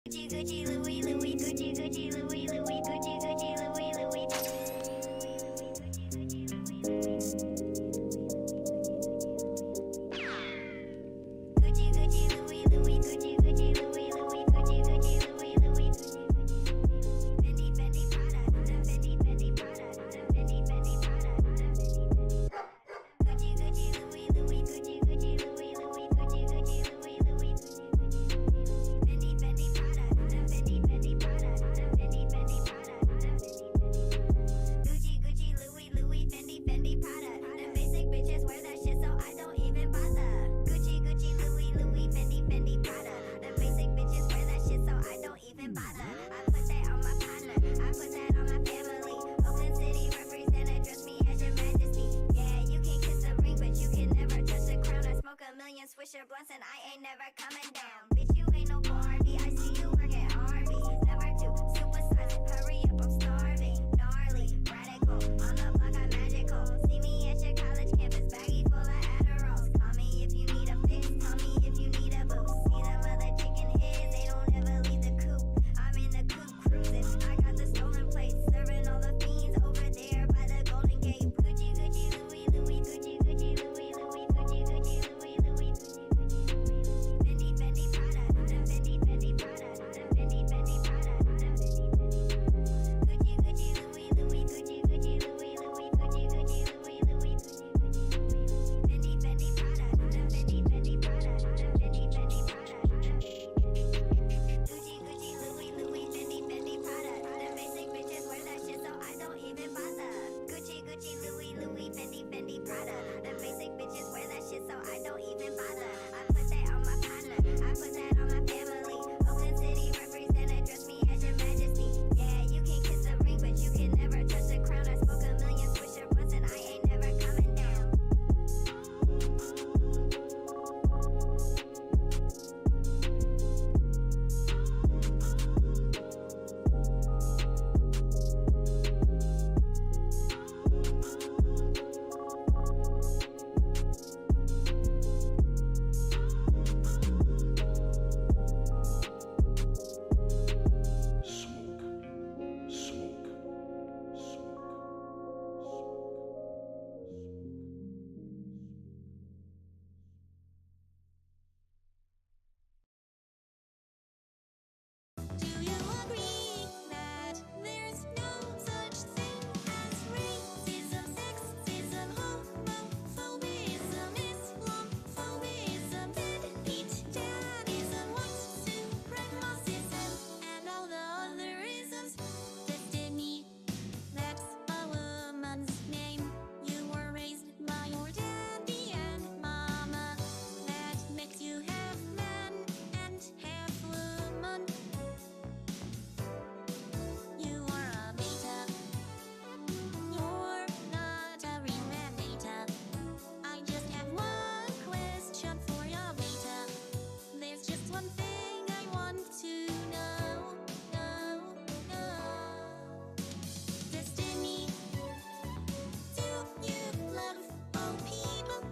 Gucci, Gucci, Louis, Louis, Gucci, Gucci, Louis, Louis, Gucci, Gucci, Louis, Louis. Gucci, Gucci, Louis, Louis, Gucci, Gucci, Louis, Louis, Gucci, Gucci, Louis, Louis. Fendi, Fendi, Prada, Fendi, Fendi, Prada, Fendi, Fendi, Prada, Gucci, Gucci, Louis, Louis, Gucci, Gucci, Louis, Louis, Gucci, Gucci, Louis, Louis. Fendi, Fendi, Prada, Fendi, Fendi, Prada, Fendi, Fendi, Prada, Gucci, Gucci, Louis, Louis, Fendi, Fendi, Prada. Them basic bitches wear that shit, so I don't even bother. Gucci, Gucci, Louis, Louis, Fendi, Fendi, Prada. Them basic bitches wear that shit, so I don't even bother. I put that on my partner, I put that on my family. Oakland City represent, address me as your majesty. Yeah, you can kiss the ring, but you can never touch the crown. I smoke a million Swisher blunts and I ain't never coming down. Bitch, you ain't no Barbie, I see you work at Arby's. Never too supersize it, hurry up, I'm starving. Gnarly, radical, on the block I'm magical. See me at your college campus, baggy full of Adderalls. Call me if you need a fix, call me if you need a boost. See them other chicken heads, they don't ever leave the coop. I'm in the coop cruising, I got the stolen plates, serving all the fiends over there by the Golden Gate. Gucci, Gucci, Louis, Louis, Gucci, Gucci, Louis, Louis, Gucci, Gucci, Louis, Louis. Fendi, Fendi, Prada, Fendi, Fendi, Prada, Fendi, Fendi, Prada, Gucci, Gucci, Louis, Louis, Gucci, Gucci, Louis, Louis, Gucci, Gucci, Louis, Louis. Fendi, Fendi, Prada, Fendi, Fendi, Prada, Fendi, Fendi, Prada. Gucci, Gucci, Louis, Louis, Fendi, Fendi, Prada. Them basic bitches wear that shit, so I don't even bother. Gucci, Gucci, Louis, Louis, Fendi, Fendi, Prada. Them basic bitches wear that shit, so I don't even bother. I put that on my partner, I put that on my family. Oakland City represent, address me as your majesty. Yeah, you can kiss the ring, but you can never touch the crown. I smoke a million Swisher blunts and I ain't never coming down. Do you agree that there's no such thing as racism, sexism, homophobism, Islamophobism, deadbeat dadism, white supremacism, and all the other isms? Destiny, that's a woman's name. You were raised by your daddy and mama. That makes you half man and half woman. You are a beta. You're not a real man, beta. I just have one question for ya, beta. There's just one thing I want to know. Destiny, do you love all people?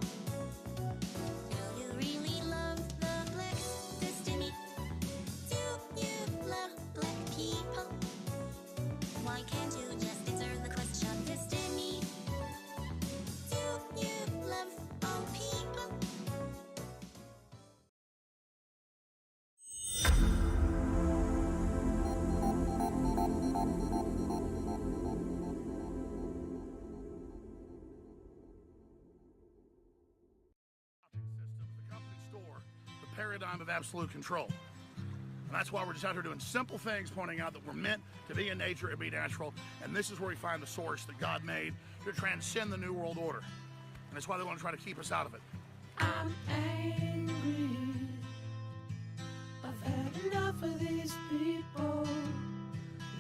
Do you really love the blacks? Destiny, do you love black people? Why can't you just answer the question? Destiny, do you love all people? Systems, the company store, the paradigm of absolute control. And that's why we're just out here doing simple things, pointing out that we're meant to be in nature and be natural. And this is where we find the source that God made to transcend the New World Order. And that's why they want to try to keep us out of it. I'm angry. I've had enough of these people.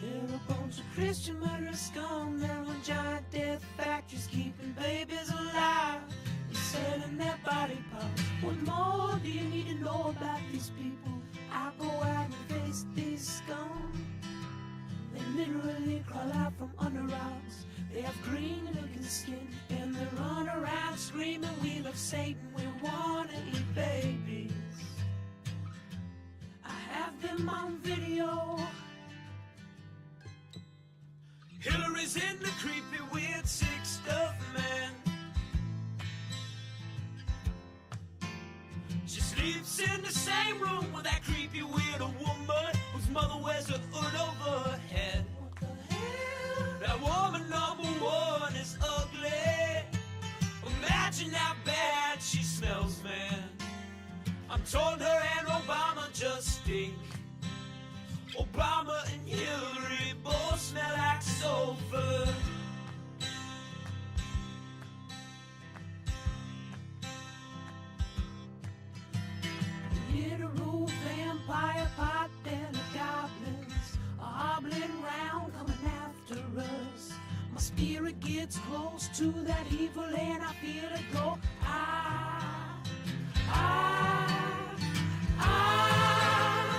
They're a bunch of Christian murderers scum. They're on giant death factories keeping babies alive. They're selling their body parts. What more do you need to know about these people? I go out and face these scum. They literally crawl out from under rocks. They have green looking skin and they run around screaming, we love Satan, we wanna eat babies. I have them on video. Hillary's in the creepy, weird, sick stuff, man. She sleeps in the same room with that creepy, weird woman whose mother wears a hood over her head. That woman number one is ugly. Imagine how bad she smells, man. I'm told her and Obama just stink. Obama and Hillary both smell like sulfur. Literal vampire pot belly goblins are hobbling round coming after us. My spirit gets close to that evil and I feel it go.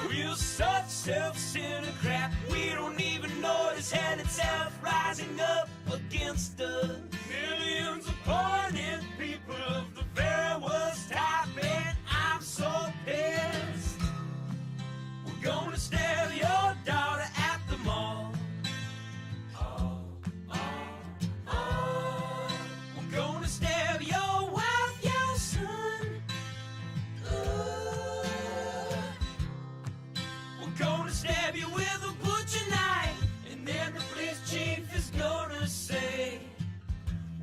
We're such self-centered crap. We don't even notice hell itself rising up against us. Millions of pointed people of the very worst type, and I'm so pissed. We're gonna stab your daughter at the mall. We're gonna stab your wife, your son. We're gonna stab you with a butcher knife, and then the police chief is gonna say,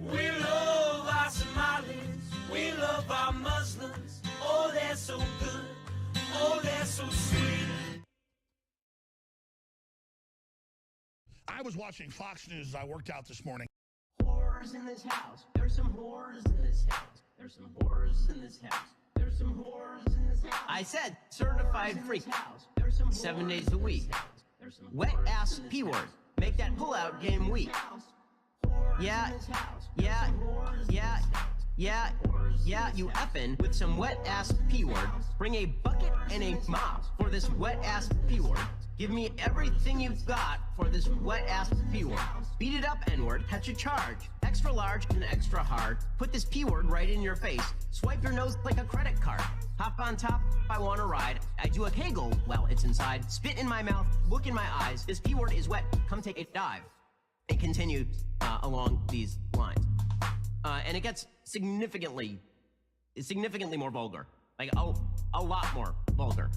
we love our Somalis, we love our Muslims. Oh, they're so good, oh, they're so sweet. I was watching Fox News as I worked out this morning. Horrors in this house. There's some horrors in this house. There's some horrors in this house. There's some horrors in this house. I said certified freak. 7 days a week. Wet ass P word. Make that pull-out game weak. Yeah, you effin' with some wet ass P word. Bring a bucket and a mop for this wet ass P word. Give me everything you've got for this wet ass P word. Beat it up, N word, catch a charge. Extra large and extra hard. Put this P word right in your face. Swipe your nose like a credit card. Hop on top, I wanna ride. I do a kegel while it's inside. Spit in my mouth, look in my eyes. This P word is wet, come take a dive. It continues along these lines. And it gets significantly more vulgar. Like, a lot more vulgar.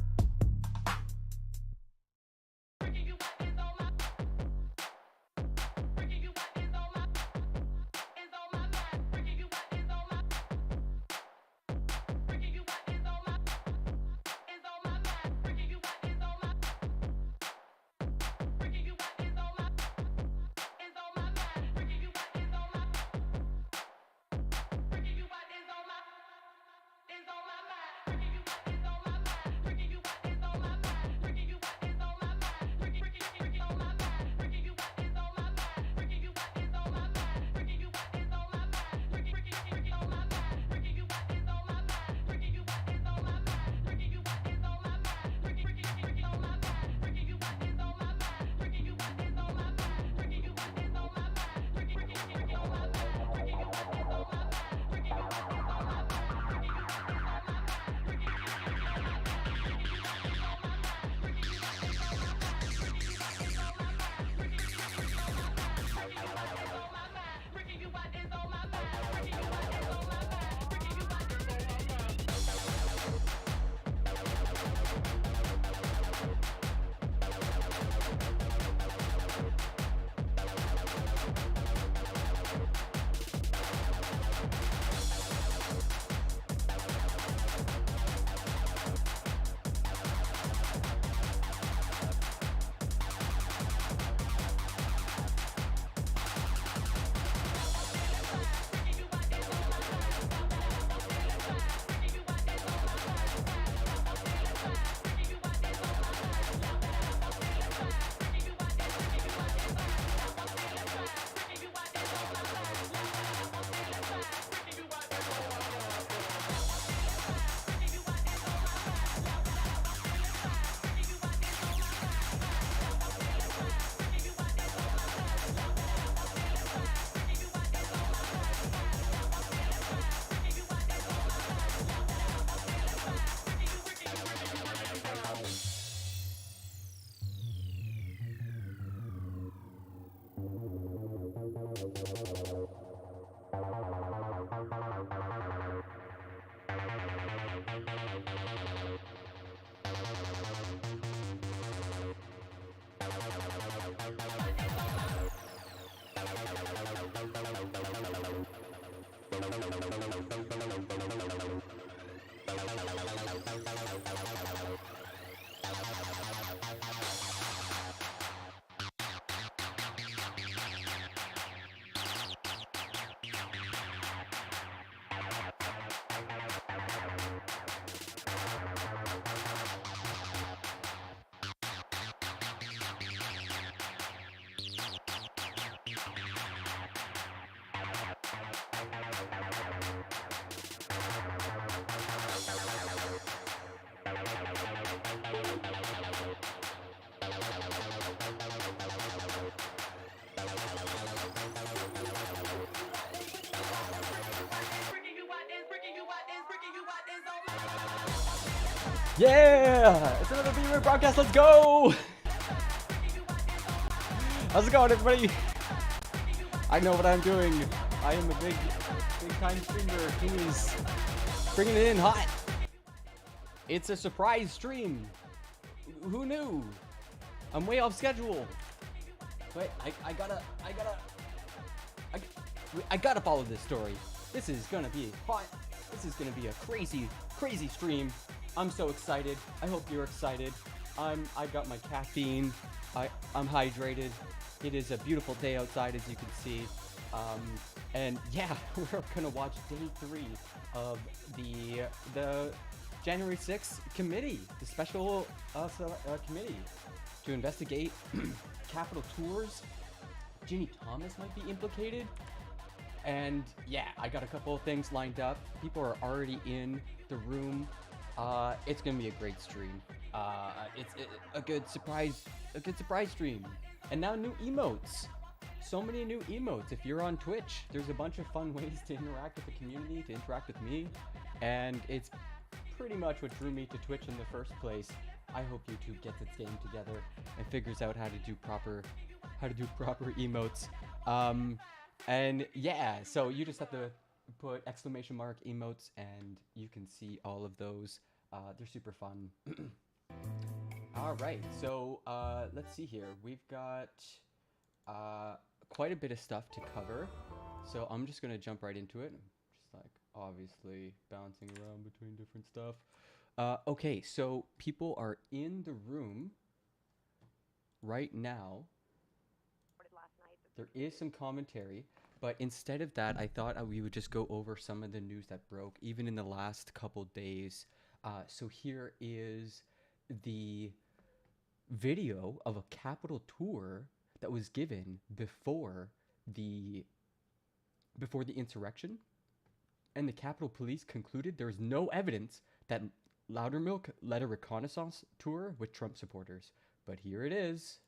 Yeah! It's another B-Word broadcast, let's go! How's it going, everybody? I know what I'm doing. I am a big time streamer who is bringing it in hot. It's a surprise stream. Who knew? I'm way off schedule. Wait, I gotta follow this story. This is gonna be hot. This is gonna be a crazy stream. I'm so excited. I hope you're excited. I got my caffeine. I'm hydrated. It is a beautiful day outside, as you can see. And yeah, we're gonna watch day 3 of the January 6th committee, the special committee to investigate Capitol tours. Ginni Thomas might be implicated. And yeah, I got a couple of things lined up. People are already in the room. It's gonna be a great stream. It's a good surprise stream. And now new emotes. So many new emotes. If you're on Twitch, there's a bunch of fun ways to interact with the community, to interact with me. And it's pretty much what drew me to Twitch in the first place. I hope YouTube gets its game together and figures out how to do proper emotes. And yeah, so you just have to put exclamation mark emotes and you can see all of those. They're super fun. All right, so let's see here. We've got quite a bit of stuff to cover. So I'm just gonna jump right into it. Just like obviously bouncing around between different stuff. Okay, so people are in the room right now. There is some commentary, but instead of that, I thought we would just go over some of the news that broke, even in the last couple days. So here is the video of a Capitol tour that was given before the insurrection, and the Capitol Police concluded there is no evidence that Loudermilk led a reconnaissance tour with Trump supporters. But here it is.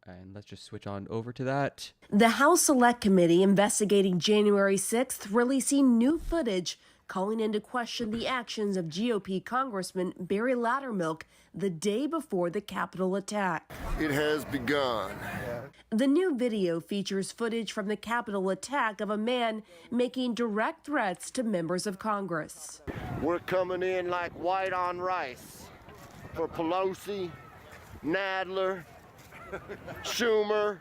And let's just switch on over to that. The House Select Committee investigating January 6th releasing new footage calling into question the actions of GOP Congressman Barry Loudermilk the day before the Capitol attack. It has begun. The new video features footage from the Capitol attack of a man making direct threats to members of Congress. We're coming in like white on rice for Pelosi, Nadler, Schumer,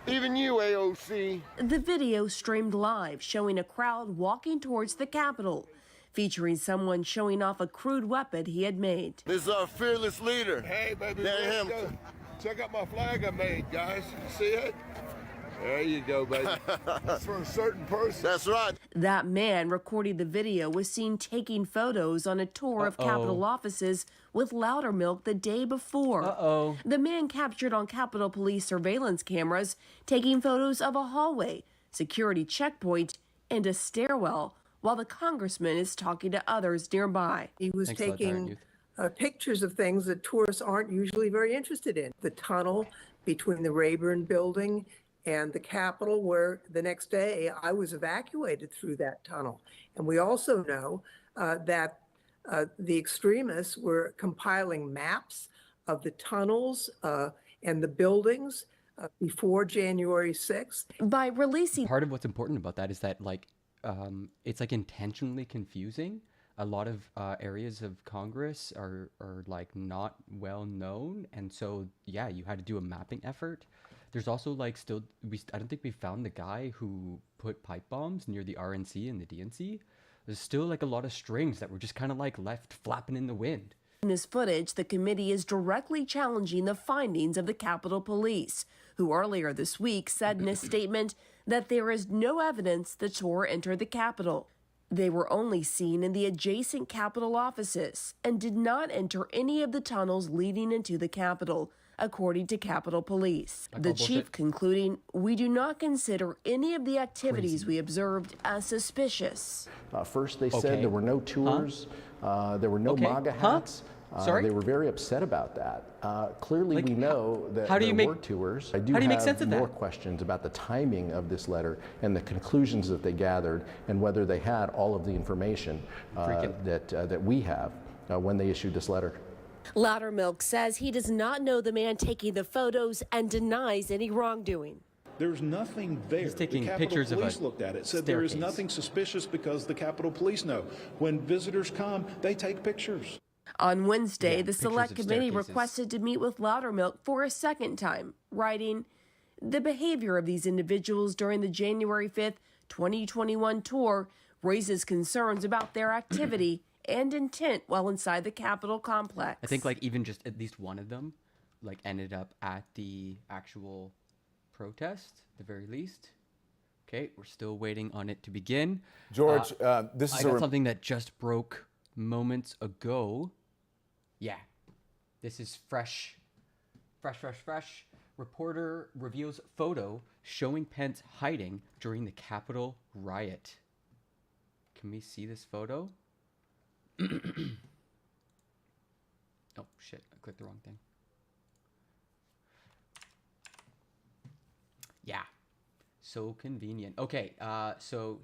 even you, AOC. The video streamed live showing a crowd walking towards the Capitol, featuring someone showing off a crude weapon he had made. This is our fearless leader. Hey, baby, Dan let's Hamilton. go. Check out my flag I made, guys. See it? There you go, baby. That's for a certain person. That's right. That man recording the video was seen taking photos on a tour of Capitol offices with Loudermilk the day before. The man captured on Capitol Police surveillance cameras taking photos of a hallway, security checkpoint, and a stairwell while the congressman is talking to others nearby. He was taking pictures of things that tourists aren't usually very interested in. The tunnel between the Rayburn building and the Capitol, where the next day I was evacuated through that tunnel. And we also know that the extremists were compiling maps of the tunnels and the buildings before January 6th. By releasing Part of what's important about that is that like it's like intentionally confusing. A lot of areas of Congress are like not well known, and so yeah, you had to do a mapping effort. There's also like still I don't think we found the guy who put pipe bombs near the RNC and the DNC. There's still like a lot of strings that were just kind of like left flapping in the wind. In this footage, the committee is directly challenging the findings of the Capitol Police, who earlier this week said in a statement that there is no evidence the tour entered the Capitol. They were only seen in the adjacent Capitol offices and did not enter any of the tunnels leading into the Capitol, according to Capitol Police. The chief concluding, "We do not consider any of the activities we observed as suspicious." First, they said there were no tours, there were no MAGA hats. Sorry? They were very upset about that. Clearly, Like, we know that how do you there make- were tours. I how do you make sense of more that? questions about the timing of this letter and the conclusions that they gathered and whether they had all of the information that we have when they issued this letter. Loudermilk says he does not know the man taking the photos and denies any wrongdoing. There's nothing there. He's taking the Capitol pictures of Police a looked at it, said there is staircase. nothing suspicious because the Capitol Police know. When visitors come, they take pictures. On Wednesday, Yeah, the pictures Select of Committee staircases. requested to meet with Loudermilk for a second time, writing, "The behavior of these individuals during the January 5th, 2021 tour raises concerns about their activity and intent while inside the Capitol complex." I think like even just at least one of them like ended up at the actual protest at the very least. Okay, we're still waiting on it to begin. George, this is I got something that just broke moments ago. Yeah, this is fresh. Reporter reveals photo showing Pence hiding during the Capitol riot. Can we see this photo? Oh shit, I clicked the wrong thing. Yeah, so convenient. Okay, so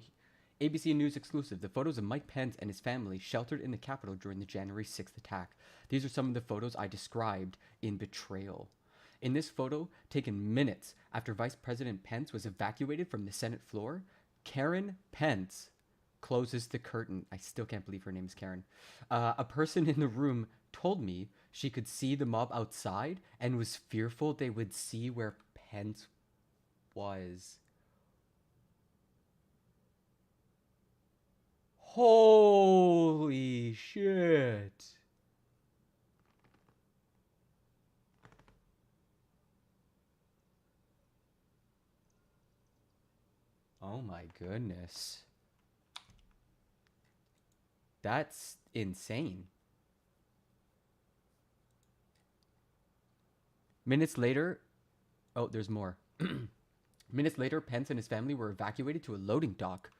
ABC News exclusive. The photos of Mike Pence and his family sheltered in the Capitol during the January 6th attack. These are some of the photos I described in Betrayal. In this photo, taken minutes after Vice President Pence was evacuated from the Senate floor, Karen Pence closes the curtain. I still can't believe her name is Karen. A person in the room told me she could see the mob outside and was fearful they would see where Pence was. Holy shit. Oh my goodness. That's insane. Minutes later, oh, there's more. Minutes later, Pence and his family were evacuated to a loading dock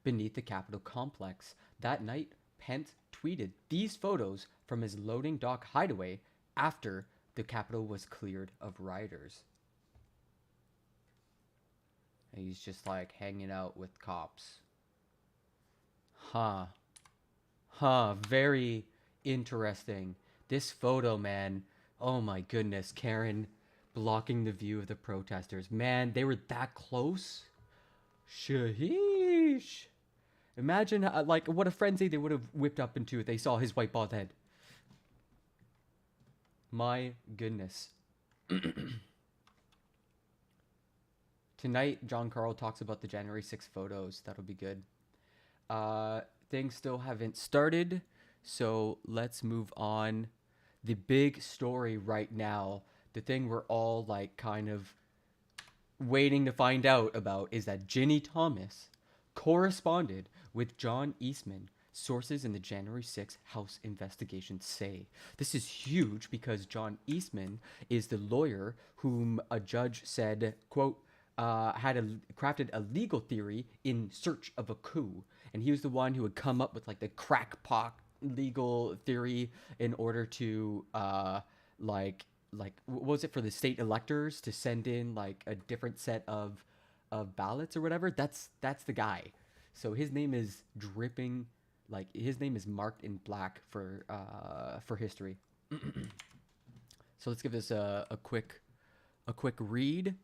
beneath the Capitol complex. That night, Pence tweeted these photos from his loading dock hideaway after the Capitol was cleared of rioters. And he's just like hanging out with cops. Huh. Very interesting. This photo, man. Oh my goodness. Karen blocking the view of the protesters. Man, they were that close. Sheesh. Imagine like what a frenzy they would have whipped up into if they saw his white bald head. My goodness. Tonight, John Carl talks about the January 6th photos. That'll be good. Things still haven't started, so let's move on. The big story right now, the thing we're all like kind of waiting to find out about, is that Ginni Thomas corresponded with John Eastman, sources in the January 6th House investigation say. This is huge because John Eastman is the lawyer whom a judge said, quote, crafted a legal theory in search of a coup. And he was the one who would come up with like the crackpot legal theory in order to what was it, for the state electors to send in like a different set of ballots or whatever. That's the guy. So his name is dripping, like his name is marked in black for history. So let's give this a quick read,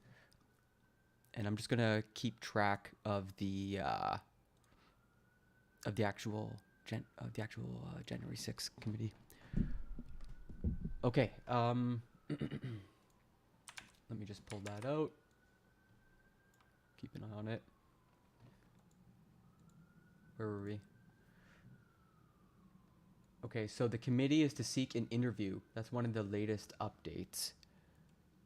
and I'm just gonna keep track of the actual January 6th committee. Okay. Let me just pull that out. Keep an eye on it. Where were we? Okay, so the committee is to seek an interview. That's one of the latest updates.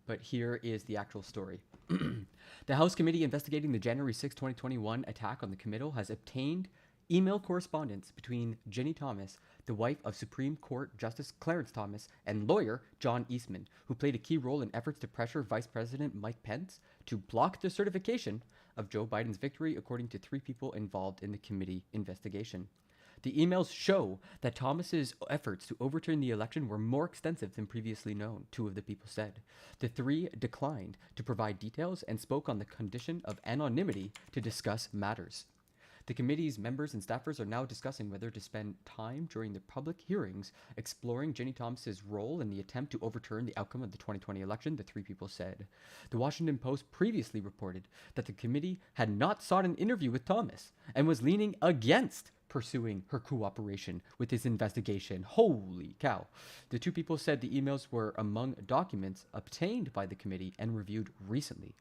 But here is the actual story. The House Committee investigating the January 6, 2021 attack on the Capitol has obtained email correspondence between Ginni Thomas, the wife of Supreme Court Justice Clarence Thomas, and lawyer John Eastman, who played a key role in efforts to pressure Vice President Mike Pence to block the certification of Joe Biden's victory, according to 3 people involved in the committee investigation. The emails show that Thomas's efforts to overturn the election were more extensive than previously known, 2 of the people said. The 3 declined to provide details and spoke on the condition of anonymity to discuss matters. The committee's members and staffers are now discussing whether to spend time during the public hearings exploring Ginni Thomas's role in the attempt to overturn the outcome of the 2020 election, the 3 people said. The Washington Post previously reported that the committee had not sought an interview with Thomas and was leaning against pursuing her cooperation with his investigation. Holy cow. The 2 people said the emails were among documents obtained by the committee and reviewed recently.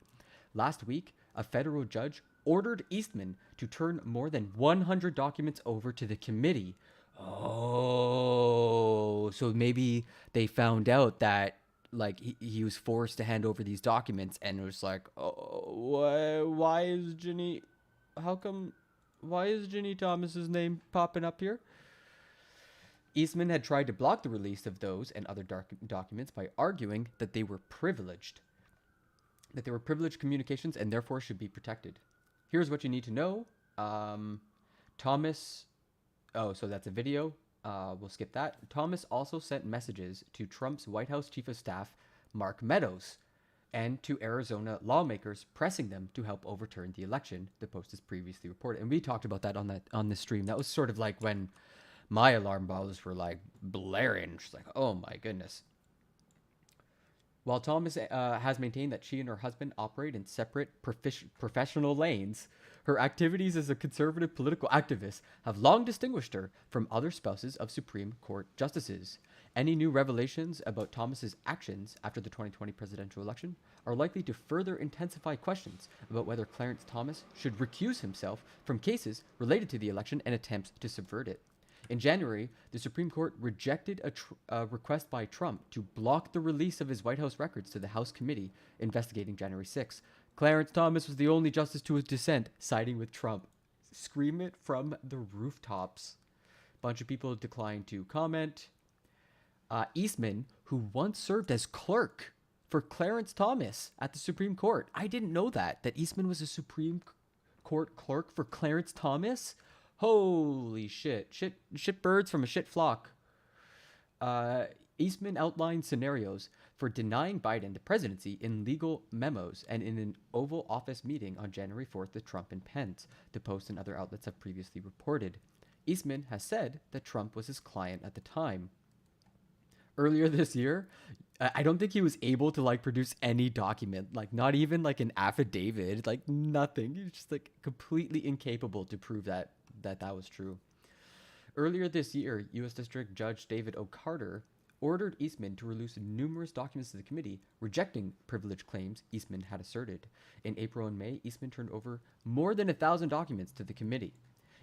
Last week, a federal judge ordered Eastman to turn more than 100 documents over to the committee. Oh, so maybe they found out that like he was forced to hand over these documents, and it was like, oh, why is Ginni, why is Ginni Thomas's name popping up here? Eastman had tried to block the release of those and other documents by arguing that they were privileged. Communications and therefore should be protected. Here's what you need to know. Thomas, so that's a video. We'll skip that. Thomas also sent messages to Trump's White House Chief of Staff, Mark Meadows, and to Arizona lawmakers, pressing them to help overturn the election, the Post has previously reported. And we talked about that on the stream. That was sort of like when my alarm bells were like blaring. She's like, oh my goodness. While Thomas has maintained that she and her husband operate in separate professional lanes, her activities as a conservative political activist have long distinguished her from other spouses of Supreme Court justices. Any new revelations about Thomas's actions after the 2020 presidential election are likely to further intensify questions about whether Clarence Thomas should recuse himself from cases related to the election and attempts to subvert it. In January, the Supreme Court rejected a request by Trump to block the release of his White House records to the House committee investigating January 6. Clarence Thomas was the only justice to dissent, siding with Trump. Scream it from the rooftops. Bunch of people declined to comment. Eastman, who once served as clerk for Clarence Thomas at the Supreme Court. I didn't know that Eastman was a Supreme Court clerk for Clarence Thomas. Holy shit. Shit birds from a shit flock. Eastman outlined scenarios for denying Biden the presidency in legal memos and in an Oval Office meeting on January 4th with Trump and Pence, the Post and other outlets have previously reported. Eastman has said that Trump was his client at the time. Earlier this year, I don't think he was able to produce any document, not even an affidavit, nothing. He was just completely incapable to prove that was true. Earlier this year, U.S. District Judge David O. Carter ordered Eastman to release numerous documents to the committee, rejecting privilege claims Eastman had asserted. In April and May, Eastman turned over more than 1,000 documents to the committee.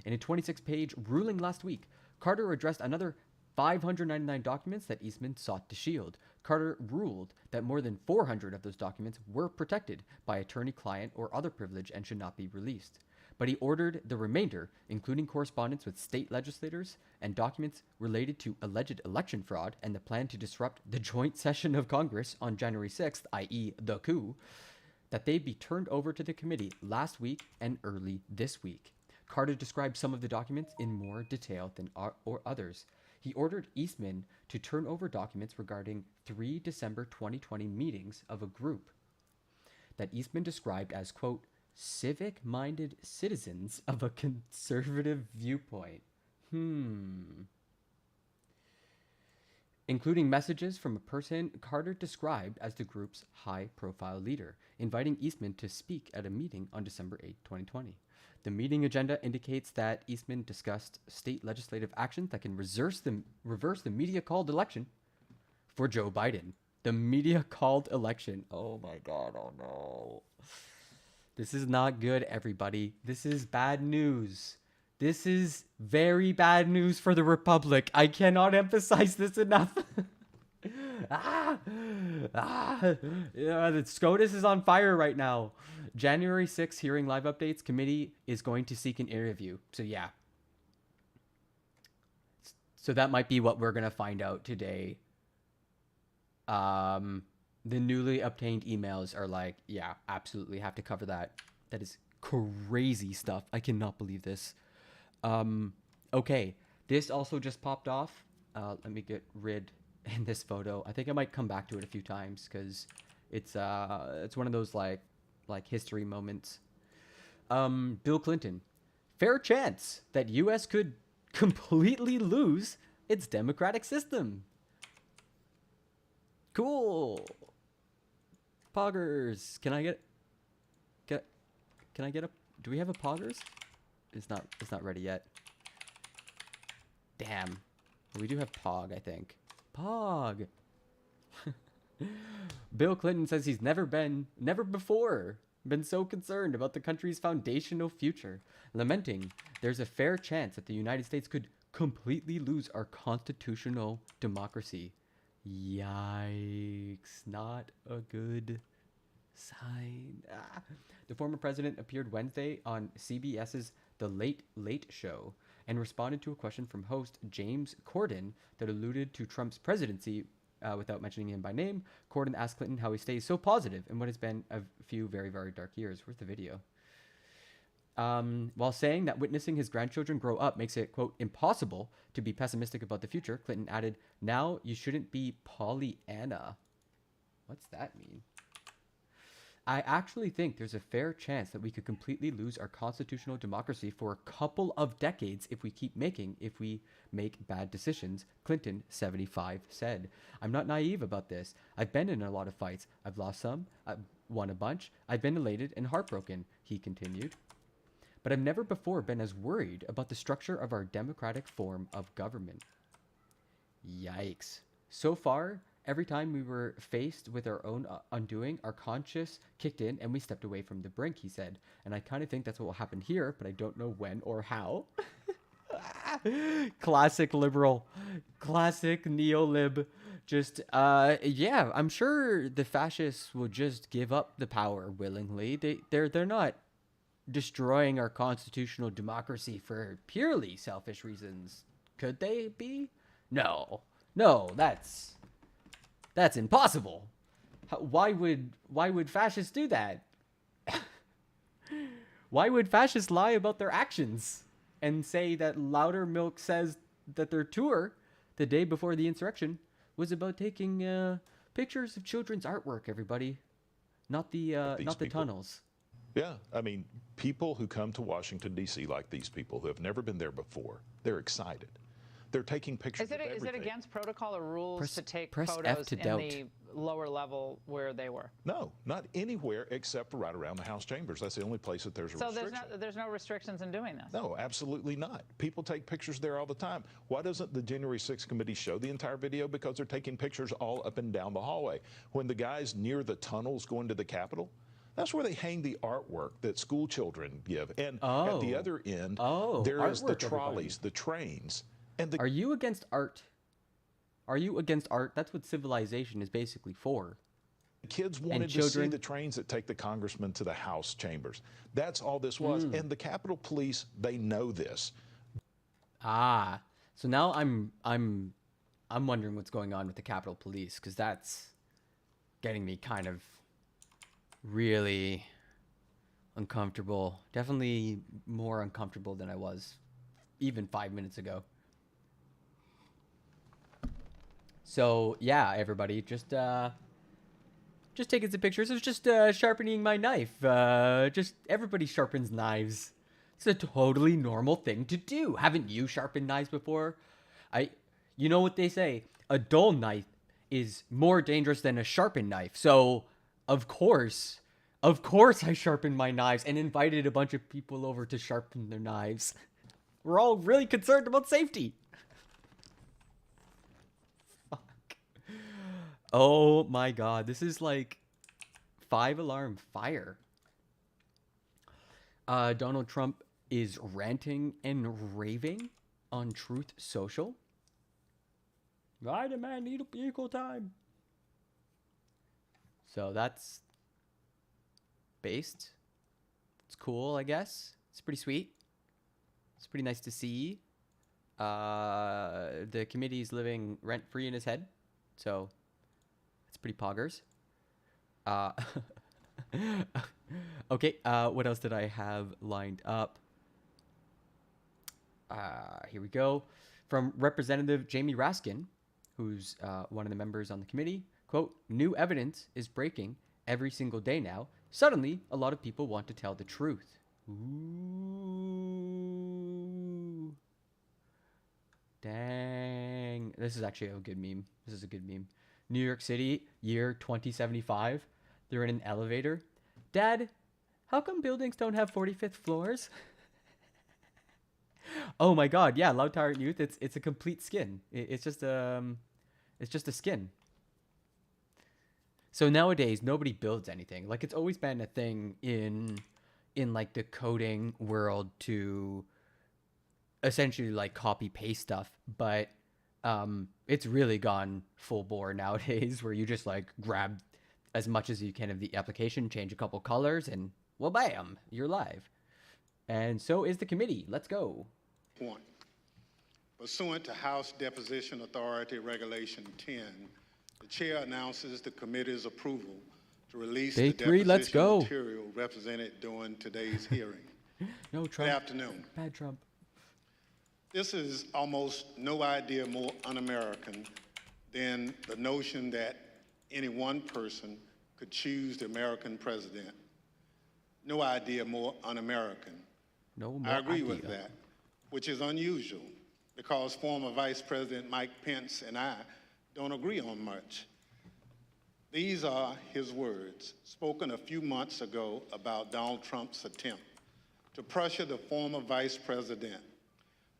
In a 26-page ruling last week, Carter addressed another 599 documents that Eastman sought to shield. Carter ruled that more than 400 of those documents were protected by attorney-client or other privilege and should not be released. But he ordered the remainder, including correspondence with state legislators and documents related to alleged election fraud and the plan to disrupt the joint session of Congress on January 6th, i.e. the coup, that they be turned over to the committee last week and early this week. Carter described some of the documents in more detail than others. He ordered Eastman to turn over documents regarding 3 December 2020 meetings of a group that Eastman described as, quote, civic-minded citizens of a conservative viewpoint. including messages from a person Carter described as the group's high-profile leader, inviting Eastman to speak at a meeting on December 8, 2020. The meeting agenda indicates that Eastman discussed state legislative actions that can reverse the media-called election for Joe Biden. The media-called election. Oh my God, oh no. This is not good, everybody. This is bad news. This is very bad news for the Republic. I cannot emphasize this enough. Yeah, the SCOTUS is on fire right now. January 6th hearing live updates committee is going to seek an interview. So yeah. So that might be what we're going to find out today. The newly obtained emails are like, yeah, absolutely have to cover that. That is crazy stuff. I cannot believe this. Okay, this also just popped off. Let me get rid in this photo. I think I might come back to it a few times because it's one of those like history moments. Bill Clinton, fair chance that U.S. could completely lose its democratic system. Cool. Poggers. Can I get a, do we have a Poggers? It's not ready yet. Damn. We do have Pog, I think. Pog. Bill Clinton says he's never before been so concerned about the country's foundational future, lamenting there's a fair chance that the United States could completely lose our constitutional democracy. Yikes. Not a good sign. The former president appeared Wednesday on CBS's The Late Late Show and responded to a question from host James Corden that alluded to Trump's presidency without mentioning him by name. Corden asked Clinton how he stays so positive in what has been a few very, very dark years. Where's the video? While saying that witnessing his grandchildren grow up makes it, quote, impossible to be pessimistic about the future, Clinton added, now you shouldn't be Pollyanna. What's that mean? I actually think there's a fair chance that we could completely lose our constitutional democracy for a couple of decades if we make bad decisions, Clinton, 75, said. I'm not naive about this. I've been in a lot of fights. I've lost some. I've won a bunch. I've been elated and heartbroken, he continued. But I've never before been as worried about the structure of our democratic form of government. Yikes. So far, every time we were faced with our own undoing, our conscience kicked in and we stepped away from the brink, he said. And I kind of think that's what will happen here, but I don't know when or how. Classic liberal. Classic neo-lib. Just, yeah, I'm sure the fascists will just give up the power willingly. They're not destroying our constitutional democracy for purely selfish reasons. Could they be? No, that's impossible. Why would fascists do that? Why would fascists lie about their actions and say that Loudermilk says that their tour the day before the insurrection was about taking pictures of children's artwork, everybody, not the tunnels. Yeah, I mean, people who come to Washington, D.C. like these people who have never been there before, they're excited. They're taking pictures of everything. Is it against protocol or rules to take press photos F to in doubt. the lower level where they were? No, not anywhere except for right around the House chambers. That's the only place that there's a restriction. So there's no restrictions in doing this? No, absolutely not. People take pictures there all the time. Why doesn't the January 6th committee show the entire video? Because they're taking pictures all up and down the hallway. When the guys near the tunnels go into the Capitol, that's where they hang the artwork that school children give. And at the other end, there is the trolleys, the trains. And Are you against art? Are you against art? That's what civilization is basically for. The kids wanted to see the trains that take the congressman to the House chambers. That's all this was. And the Capitol Police, they know this. Ah, so now I'm wondering what's going on with the Capitol Police, because that's getting me kind of really uncomfortable. Definitely more uncomfortable than I was even 5 minutes ago. So yeah, everybody, just taking some pictures. I was just sharpening my knife. Just everybody sharpens knives. It's a totally normal thing to do. Haven't you sharpened knives before? You know what they say. a dull knife is more dangerous than a sharpened knife. So, of course I sharpened my knives and invited a bunch of people over to sharpen their knives. We're all really concerned about safety. Fuck. Oh my god, this is like 5-alarm fire. Donald Trump is ranting and raving on Truth Social. I demand equal time. So that's based. It's cool, I guess. It's pretty sweet. It's pretty nice to see. The committee's living rent-free in his head. So it's pretty poggers. Okay, what else did I have lined up? Here we go. From Representative Jamie Raskin, who's one of the members on the committee. Quote, new evidence is breaking every single day now. Suddenly, a lot of people want to tell the truth. Ooh. Dang. This is actually a good meme. This is a good meme. New York City, year 2075. They're in an elevator. Dad, how come buildings don't have 45th floors? Oh my god, yeah, Loud Tyrant Youth, it's a complete skin. It's just a skin. So nowadays nobody builds anything. Like, it's always been a thing in like the coding world to essentially like copy paste stuff, but it's really gone full bore nowadays where you just like grab as much as you can of the application, change a couple colors, and well, bam, you're live. And so is the committee. Let's go. Point. Pursuant to House Deposition Authority Regulation 10, the chair announces the committee's approval to release Day the 3, let's go. material represented during today's hearing. No, Trump. Good afternoon. Bad Trump. This is almost no idea more un-American than the notion that any one person could choose the American president. No idea more un-American. No more I agree idea. with that, which is unusual because former Vice President Mike Pence and I don't agree on much. These are his words, spoken a few months ago about Donald Trump's attempt to pressure the former vice president,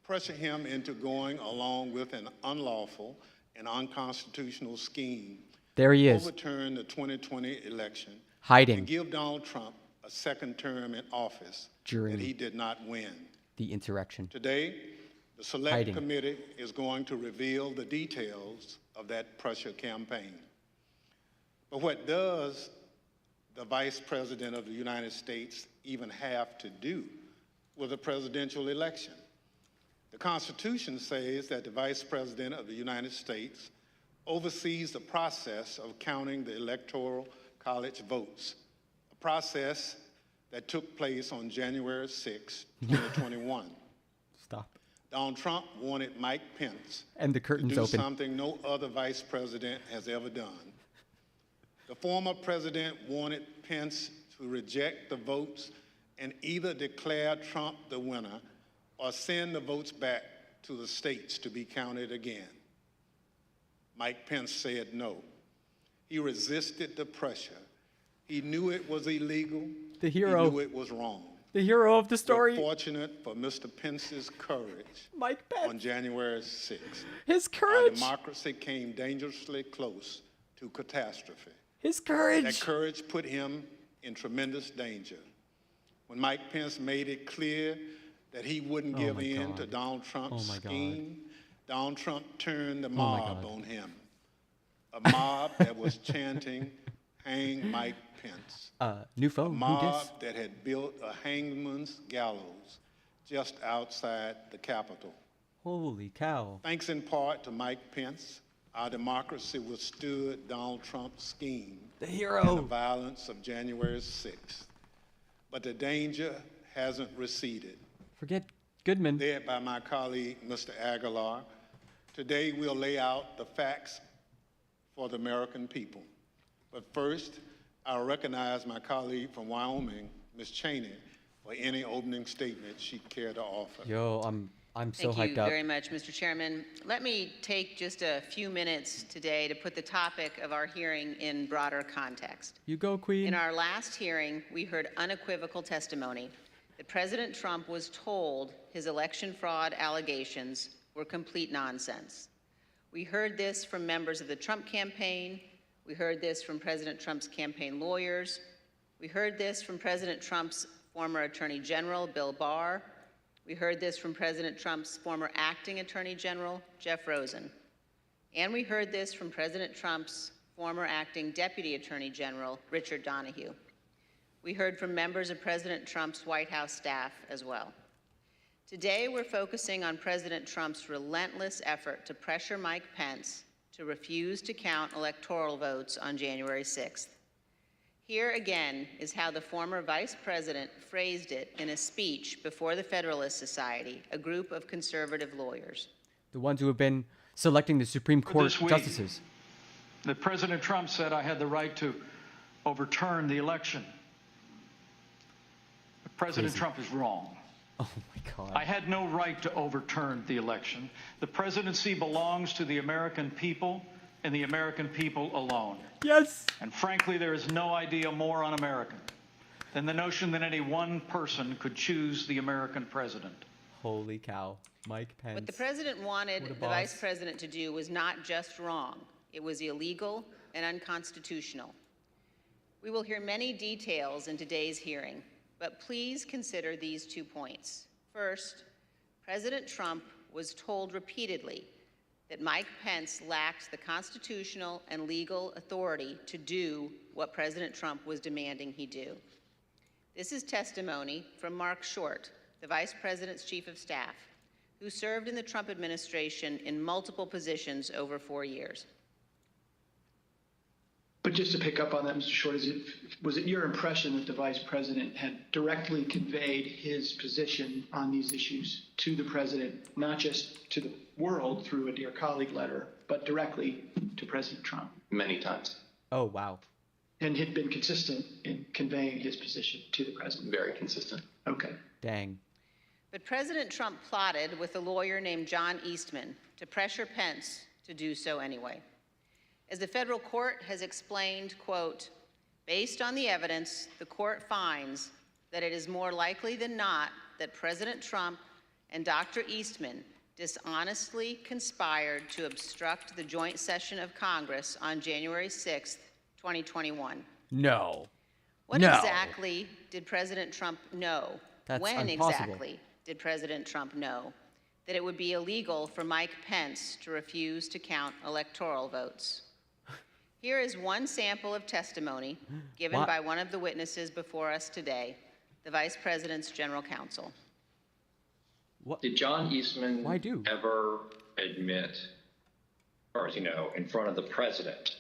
pressure him into going along with an unlawful and unconstitutional scheme. There he is. Overturn the 2020 election. Hiding. And give Donald Trump a second term in office During that he did not win. the insurrection. Today, the Select Hiding. Committee is going to reveal the details of that pressure campaign. But what does the Vice President of the United States even have to do with a presidential election? The Constitution says that the Vice President of the United States oversees the process of counting the Electoral College votes, a process that took place on January 6, 2021. Stop. Donald Trump wanted Mike Pence And the to curtain's do open. something no other vice president has ever done. The former president wanted Pence to reject the votes and either declare Trump the winner or send the votes back to the states to be counted again. Mike Pence said no. He resisted the pressure. He knew it was illegal. The hero. He knew it was wrong. The hero of the story. We're fortunate for Mr. Pence's courage Mike Pence. on January 6th. His Our courage. democracy came dangerously close to catastrophe. His courage. That courage put him in tremendous danger. When Mike Pence made it clear that he wouldn't give in to Donald Trump's scheme, Donald Trump turned the mob on him. A mob that was chanting, "Hang Mike Pence." New A phone. Who mob dis? that had built a hangman's gallows just outside the Capitol. Holy cow. Thanks in part to Mike Pence, our democracy withstood Donald Trump's scheme. The hero. And the violence of January 6th. But the danger hasn't receded. Forget Goodman. Led by my colleague, Mr. Aguilar, today we'll lay out the facts for the American people. But first, I'll recognize my colleague from Wyoming, Ms. Cheney, for any opening statement she'd care to offer. Yo, I'm so hyped up. Thank you very much, Mr. Chairman. Let me take just a few minutes today to put the topic of our hearing in broader context. You go, Queen. In our last hearing, we heard unequivocal testimony that President Trump was told his election fraud allegations were complete nonsense. We heard this from members of the Trump campaign. We heard this from President Trump's campaign lawyers. We heard this from President Trump's former Attorney General, Bill Barr. We heard this from President Trump's former acting Attorney General, Jeff Rosen. And we heard this from President Trump's former acting Deputy Attorney General, Richard Donahue. We heard from members of President Trump's White House staff as well. Today, we're focusing on President Trump's relentless effort to pressure Mike Pence to refuse to count electoral votes on January 6th. Here again is how the former vice president phrased it in a speech before the Federalist Society, a group of conservative lawyers. The ones who have been selecting the Supreme Court This week, justices. That President Trump said I had the right to overturn the election. But President Crazy. Trump is wrong. Oh my God. I had no right to overturn the election. The presidency belongs to the American people and the American people alone. Yes. And frankly, there is no idea more un-American than the notion that any one person could choose the American president. Holy cow. Mike Pence. What the president wanted What a the boss. vice president to do was not just wrong, it was illegal and unconstitutional. We will hear many details in today's hearing, but please consider these 2 points. First, President Trump was told repeatedly that Mike Pence lacked the constitutional and legal authority to do what President Trump was demanding he do. This is testimony from Mark Short, the Vice President's Chief of Staff, who served in the Trump administration in multiple positions over 4 years. But just to pick up on that, Mr. Short, was it your impression that the Vice President had directly conveyed his position on these issues to the President, not just to the world through a Dear Colleague letter, but directly to President Trump? Many times. Oh, wow. And had been consistent in conveying his position to the President? Very consistent. Okay. Dang. But President Trump plotted with a lawyer named John Eastman to pressure Pence to do so anyway. As the federal court has explained, quote, based on the evidence, the court finds that it is more likely than not that President Trump and Dr. Eastman dishonestly conspired to obstruct the joint session of Congress on January 6th, 2021. No. What No. exactly did President Trump know? That's when impossible. exactly did President Trump know that it would be illegal for Mike Pence to refuse to count electoral votes? Here is one sample of testimony given What? by one of the witnesses before us today, the Vice President's General Counsel. What? Did John Eastman ever admit, as far as you know, in front of the president,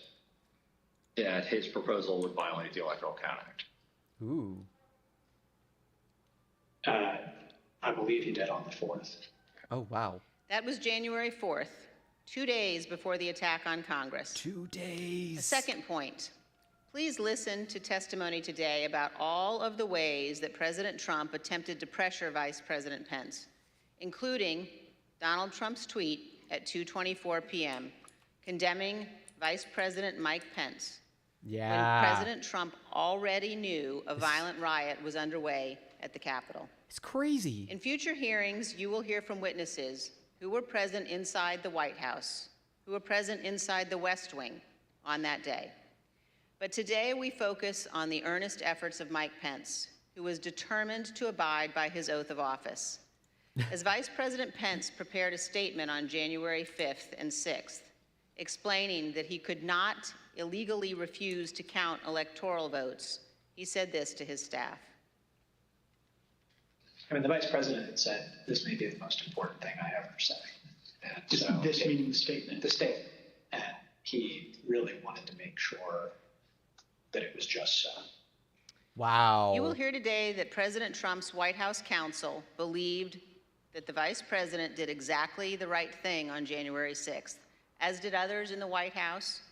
that his proposal would violate the Electoral Count Act? Ooh. I believe he did on the 4th. Oh, wow. That was January 4th, 2 days before the attack on Congress. 2 days. A second point. Please listen to testimony today about all of the ways that President Trump attempted to pressure Vice President Pence, including Donald Trump's tweet at 2:24 p.m. condemning Vice President Mike Pence. Yeah. When President Trump already knew a violent riot was underway at the Capitol. It's crazy. In future hearings, you will hear from witnesses who were present inside the White House, who were present inside the West Wing on that day. But today we focus on the earnest efforts of Mike Pence, who was determined to abide by his oath of office. As Vice President Pence prepared a statement on January 5th and 6th, explaining that he could not illegally refuse to count electoral votes, he said this to his staff. I mean, the Vice President had said, this may be the most important thing I ever say. And so this meaning the statement? The statement. And he really wanted to make sure that it was just so. Wow. You will hear today that President Trump's White House counsel believed that the Vice President did exactly the right thing on January 6th, as did others in the White House,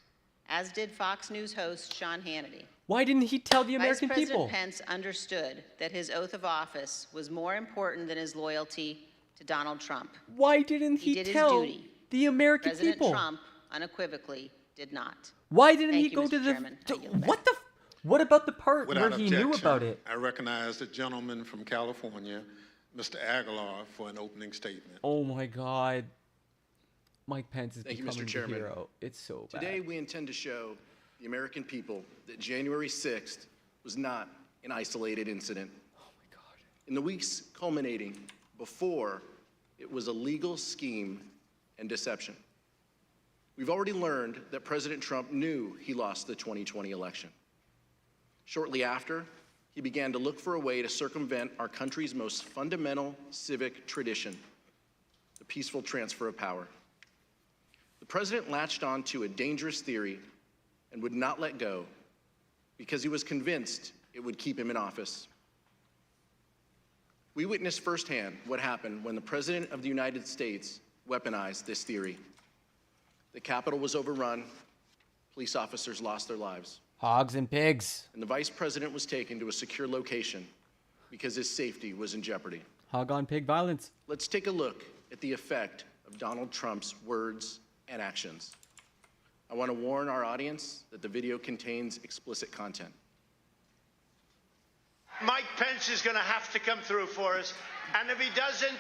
as did Fox News host Sean Hannity. Why didn't he tell the American Vice President people? Pence understood that his oath of office was more important than his loyalty to Donald Trump. Why didn't he did tell his duty. the American President people? Trump unequivocally did not. Why didn't Thank he you, go Mr. to the... Chairman. I yield What the... What about the part Without where he knew objection, about it? I recognize the gentleman from California, Mr. Aguilar, for an opening statement. Oh my God. Mike Pence is Thank you, becoming Mr. the Chairman. hero. It's so bad. Today, we intend to show the American people that January 6th was not an isolated incident. Oh my God. In the weeks culminating before, it was a legal scheme and deception. We've already learned that President Trump knew he lost the 2020 election. Shortly after, he began to look for a way to circumvent our country's most fundamental civic tradition, the peaceful transfer of power. The president latched on to a dangerous theory and would not let go because he was convinced it would keep him in office. We witnessed firsthand what happened when the President of the United States weaponized this theory. The Capitol was overrun, police officers lost their lives, Hogs and pigs. and the Vice President was taken to a secure location because his safety was in jeopardy. Hog on pig violence. Let's take a look at the effect of Donald Trump's words and actions. I want to warn our audience that the video contains explicit content. Mike Pence is going to have to come through for us, and if he doesn't,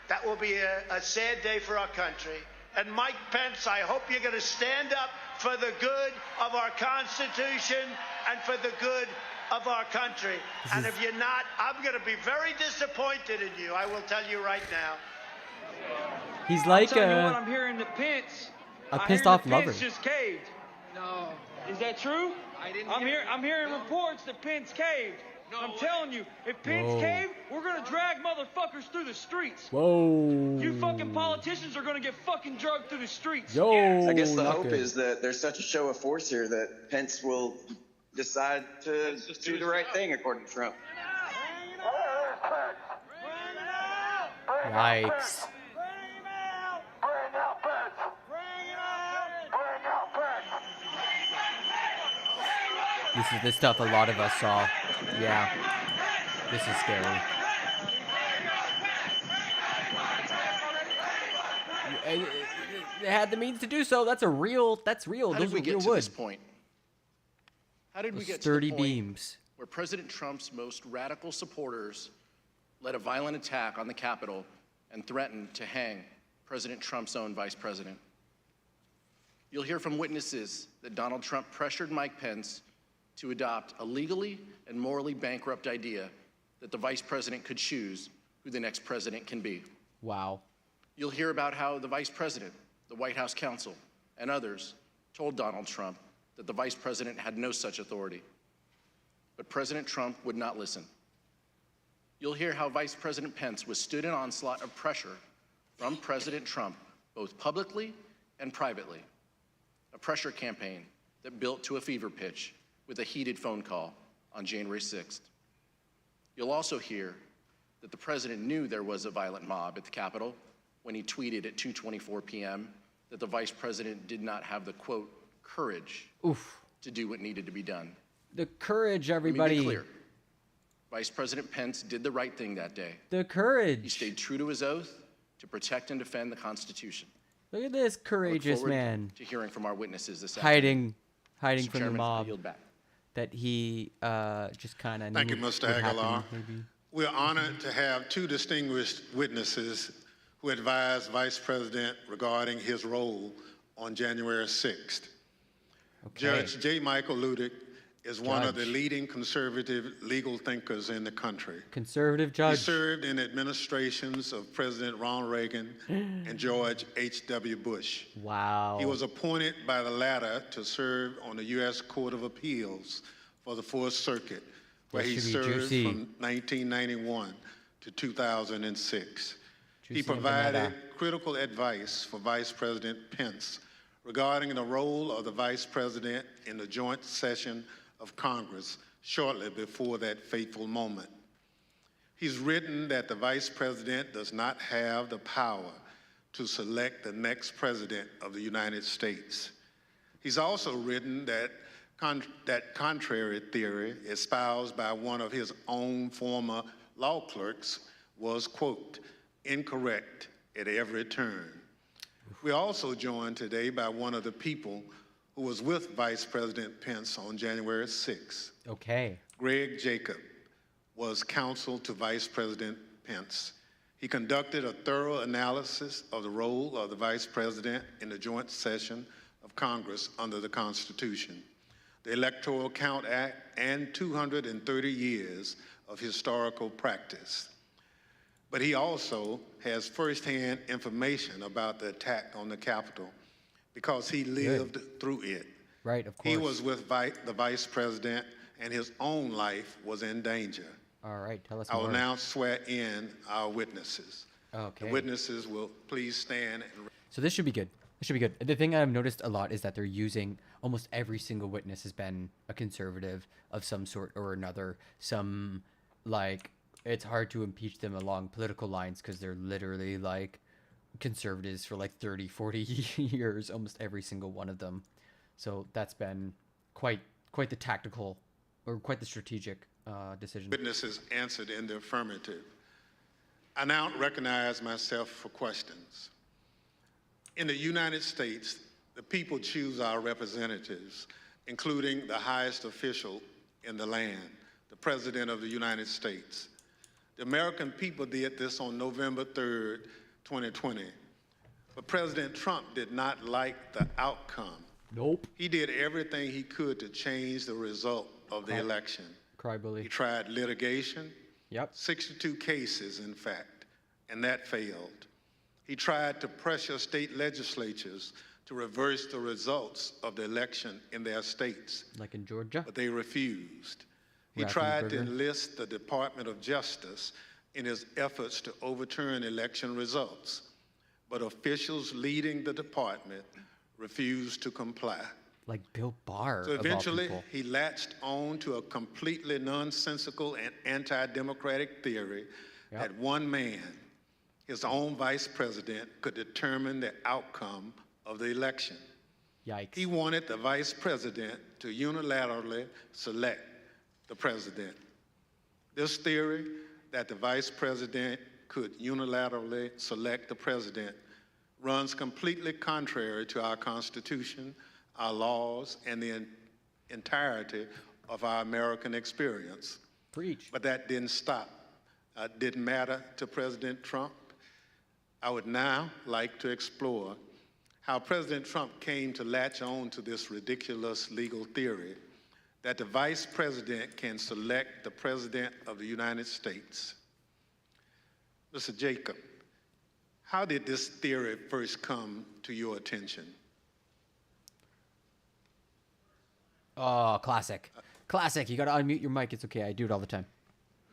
that will be a sad day for our country. And Mike Pence, I hope you're going to stand up for the good of our Constitution and for the good of our country. And if you're not, I'm going to be very disappointed in you. I will tell you right now. He's like I'm telling you what I'm hearing the Pence. a pissed off lover. Pence just caved. No. Is that true? I'm hearing reports that Pence caved. No, I'm telling you, if Pence caved, we're gonna drag motherfuckers through the streets. Whoa. You fucking politicians are gonna get fucking drugged through the streets. Yo. I guess the hope is that there's such a show of force here that Pence will decide to do the right thing, according to Trump. Yikes. This is the stuff a lot of us saw. Yeah. This is scary. And they had the means to do so. That's real. How Those did are we real get to wood. this point? How did we Those get to sturdy the point beams. where President Trump's most radical supporters led a violent attack on the Capitol and threatened to hang President Trump's own vice president? You'll hear from witnesses that Donald Trump pressured Mike Pence to adopt a legally and morally bankrupt idea that the vice president could choose who the next president can be. Wow. You'll hear about how the vice president, the White House counsel, and others told Donald Trump that the vice president had no such authority. But President Trump would not listen. You'll hear how Vice President Pence withstood an onslaught of pressure from President Trump, both publicly and privately. A pressure campaign that built to a fever pitch with a heated phone call on January 6th. You'll also hear that the president knew there was a violent mob at the Capitol when he tweeted at 2:24 p.m. that the vice president did not have the, quote, courage to do what needed to be done. The courage, Let me everybody. be clear. Vice President Pence did the right thing that day. The courage. He stayed true to his oath to protect and defend the Constitution. Look at this I look courageous forward man. to hearing from our witnesses this afternoon. Hiding Mr. from Chairman, the I mob. yield back. That he just kind of Thank you, Mr. Aguilar. We're honored to have two distinguished witnesses who advised Vice President regarding his role on January 6th. Judge J. Michael Ludick is one of the leading conservative legal thinkers in the country. Conservative judge. He served in administrations of President Ronald Reagan and George H.W. Bush. Wow. He was appointed by the latter to serve on the U.S. Court of Appeals for the Fourth Circuit, where he served from 1991 to 2006. He provided critical advice for Vice President Pence regarding the role of the Vice President in the joint session of Congress shortly before that fateful moment. He's written that the Vice President does not have the power to select the next President of the United States. He's also written that that contrary theory espoused by one of his own former law clerks was, quote, incorrect at every turn. We're also joined today by one of the people who was with Vice President Pence on January 6th. Okay. Greg Jacob was counsel to Vice President Pence. He conducted a thorough analysis of the role of the Vice President in the joint session of Congress under the Constitution, the Electoral Count Act, and 230 years of historical practice. But he also has firsthand information about the attack on the Capitol because he lived through it. Right, of course. He was with the Vice President, and his own life was in danger. All right, tell us I more. will now swear in our witnesses. Okay. The witnesses will please stand. So this should be good. This should be good. The thing I've noticed a lot is that they're using almost every single witness has been a conservative of some sort or another. Some, like, it's hard to impeach them along political lines because they're literally like conservatives for like 30, 40 years, almost every single one of them. So that's been quite the tactical or quite the strategic decision. Witnesses answered in the affirmative. I now recognize myself for questions. In the United States, the people choose our representatives, including the highest official in the land, the President of the United States. The American people did this on November 3rd, 2020. But President Trump did not like the outcome. Nope. He did everything he could to change the result of the election. Crybaby. He tried litigation. Yep. 62 cases, in fact, and that failed. He tried to pressure state legislatures to reverse the results of the election in their states. Like in Georgia. But they refused. He tried to enlist the Department of Justice in his efforts to overturn election results, but officials leading the department refused to comply. Like Bill Barr. So eventually, he latched on to a completely nonsensical and anti-democratic theory that one man, his own vice president, could determine the outcome of the election. Yikes. He wanted the vice president to unilaterally select the president. This theory that the vice president could unilaterally select the president runs completely contrary to our Constitution, our laws, and the entirety of our American experience. Preach. But that didn't stop. Didn't matter to President Trump. I would now like to explore how President Trump came to latch on to this ridiculous legal theory that the vice president can select the president of the United States. Mr. Jacob, how did this theory first come to your attention? Oh, classic. Classic. You got to unmute your mic. It's okay. I do it all the time.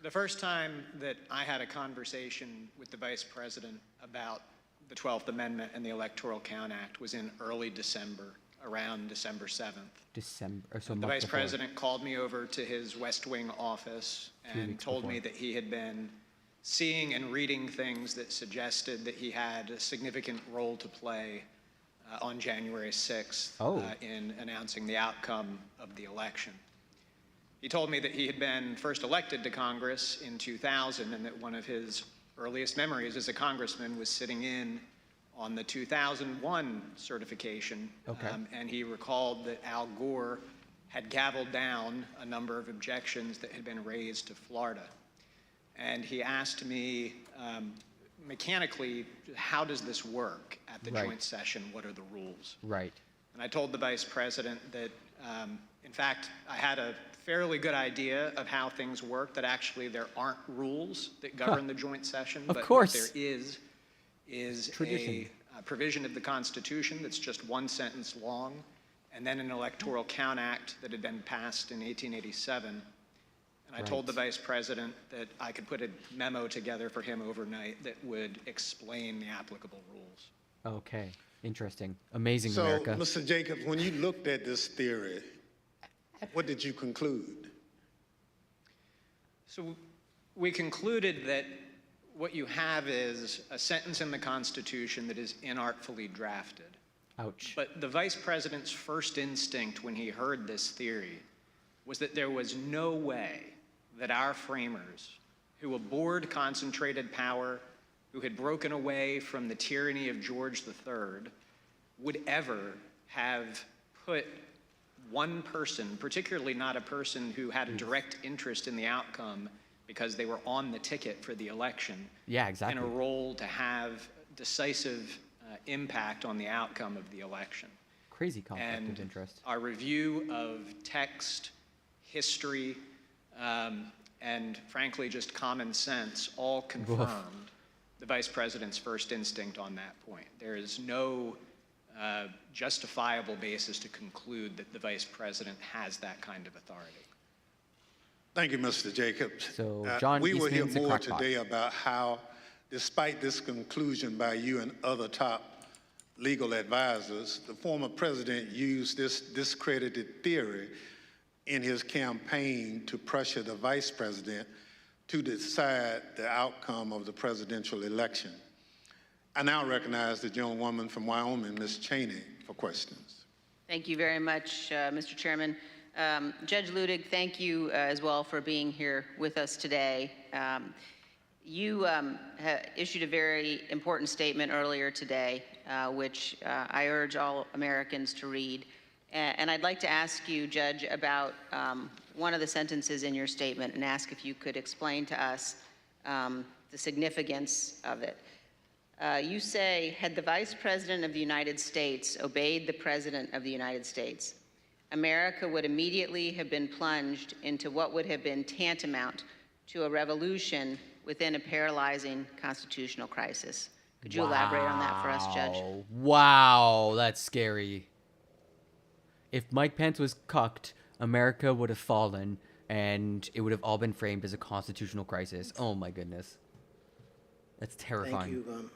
The first time that I had a conversation with the Vice President about the 12th Amendment and the Electoral Count Act was in early December, around December 7th. So the Vice President called me over to his West Wing office and told me that he had been seeing and reading things that suggested that he had a significant role to play on January 6th in announcing the outcome of the election. He told me that he had been first elected to Congress in 2000 and that one of his earliest memories as a congressman was sitting in on the 2001 certification. And he recalled that Al Gore had gavelled down a number of objections that had been raised to Florida. And he asked me mechanically, how does this work at the joint session? What are the rules? Right. And I told the Vice President that, in fact, I had a fairly good idea of how things work, that actually there aren't rules that govern the joint session. Of but course. What there is tradition. A provision of the Constitution that's just one sentence long, and then an Electoral Count Act that had been passed in 1887. And I told the Vice President that I could put a memo together for him overnight that would explain the applicable rules. Okay. Interesting. Amazing, so, America. Mr. Jacobs, when you looked at this theory, what did you conclude? So we concluded that what you have is a sentence in the Constitution that is inartfully drafted. Ouch. But the Vice President's first instinct when he heard this theory was that there was no way that our framers, who abhorred concentrated power who had broken away from the tyranny of George III, would ever have put one person, particularly not a person who had a direct interest in the outcome because they were on the ticket for the election, Yeah, exactly. in a role to have decisive impact on the outcome of the election. Crazy conflict of interest. Our review of text, history, and frankly just common sense all confirmed the Vice President's first instinct on that point. There is no justifiable basis to conclude that the Vice President has that kind of authority. Thank you, Mr. Jacobs. So, John we will hear Eastman's a more crackpot. today about how, despite this conclusion by you and other top legal advisors, the former president used this discredited theory in his campaign to pressure the vice president to decide the outcome of the presidential election. I now recognize the gentlewoman from Wyoming, Ms. Cheney, for questions. Thank you very much, Mr. Chairman. Judge Ludig, thank you as well for being here with us today. You issued a very important statement earlier today, which I urge all Americans to read. And I'd like to ask you, Judge, about one of the sentences in your statement and ask if you could explain to us the significance of it. You say, had the Vice President of the United States obeyed the President of the United States, America would immediately have been plunged into what would have been tantamount to a revolution within a paralyzing constitutional crisis. Could you elaborate on that for us, Judge? Wow, that's scary. If Mike Pence was cucked, America would have fallen, and it would have all been framed as a constitutional crisis. Oh my goodness. That's terrifying. Thank you,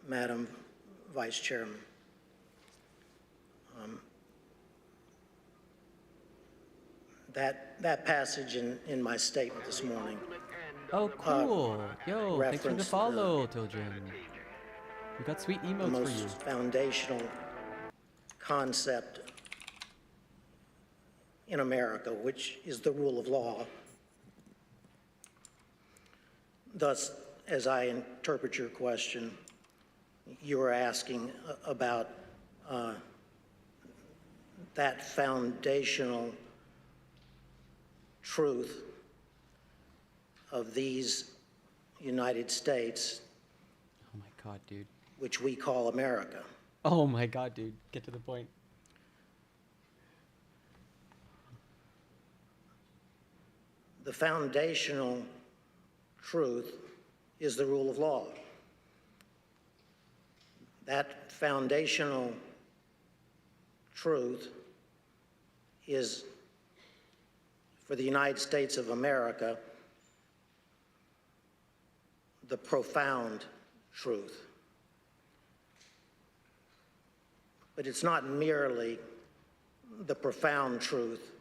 Madam Vice Chairman. That passage in my statement this morning. Oh, cool. Yo, thanks for the follow, Tiljan. We got sweet emotes the most for you. Foundational concept in America, which is the rule of law. Thus, as I interpret your question, you were asking about that foundational truth of these United States. Oh my God, dude. Which we call America. Oh my God, dude. Get to the point. The foundational truth is the rule of law. That foundational truth is, for the United States of America, the profound truth. But it's not merely the profound truth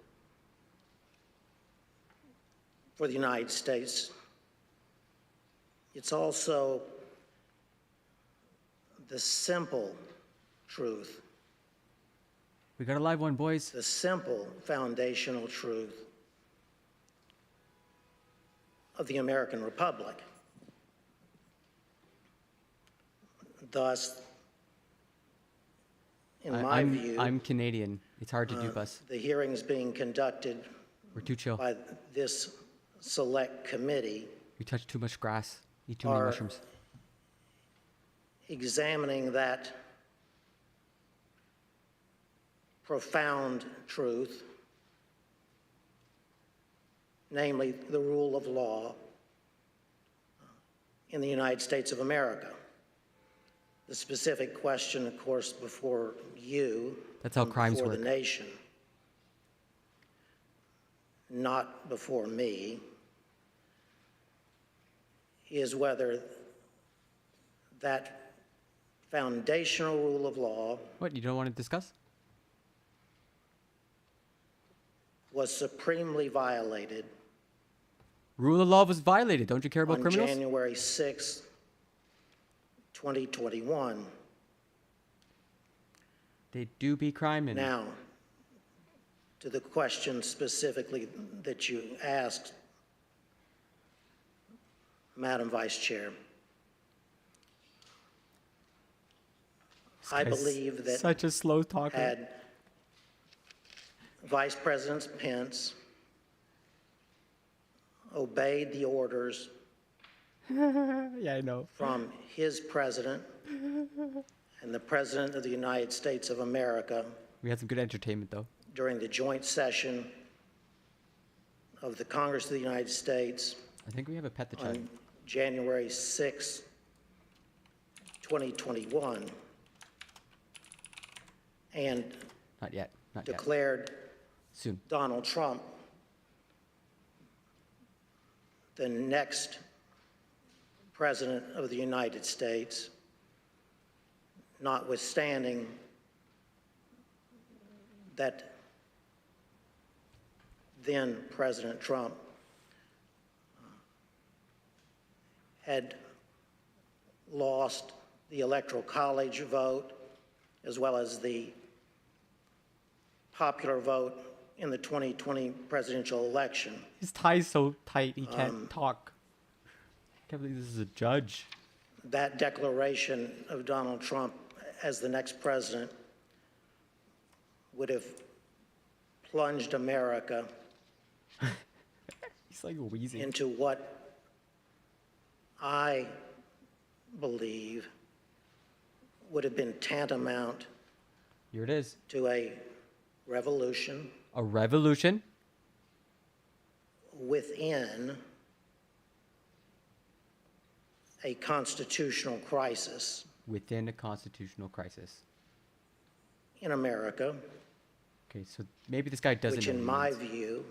for the United States. It's also the simple truth. We got a live one, boys. The simple foundational truth of the American Republic. Thus, in my view, I'm Canadian. It's hard to dupe us. the hearings being conducted We're too chill. by this select committee We touch too much grass. Eat too many are mushrooms. examining that profound truth, namely the rule of law in the United States of America. The specific question, of course, before you, That's how and crimes before work. the nation, not before me, is whether that foundational rule of law What, you don't want to discuss? was supremely violated Rule of law was violated. Don't you care about on criminals? January 6, 2021. They do be crime. Now, to the question specifically that you asked, Madam Vice Chair, I believe that such a slow talker. had Vice President Pence obeyed the orders Yeah, I know. from his president and the President of the United States of America We had some good entertainment, though. during the joint session of the Congress of the United States I think we have a pet the child. on January 6, 2021, and Not yet. Not declared yet. Soon. Donald Trump the next President of the United States, notwithstanding that then President Trump had lost the Electoral College vote as well as the popular vote in the 2020 presidential election. His tie's so tight he can't talk. I can't believe this is a judge. That declaration of Donald Trump as the next president would have plunged America He's like wheezing. into what I believe would have been tantamount Here it is. to a revolution A revolution? within a constitutional crisis Within a constitutional crisis. in America, Okay, so maybe this guy doesn't which know in what my he means. view,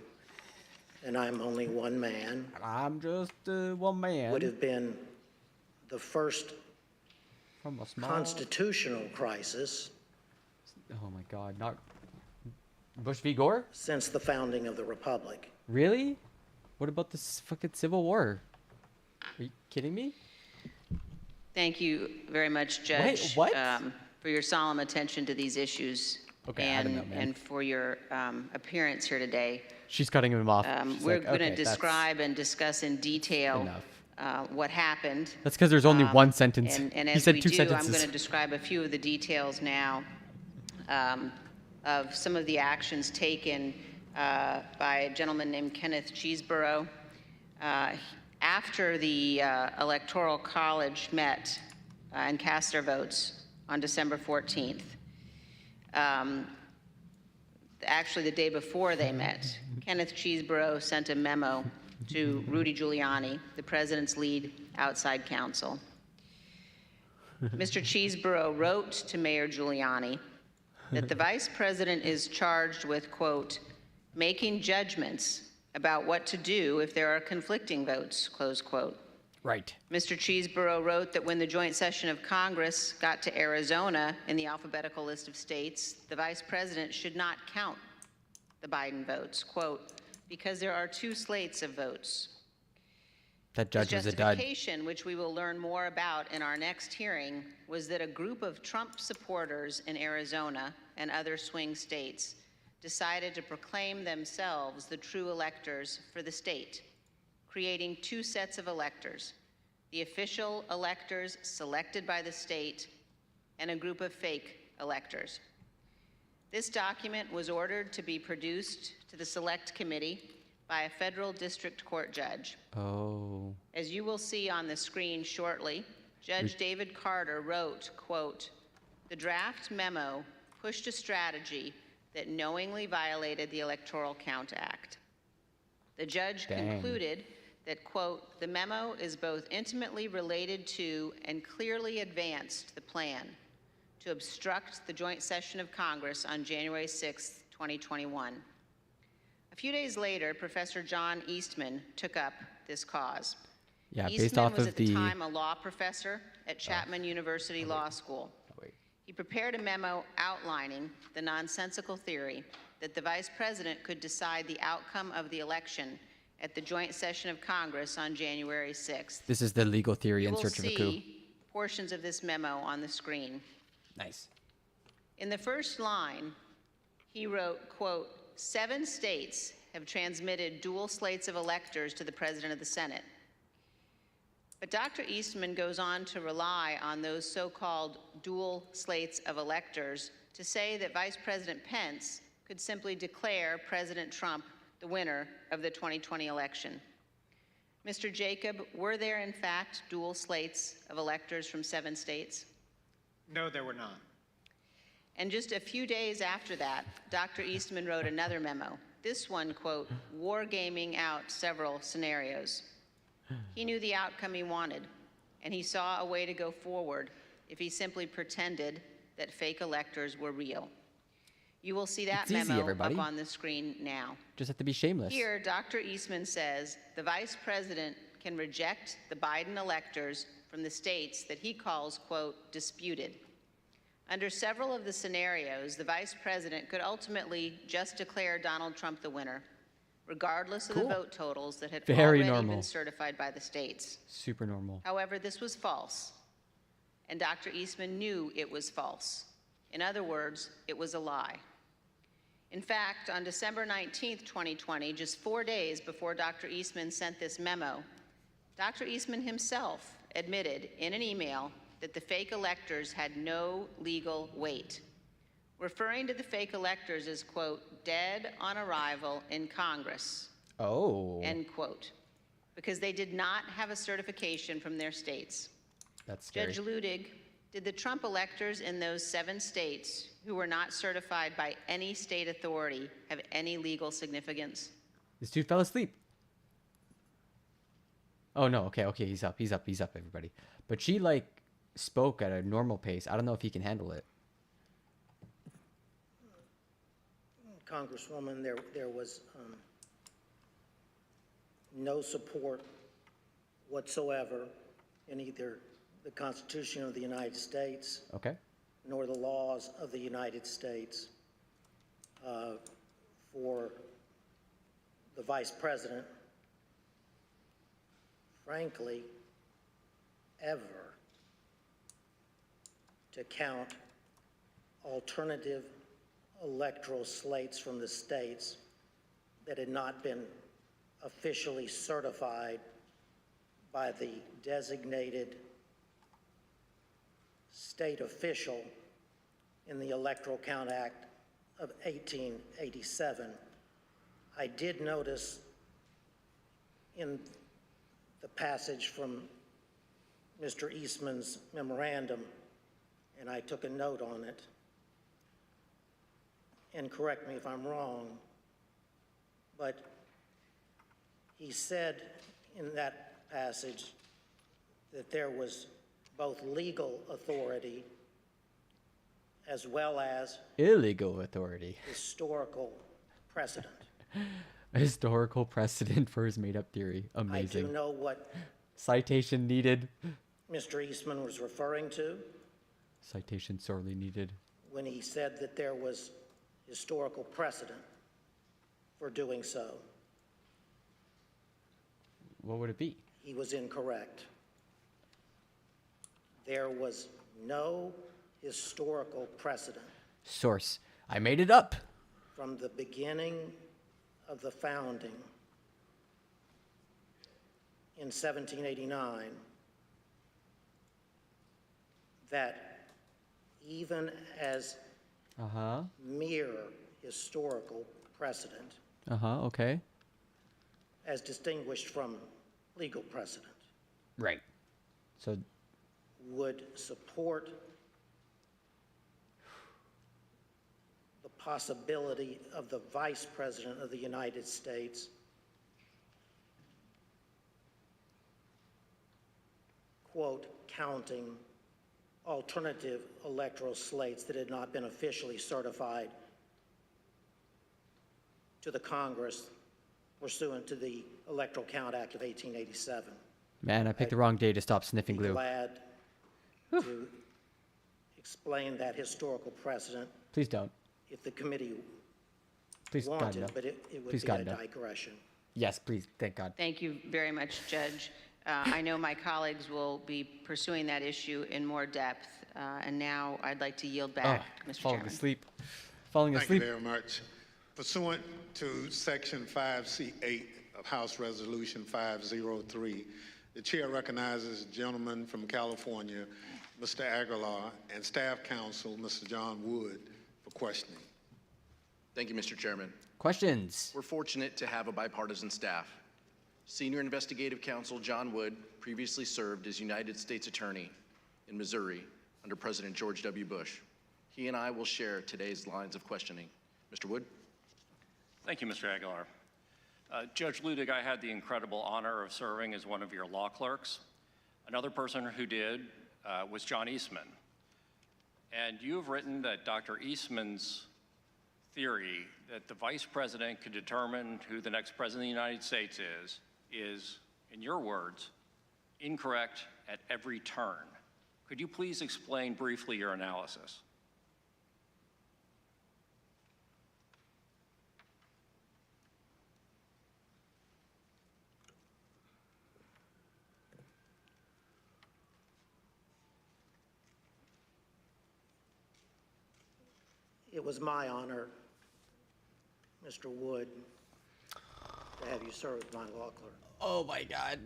and I'm only one man, I'm just one man. would have been the first From a small... constitutional crisis Oh my god, not... Bush v. Gore? since the founding of the Republic. Really? What about this fucking Civil War? Are you kidding me? Thank you very much, Judge, what? For your solemn attention to these issues. Okay, I don't know, man. And for your appearance here today. She's cutting him off. She's We're like, going to "Okay, that's describe and discuss in detail what happened. That's because there's only one sentence. And He as said we two do, sentences. I'm going to describe a few of the details now of some of the actions taken by a gentleman named Kenneth Cheeseborough. After the Electoral College met and cast their votes on December 14th, actually the day before they met, Kenneth Cheeseborough sent a memo to Rudy Giuliani, the president's lead outside counsel. Mr. Cheeseborough wrote to Mayor Giuliani that the vice president is charged with, quote, making judgments about what to do if there are conflicting votes, close quote. Right. Mr. Cheeseborough wrote that when the joint session of Congress got to Arizona in the alphabetical list of states, the vice president should not count the Biden votes, quote, because there are two slates of votes. That judge His was a dud. justification, which we will learn more about in our next hearing, was that a group of Trump supporters in Arizona and other swing states decided to proclaim themselves the true electors for the state, creating two sets of electors, the official electors selected by the state and a group of fake electors. This document was ordered to be produced to the Select Committee by a federal district court judge. Oh. As you will see on the screen shortly, Judge David Carter wrote, quote, the draft memo pushed a strategy that knowingly violated the Electoral Count Act. The judge concluded that, quote, the memo is both intimately related to and clearly advanced the plan to obstruct the joint session of Congress on January 6, 2021. A few days later, Professor John Eastman took up this cause. Yeah, Eastman based off was of at the time a law professor at Chapman University Law School. He prepared a memo outlining the nonsensical theory that the vice president could decide the outcome of the election at the joint session of Congress on January 6th. This is the legal theory in search of a coup. You will see portions of this memo on the screen. Nice. In the first line, he wrote, quote, 7 states have transmitted dual slates of electors to the President of the Senate. But Dr. Eastman goes on to rely on those so-called dual slates of electors to say that Vice President Pence could simply declare President Trump the winner of the 2020 election. Mr. Jacob, were there in fact dual slates of electors from 7 states? No, there were not. And just a few days after that, Dr. Eastman wrote another memo. This one, quote, wargaming out several scenarios. He knew the outcome he wanted, and he saw a way to go forward if he simply pretended that fake electors were real. You will see that It's easy, memo everybody. up on the screen now. Just have to be shameless. Here, Dr. Eastman says the vice president can reject the Biden electors from the states that he calls, quote, disputed. Under several of the scenarios, the vice president could ultimately just declare Donald Trump the winner, regardless of the vote totals that had Very already normal. been certified by the states. Super normal. However, this was false, and Dr. Eastman knew it was false. In other words, it was a lie. In fact, on December 19th, 2020, just 4 days before Dr. Eastman sent this memo, Dr. Eastman himself admitted in an email that the fake electors had no legal weight, referring to the fake electors as, quote, dead on arrival in Congress, Oh. end quote, because they did not have a certification from their states. That's scary. Judge Ludig, did the Trump electors in those 7 states who were not certified by any state authority have any legal significance? This dude fell asleep. Oh no, okay, he's up, everybody. But she like spoke at a normal pace. I don't know if he can handle it. Congresswoman, there was no support whatsoever in either the Constitution of the United States Okay. nor the laws of the United States for the vice president, frankly, ever to count alternative electoral slates from the states that had not been officially certified by the designated state official in the Electoral Count Act of 1887. I did notice in the passage from Mr. Eastman's memorandum, and I took a note on it, and correct me if I'm wrong, but he said in that passage that there was both legal authority as well as Illegal authority. historical precedent. A historical precedent for his made-up theory. I Amazing. do know what Citation needed. Mr. Eastman was referring to Citation sorely needed. when he said that there was historical precedent for doing so. What would it be? He was incorrect. There was no historical precedent Source. I made it up. from the beginning of the founding in 1789 that even as mere historical precedent, Okay. as distinguished from legal precedent, Right. So would support the possibility of the Vice President of the United States quote, counting alternative electoral slates that had not been officially certified to the Congress pursuant to the Electoral Count Act of 1887. man, I picked the wrong day to stop sniffing Be glue. glad to explain that historical precedent Please don't. if the committee Please, God, wanted, no. but it would Please, be God, a no. digression. Yes, please. Thank God. Thank you very much, Judge. I know my colleagues will be pursuing that issue in more depth, and now I'd like to yield back, Mr. Falling Chairman. asleep. Falling Thank asleep. you very much. Pursuant to Section 5C8 of House Resolution 503, The chair recognizes the gentleman from California, Mr. Aguilar, and staff counsel, Mr. John Wood, for questioning. Thank you, Mr. Chairman. Questions? We're fortunate to have a bipartisan staff. Senior Investigative Counsel John Wood previously served as United States Attorney in Missouri under President George W. Bush. He and I will share today's lines of questioning. Mr. Wood? Thank you, Mr. Aguilar. Judge Ludig, I had the incredible honor of serving as one of your law clerks. Another person who did was John Eastman. And you have written that Dr. Eastman's theory that the vice president could determine who the next president of the United States is, in your words, incorrect at every turn. Could you please explain briefly your analysis? It was my honor, Mr. Wood, to have you serve as my law clerk. Oh my God.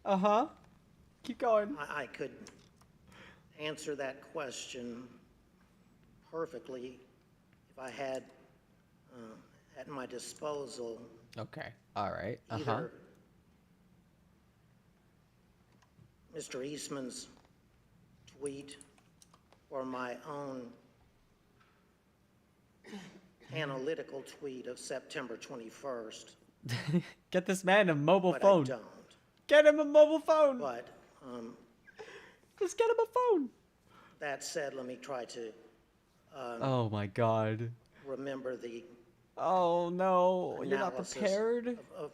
Uh-huh. Keep going. I could answer that question perfectly if I had at my disposal Okay. All right. either Mr. Eastman's tweet or my own analytical tweet of September 21st. Get this man a mobile but phone. I don't. Get him a mobile phone. But just get him a phone. That said, let me try to Oh my God. remember the Oh no. You're not analysis prepared? of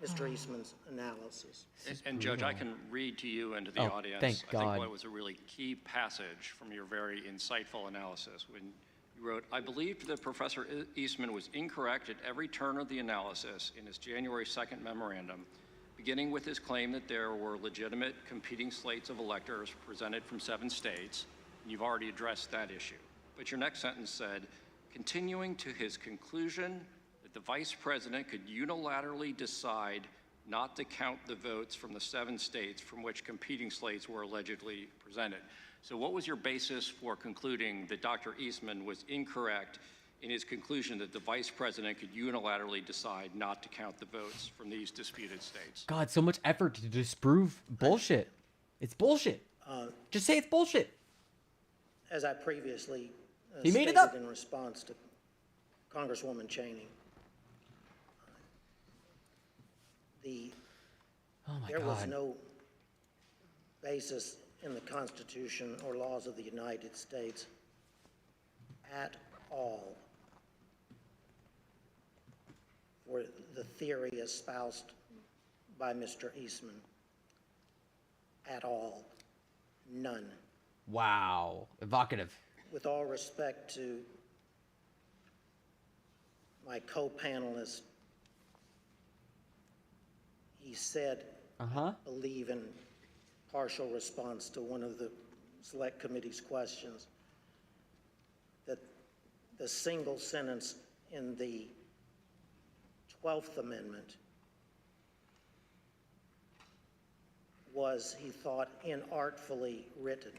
Mr. Eastman's analysis. And Judge, I can read to you and to the Oh, audience, thank I God. think what was a really key passage from your very insightful analysis when you wrote, I believed that Professor Eastman was incorrect at every turn of the analysis in his January 2nd memorandum, beginning with his claim that there were legitimate competing slates of electors presented from 7 states, and you've already addressed that issue. But your next sentence said, continuing to his conclusion that the vice president could unilaterally decide not to count the votes from the 7 states from which competing slates were allegedly presented. So what was your basis for concluding that Dr. Eastman was incorrect in his conclusion that the vice president could unilaterally decide not to count the votes from these disputed states? God, so much effort to disprove bullshit. It's bullshit. Just say it's bullshit. As I previously He made it stated up. in response to Congresswoman Cheney, there was no basis in the Constitution or laws of the United States at all for the theory espoused by Mr. Eastman. At all. None. Wow. Evocative. With all respect to my co-panelist, he said, I believe in partial response to one of the Select Committee's questions, that the single sentence in the 12th Amendment was, he thought, inartfully written.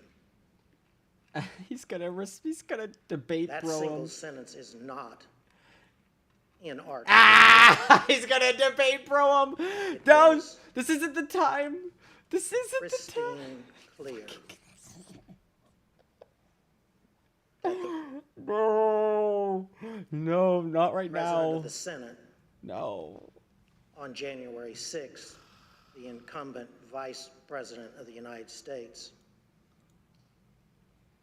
He's gonna debate That bro single him. sentence is not inartfully. Ah! He's gonna debate bro him. No, this isn't the time. This isn't the time. Clear. No, no, not right President now. of the Senate No. on January 6th, the incumbent Vice President of the United States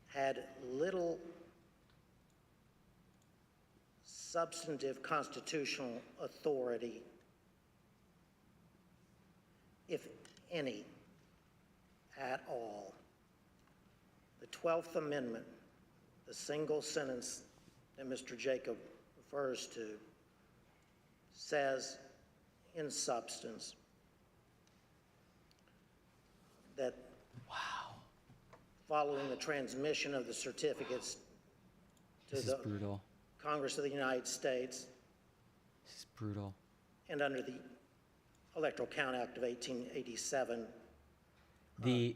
had little substantive constitutional authority, if any, at all. The 12th Amendment, the single sentence that Mr. Jacob refers to, says in substance that following the transmission of the certificates to This is the brutal. Congress of the United States, This is brutal. and under the Electoral Count Act of 1887. The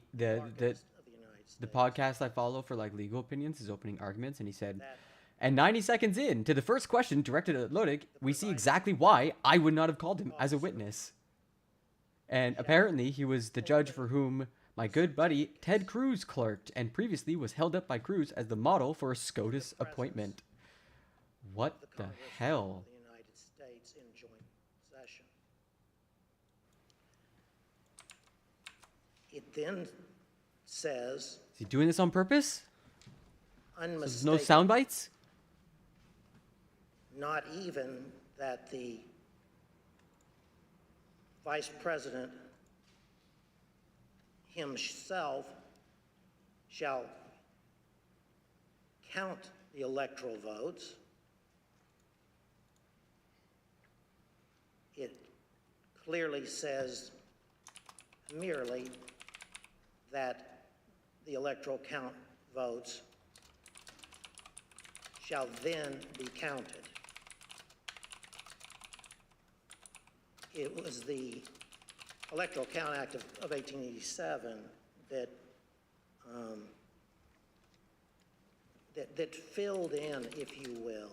podcast I follow for like legal opinions is Opening Arguments, and he said, and 90 seconds in to the first question directed at Lodig, we see exactly why I would not have called him as a witness. And apparently he was the judge for whom my good buddy Ted Cruz clerked, and previously was held up by Cruz as the model for a SCOTUS appointment. What the hell? The United States in joint session. It then says, Is he doing this on purpose? So there's no unmistakable, sound bites? not even that the Vice President himself shall count the electoral votes. It clearly says merely that the electoral count votes shall then be counted. It was the Electoral Count Act of 1887 that that filled in, if you will,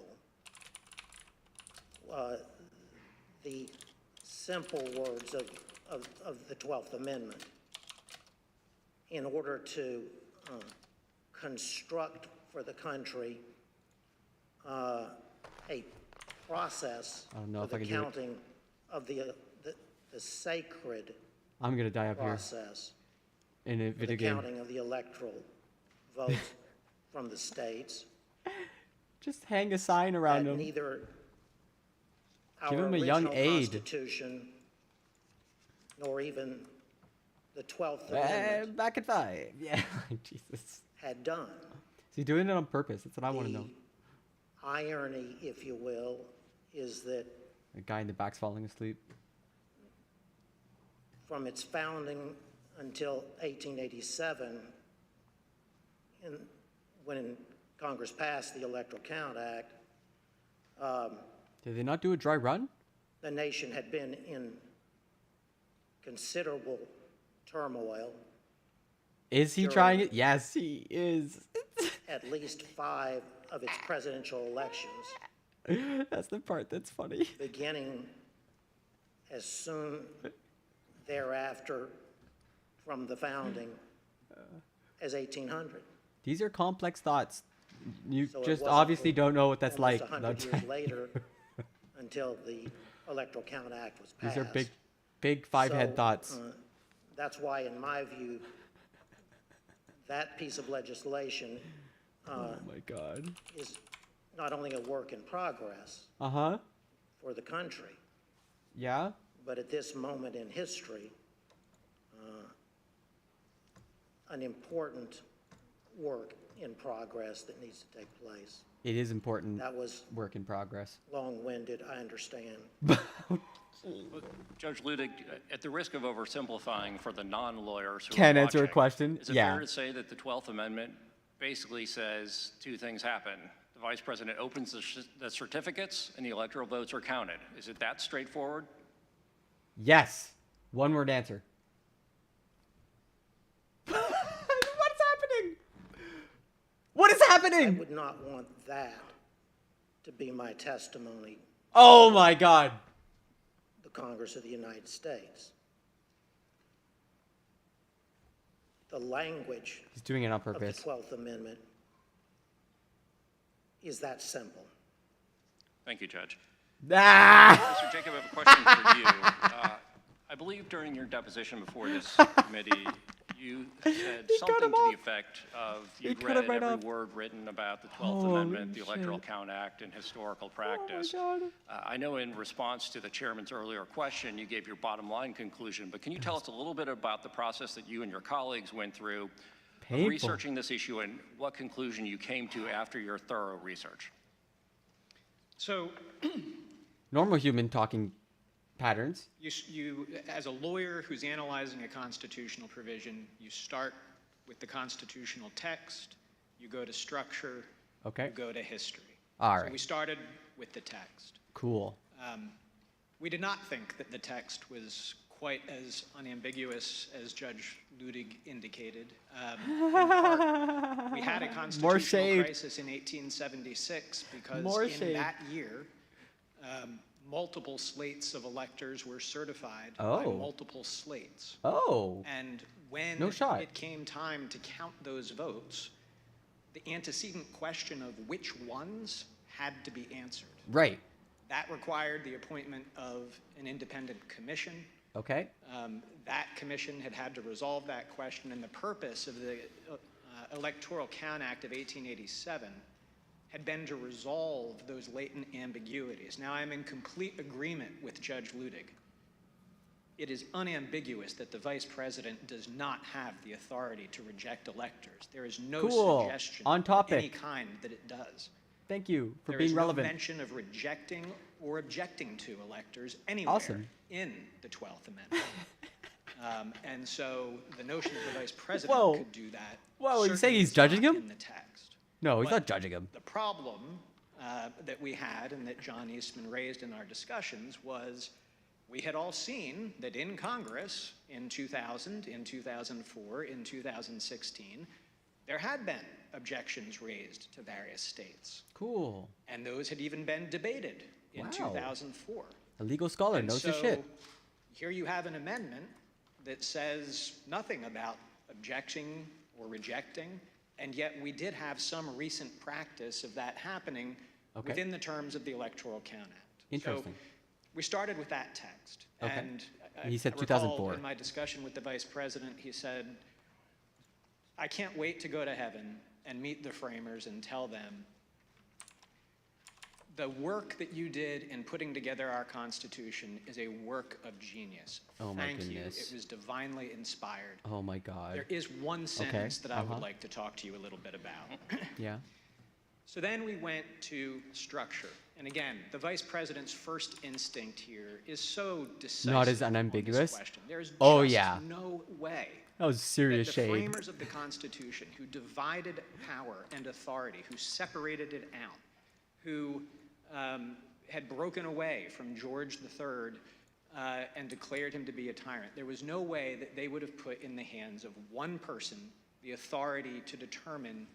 the simple words of the 12th Amendment in order to construct for the country a process I don't know for if the I can do it. counting of the sacred I'm gonna die up here process in a for the video game. counting of the electoral votes from the states. Just hang a sign around that him. neither Give our him a young original aide. Constitution nor even the 12th Amendment Back at 5. Yeah, Jesus. had done. Is he doing it on purpose? That's what I want to know. Irony, if you will, is that The guy in the back's falling asleep. from its founding until 1887, when Congress passed the Electoral Count Act, Did they not do a dry run? the nation had been in considerable turmoil. Is he trying it? Yes, he is. At least 5 of its presidential elections, That's the part that's funny. beginning as soon thereafter from the founding as 1800. These are complex thoughts. You So it just wasn't obviously don't know what that's like. almost 100 years later until the Electoral Count Act was passed. These are big five-head So, thoughts. That's why, in my view, that piece of legislation Oh my God. is not only a work in progress Uh-huh. for the country, Yeah? but at this moment in history, an important work in progress that needs to take place. It is important. That was work in progress. long-winded, I understand. Judge Ludig, at the risk of oversimplifying for the non-lawyers who Can't are answer a watching, question? is it Yeah. fair to say that the 12th Amendment basically says 2 things happen? The Vice President opens the certificates and the electoral votes are counted. Is it that straightforward? Yes. One-word answer. What's happening? What is happening? I would not want that to be my testimony, Oh my God. the Congress of the United States. The language He's doing it on of the purpose. 12th Amendment is that simple. Thank you, Judge. Ah! Mr. Jacob, I have a question for you. I believe during your deposition before this committee, you said something to the effect of you'd cut read him right every off. word written about the 12th Holy Amendment, the Electoral shit. Count Act, and historical practice. God. I know in response to the chairman's earlier question, you gave your bottom line conclusion, but can you tell us a little bit about the process that you and your colleagues went through of Painful. researching this issue and what conclusion you came to after your thorough research? So Normal human talking patterns. you, as a lawyer who's analyzing a constitutional provision, you start with the constitutional text, you go to structure, Okay. you go to history. All So right. we started with the text. Cool. We did not think that the text was quite as unambiguous as Judge Ludig indicated. In part, we had a constitutional crisis in 1876 because in that year, multiple slates of electors were certified by multiple slates. And when it came time to count those votes, the antecedent question of which ones had to be answered. Right. That required the appointment of an independent commission. Okay. That commission had to resolve that question, and the purpose of the Electoral Count Act of 1887 had been to resolve those latent ambiguities. Now, I'm in complete agreement with Judge Ludig. It is unambiguous that the vice president does not have the authority to reject electors. There is no suggestion of any kind that it does. Thank you for There being is relevant. no mention of rejecting or objecting to electors anywhere in the 12th Amendment. And so the notion that the vice president could do that. Whoa, you say certainly he's is judging not him? in the text. No, he's But not judging him. The problem that we had and that John Eastman raised in our discussions was we had all seen that in Congress in 2000, in 2004, in 2016, there had been objections raised to various states. Cool. And those had even been debated in 2004. A legal scholar knows his shit. Here you have an amendment that says nothing about objecting or rejecting, and yet we did have some recent practice of that happening within the terms of the Electoral Count Act. Interesting. So we started with that text. And He said I recall 2004. in my discussion with the vice president, he said, I can't wait to go to heaven and meet the framers and tell them the work that you did in putting together our Constitution is a work of genius. Oh my Thank you. goodness. It was divinely inspired. Oh my God. There is one sentence that I would like to talk to you a little bit about. Yeah. So then we went to structure. And again, the vice president's first instinct here is so decisive. Not as on this unambiguous? question. There's Oh, just yeah. no way That was serious that the shade. framers of the Constitution, who divided power and authority, who separated it out, who had broken away from George III and declared him to be a tyrant, there was no way that they would have put in the hands of one person the authority to determine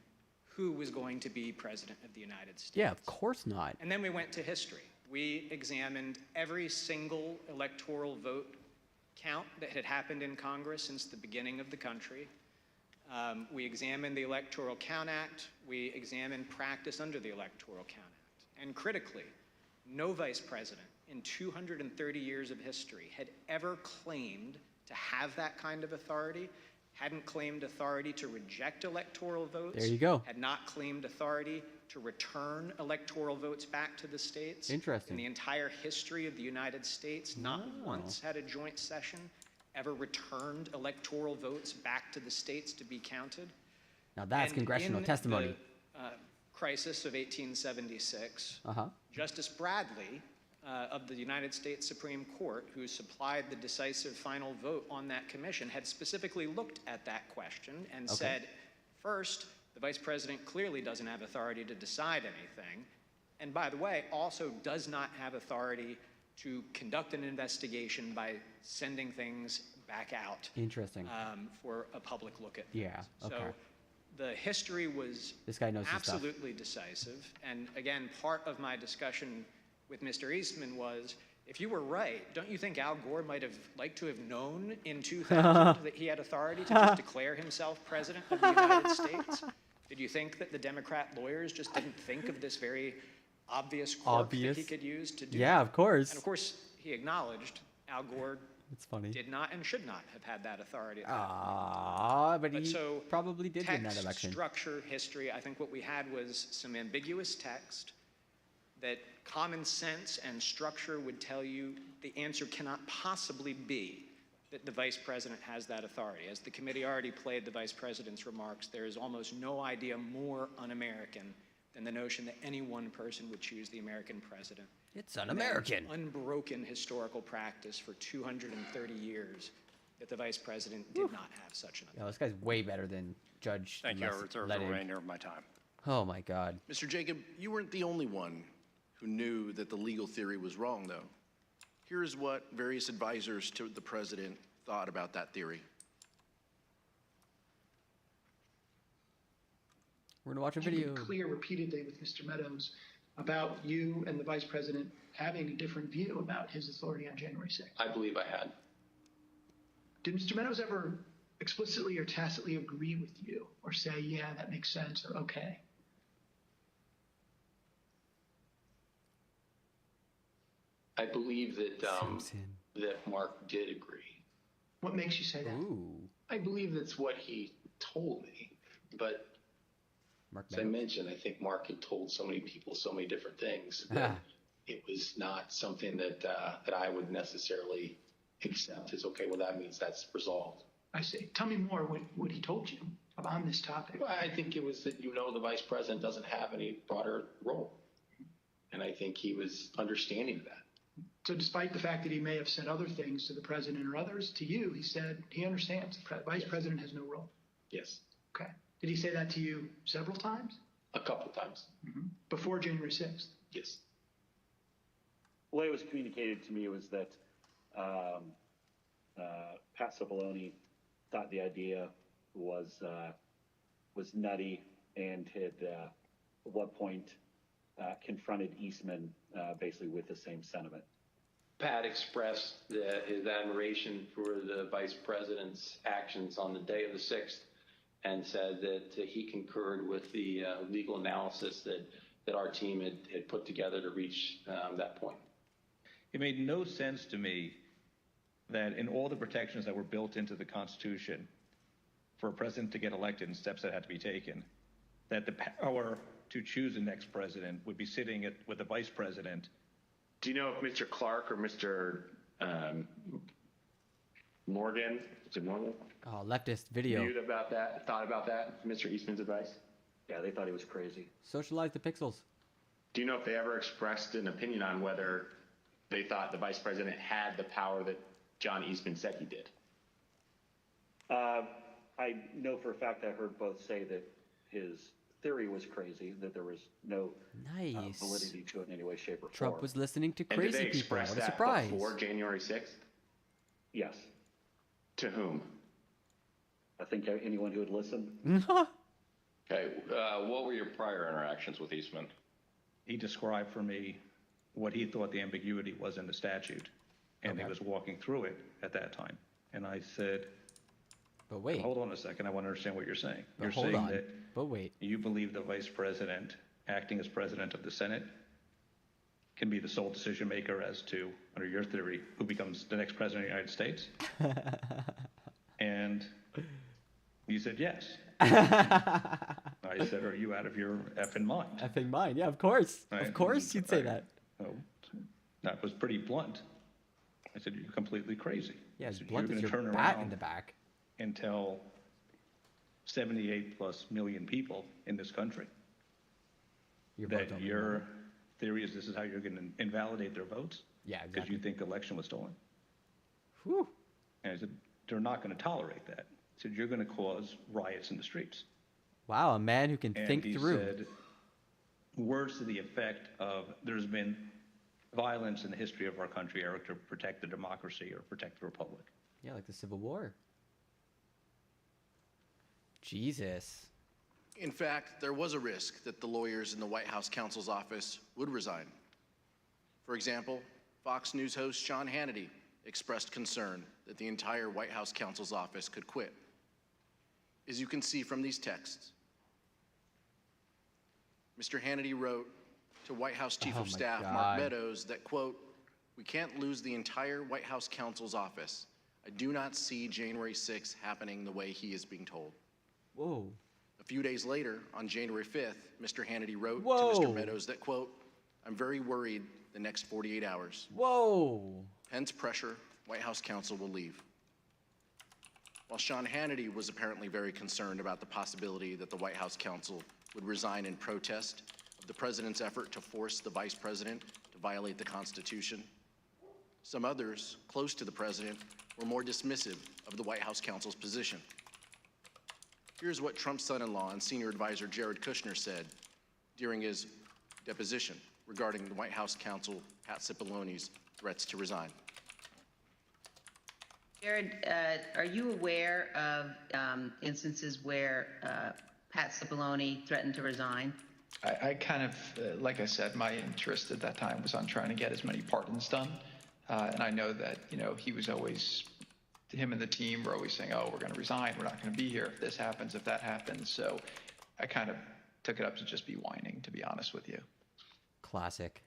who was going to be president of the United States. Yeah, of course not. And then we went to history. We examined every single electoral vote count that had happened in Congress since the beginning of the country. We examined the Electoral Count Act. We examined practice under the Electoral Count Act. And critically, no vice president in 230 years of history had ever claimed to have that kind of authority, hadn't claimed authority to reject electoral votes. There you go. Had not claimed authority to return electoral votes back to the states. Interesting. In the entire history of the United States, not once had a joint session ever returned electoral votes back to the states to be counted. Now that's And congressional in testimony. The crisis of 1876, Justice Bradley of the United States Supreme Court, who supplied the decisive final vote on that commission, had specifically looked at that question and said, first, the vice president clearly doesn't have authority to decide anything, and by the way, also does not have authority to conduct an investigation by sending things back out. Interesting. For a public look at things. Yeah, okay. So the history was This guy knows his stuff. absolutely decisive. And again, part of my discussion with Mr. Eastman was, if you were right, don't you think Al Gore might have liked to have known in 2000 that he had authority to just declare himself president of the United States? Did you think that the Democrat lawyers just didn't think of this very obvious quirk that he could use to do Yeah, that? of course. And of course, he acknowledged Al Gore It's funny. did not and should not have had that authority. But he so probably did win that text, election. structure, history, I think what we had was some ambiguous text that common sense and structure would tell you the answer cannot possibly be that the vice president has that authority. As the committee already played the vice president's remarks, there is almost no idea more un-American than the notion that any one person would choose the American president. It's un-American. Unbroken historical practice for 230 years that the vice president did not have such an authority. Yeah, this guy's way better than Judge. Thank you. I reserve the remainder of my time. Oh my God. Mr. Jacob, you weren't the only one who knew that the legal theory was wrong, though. Here's what various advisors to the president thought about that theory. We're gonna watch a You've video. been clear repeatedly with Mr. Meadows about you and the vice president having a different view about his authority on January 6th. I believe I had. Did Mr. Meadows ever explicitly or tacitly agree with you or say, yeah, that makes sense or okay? I believe that that Mark did agree. What makes you say that? Ooh. I believe that's what he told me. But Mark as I mentioned, I think Mark had told so many people so many different things that it was not something that that I would necessarily accept as, okay, well, that means that's resolved. I see. Tell me more what he told you on this topic. Well, I think it was that, the vice president doesn't have any broader role. And I think he was understanding of that. So despite the fact that he may have said other things to the president or others, to you, he said he understands the vice president has no role. Yes. Okay. Did he say that to you several times? A couple times. Before January 6th? Yes. The way it was communicated to me was that Pat Cipollone thought the idea was nutty and had at one point confronted Eastman basically with the same sentiment. Pat expressed his admiration for the vice president's actions on the day of the 6th and said that he concurred with the legal analysis that our team had put together to reach that point. It made no sense to me that in all the protections that were built into the Constitution for a president to get elected and steps that had to be taken, that the power to choose the next president would be sitting with the vice president. Do you know if Mr. Clark or Mr. Morgan, is it Morgan? Oh, leftist video. Thought about that, Mr. Eastman's advice? Yeah, they thought he was crazy. Socialize the pixels. Do you know if they ever expressed an opinion on whether they thought the vice president had the power that John Eastman said he did? I know for a fact I heard both say that his theory was crazy, that there was no validity to it in any way, shape, or form. Trump was listening to And did crazy they people. express What a that surprise. before January 6th? Yes. To whom? I think anyone who would listen. Okay, what were your prior interactions with Eastman? He described for me what he thought the ambiguity was in the statute, and he was walking through it at that time. And I said, but wait. Hold on a second, I want to understand what you're saying. But You're hold saying on. that But wait. you believe the vice president, acting as president of the Senate, can be the sole decision maker as to, under your theory, who becomes the next president of the United States? And you said yes. I said, are you out of your effing mind? Effing mind, yeah, of course. Right. Of course you'd say that. Oh, that was pretty blunt. I said, you're completely crazy. Yeah, I it's said, blunt you're as going to your turn bat around in the back. and tell 78+ million people in this country that your theory is this is how you're going to invalidate their votes? Yeah, Because exactly. you think the election was stolen. Whew. And I said, they're not going to tolerate that. I said, you're going to cause riots in the streets. Wow, a man who can And think he through. said words to the effect of there's been violence in the history of our country, Eric, to protect the democracy or protect the republic. Yeah, like the Civil War. Jesus. In fact, there was a risk that the lawyers in the White House counsel's office would resign. For example, Fox News host Sean Hannity expressed concern that the entire White House counsel's office could quit. As you can see from these texts, Mr. Hannity wrote to White House Chief of Staff Mark Meadows that, quote, "We can't lose the entire White House counsel's office. I do not see January 6th happening the way he is being told." Whoa. A few days later, on January 5th, Mr. Hannity wrote Whoa. to Mr. Meadows that, quote, "I'm very worried the next 48 hours. Whoa. Pence pressure, White House counsel will leave." While Sean Hannity was apparently very concerned about the possibility that the White House counsel would resign in protest of the president's effort to force the vice president to violate the Constitution, some others close to the president were more dismissive of the White House counsel's position. Here's what Trump's son-in-law and senior advisor Jared Kushner said during his deposition regarding the White House counsel Pat Cipollone's threats to resign. Jared, are you aware of instances where Pat Cipollone threatened to resign? I kind of, like I said, my interest at that time was on trying to get as many pardons done. And I know that, he was always, him and the team were always saying, oh, we're going to resign. We're not going to be here if this happens, if that happens. So I kind of took it up to just be whining, to be honest with you. Classic.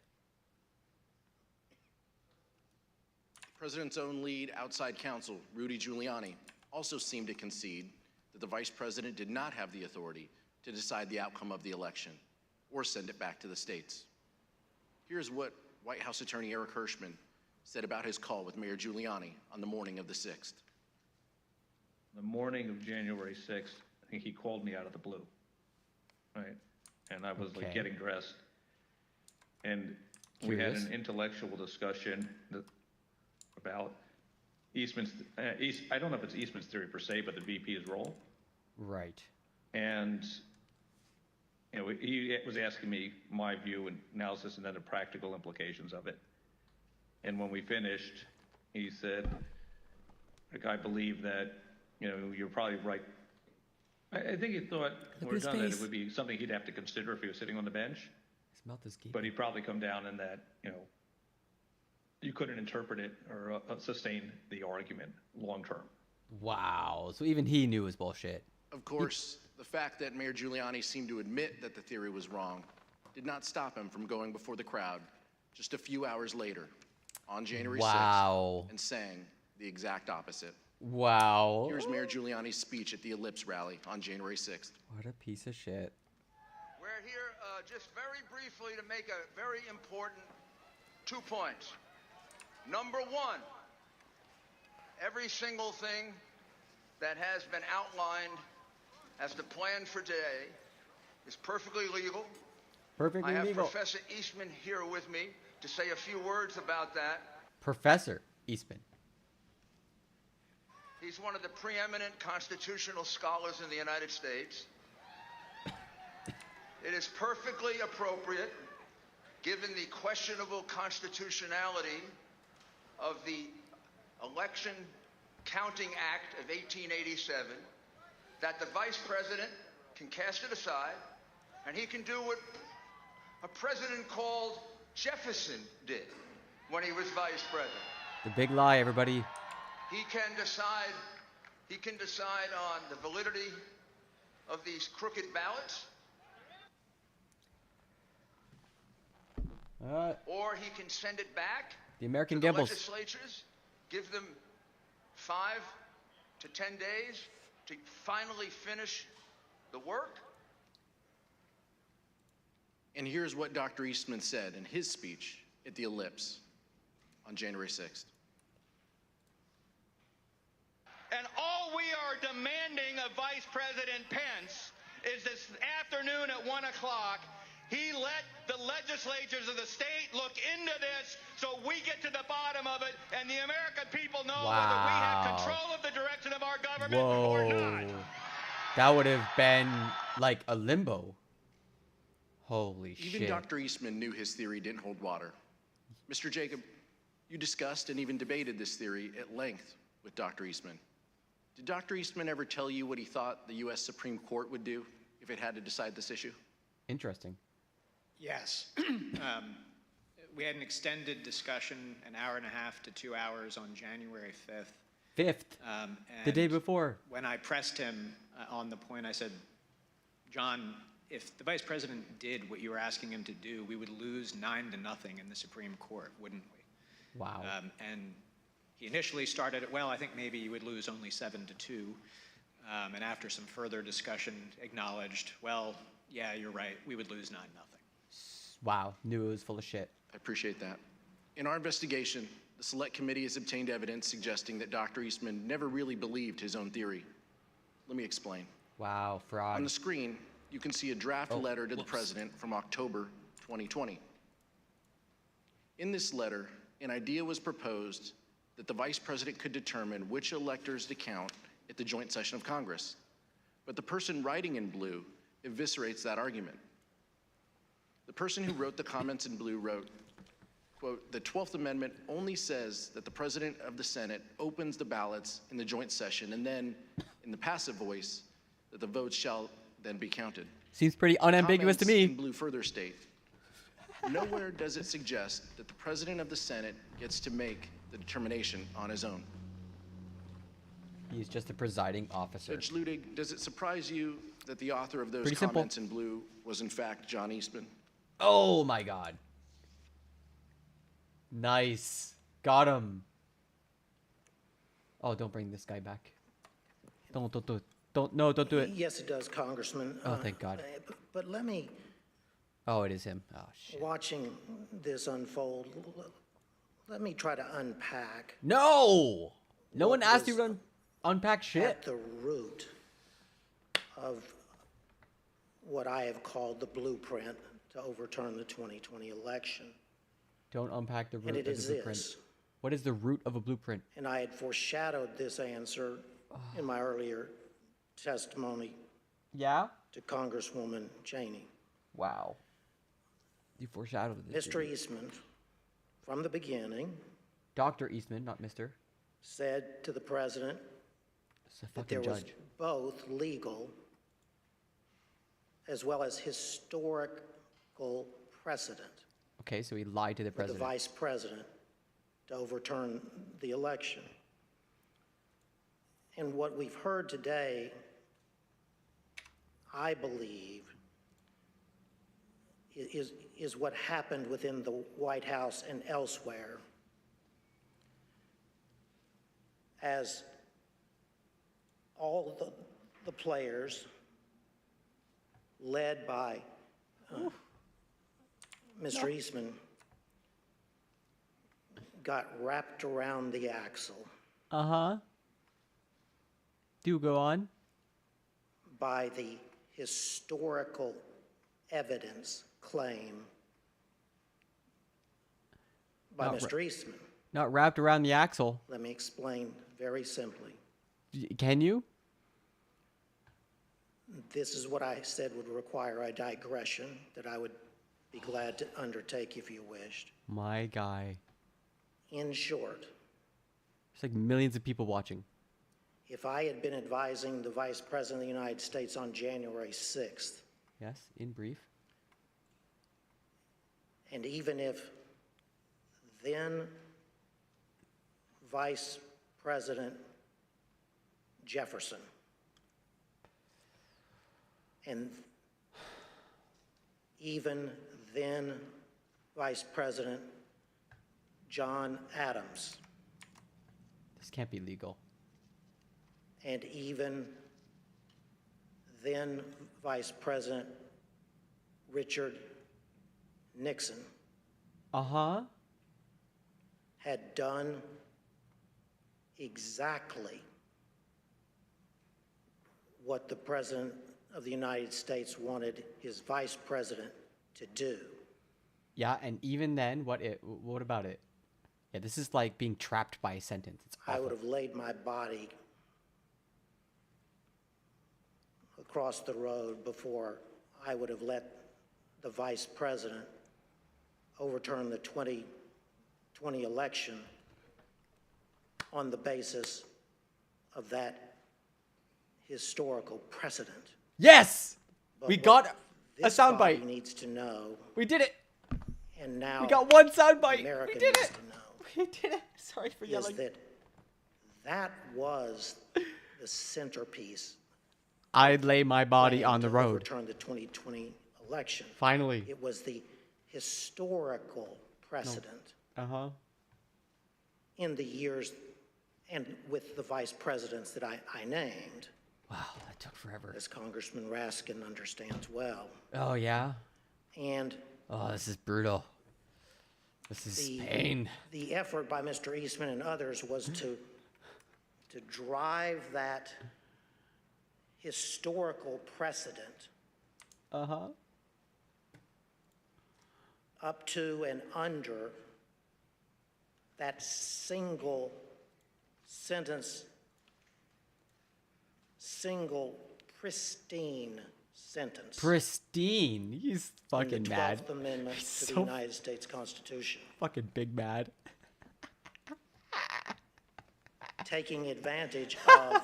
The president's own lead outside counsel, Rudy Giuliani, also seemed to concede that the vice president did not have the authority to decide the outcome of the election or send it back to the states. Here's what White House Attorney Eric Hirschman said about his call with Mayor Giuliani on the morning of the 6th. The morning of January 6th, I think he called me out of the blue, right? And I was like getting dressed. And we had an intellectual discussion about Eastman's, I don't know if it's Eastman's theory per se, but the VP's role. Right. And he was asking me my view and analysis and then the practical implications of it. And when we finished, he said, like, I believe that, you're probably right. I think he thought when we're done that it would be something he'd have to consider if he was sitting on the bench. His mouth is gaping. But he'd probably come down in that, you couldn't interpret it or sustain the argument long term. Wow. So even he knew it was bullshit. Of course, the fact that Mayor Giuliani seemed to admit that the theory was wrong did not stop him from going before the crowd just a few hours later on January 6th and saying the exact opposite. Wow. Here's Mayor Giuliani's speech at the Ellipse rally on January 6th. What a piece of shit. We're here just very briefly to make a very important 2 points. Number one, every single thing that has been outlined as the plan for today is perfectly legal. Perfectly legal. I have legal. Professor Eastman here with me to say a few words about that. Professor Eastman. He's one of the preeminent constitutional scholars in the United States. It is perfectly appropriate, given the questionable constitutionality of the Election Counting Act of 1887, that the vice president can cast it aside, and he can do what a president called Jefferson did when he was vice president. The big lie, everybody. He can decide on the validity of these crooked ballots, or he can send it back the American to the Gibbles. legislatures, give them 5 to 10 days to finally finish the work. And here's what Dr. Eastman said in his speech at the Ellipse on January 6th. And all we are demanding of Vice President Pence is this afternoon at 1 o'clock, he let the legislatures of the state look into this so we get to the bottom of it and the American people know whether we have control of the direction of our government or not. That would have been like a limbo. Holy shit. Even Dr. Eastman knew his theory didn't hold water. Mr. Jacob, you discussed and even debated this theory at length with Dr. Eastman. Did Dr. Eastman ever tell you what he thought the U.S. Supreme Court would do if it had to decide this issue? Interesting. Yes. We had an extended discussion, an hour and a half to 2 hours on January 5th. 5th, the day before. When I pressed him on the point, I said, John, if the vice president did what you were asking him to do, we would lose 9-0 in the Supreme Court, wouldn't we? Wow. And he initially started it, well, I think maybe you would lose only 7-2. And after some further discussion, acknowledged, well, yeah, you're right, we would lose 9-0. Wow, knew it was full of shit. I appreciate that. In our investigation, the Select Committee has obtained evidence suggesting that Dr. Eastman never really believed his own theory. Let me explain. Wow, fraud. On the screen, you can see a draft letter to the president from October 2020. In this letter, an idea was proposed that the vice president could determine which electors to count at the joint session of Congress. But the person writing in blue eviscerates that argument. The person who wrote the comments in blue wrote, quote, "The 12th Amendment only says that the President of the Senate opens the ballots in the joint session, and then, in the passive voice, that the votes shall then be counted." Seems pretty unambiguous to Comments me. in blue further state, "Nowhere does it suggest that the President of the Senate gets to make the determination on his own." He's just a presiding officer. Judge Ludig, does it surprise you that the author of those Pretty simple. comments in blue was in fact John Eastman? Oh my God. Nice. Got him. Oh, don't bring this guy back. Don't do it. Don't do it. Yes, it does, Congressman. Oh, thank God. But let me, Oh, it is him. Oh, shit. watching this unfold, let me try to unpack No! No one What asked was you to unpack shit. at the root of what I have called the blueprint to overturn the 2020 election. Don't unpack the root And it of is the blueprint. this. What is the root of a blueprint? And I had foreshadowed this answer in my earlier testimony Yeah? to Congresswoman Ginni. Wow. You foreshadowed this. Mr. Eastman, from the beginning, Dr. Eastman, not Mr. said to the president It's a that there fucking was judge. both legal as well as historical precedent Okay, so he lied to the for the president. vice president to overturn the election. And what we've heard today, I believe, is what happened within the White House and elsewhere as all the players led by Mr. Eastman got wrapped around the axle Uh-huh. Do go on. by the historical evidence claim by Not Mr. Eastman. Not wrapped around the axle. Let me explain very simply. Can you? This is what I said would require a digression that I would be glad to undertake if you wished. My guy. In short, There's like millions of people watching. if I had been advising the Vice President of the United States on January 6th, Yes, in brief. and even if then Vice President Jefferson and even then Vice President John Adams This can't be legal. and even then Vice President Richard Nixon Uh-huh. had done exactly what the President of the United States wanted his Vice President to do. Yeah, and even then, what about it? Yeah, this is like being trapped by a sentence. It's I awful. would have laid my body across the road before I would have let the Vice President overturn the 2020 election on the basis of that historical precedent. Yes! But We what got a this body soundbite. needs to know, We did it. and now We got one soundbite. America We did needs it. to know, We did it. Sorry for is yelling. that that was the centerpiece. I'd lay my body plan on the to road. overturn the 2020 election. Finally. It was the historical precedent Uh-huh. in the years and with the vice presidents that I named, Wow, that took forever. as Congressman Raskin understands well. Oh, yeah? And Oh, this is brutal. This is pain. the effort by Mr. Eastman and others was to drive that historical precedent Uh-huh. up to and under that single sentence, single pristine sentence Pristine. He's in fucking the mad. 12th Amendment He's to so the United States Constitution, fucking big mad. taking advantage of,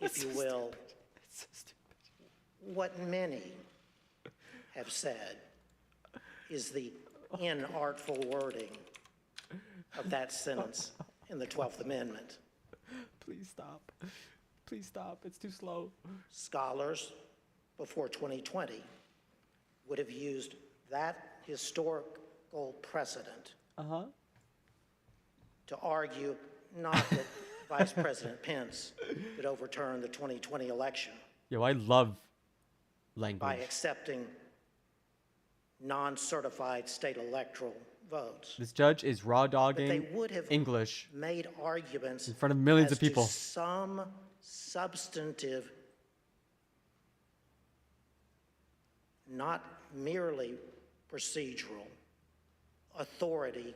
if you will, what many have said is the inartful wording of that sentence in the 12th Amendment. Please stop. Please stop. It's too slow. Scholars before 2020 would have used that historical precedent to argue not that Vice President Pence could overturn the 2020 election Yo, I love language. by accepting non-certified state electoral votes. This judge is raw But dogging they would have English made arguments in front of millions as of people. to some substantive, not merely procedural, authority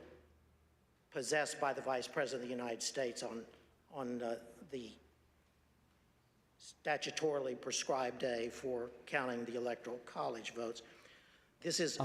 possessed by the Vice President of the United States on the statutorily prescribed day for counting the Electoral College votes. This is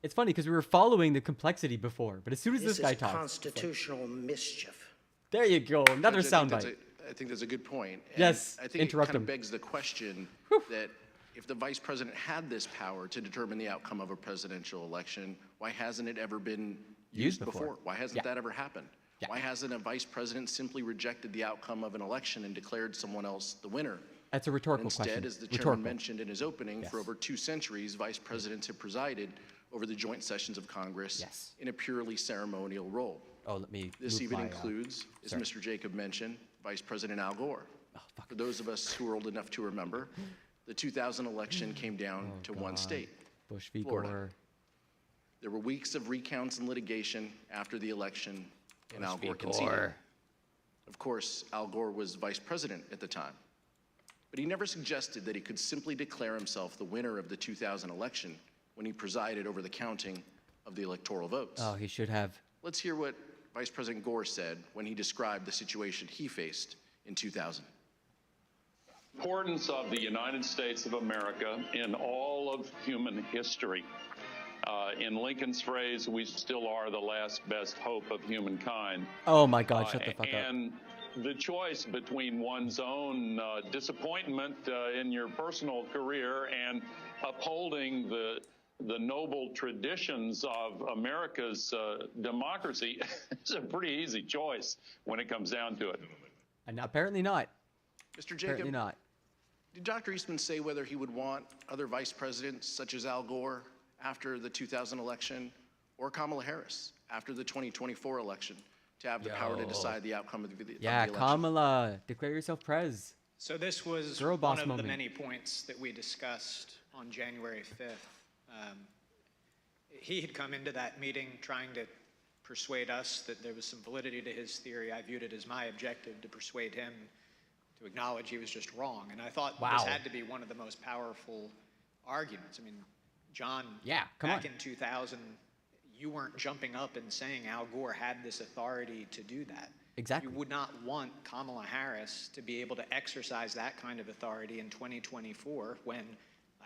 It's funny because we were following the complexity before, but as soon as this guy is talks, constitutional mischief. there you go, another Judge, soundbite. I think that's a good point. And Yes, I think interrupt it kind him. of begs the question that if the vice president had this power to determine the outcome of a presidential election, why hasn't it ever been used before? Why hasn't that ever happened? Why hasn't a vice president simply rejected the outcome of an election and declared someone else the winner? That's a rhetorical Instead, question. as the chairman mentioned in his opening, for over 2 centuries, vice presidents have presided over the joint sessions of Congress in a purely ceremonial role. Oh, let me. This move even my, includes, as sorry. Mr. Jacob mentioned, Vice President Al Gore. For those of us who are old enough to remember, the 2000 election came down to one state, Bush v. Florida. Gore. There were weeks of recounts and litigation after the election, and Al Bush v. Gore conceded. Gore. Of course, Al Gore was vice president at the time, but he never suggested that he could simply declare himself the winner of the 2000 election when he presided over the counting of the electoral votes. Oh, he should have. Let's hear what Vice President Gore said when he described the situation he faced in 2000. Importance of the United States of America in all of human history. In Lincoln's phrase, we still are the last best hope of humankind. Oh my God! Shut the fuck up. And the choice between one's own disappointment in your personal career and upholding the noble traditions of America's democracy is a pretty easy choice when it comes down to it. And apparently not. Mr. Jacob, Apparently not. did Dr. Eastman say whether he would want other vice presidents such as Al Gore after the 2000 election or Kamala Harris after the 2024 election to have the power to decide the outcome of the election? Kamala, declare yourself prez. So this was Girl one boss of moment. the many points that we discussed on January 5th. He had come into that meeting trying to persuade us that there was some validity to his theory. I viewed it as my objective to persuade him to acknowledge he was just wrong. And I thought this had to be one of the most powerful arguments. I mean, John, back in 2000, you weren't jumping up and saying Al Gore had this authority to do that. Exactly. You would not want Kamala Harris to be able to exercise that kind of authority in 2024 when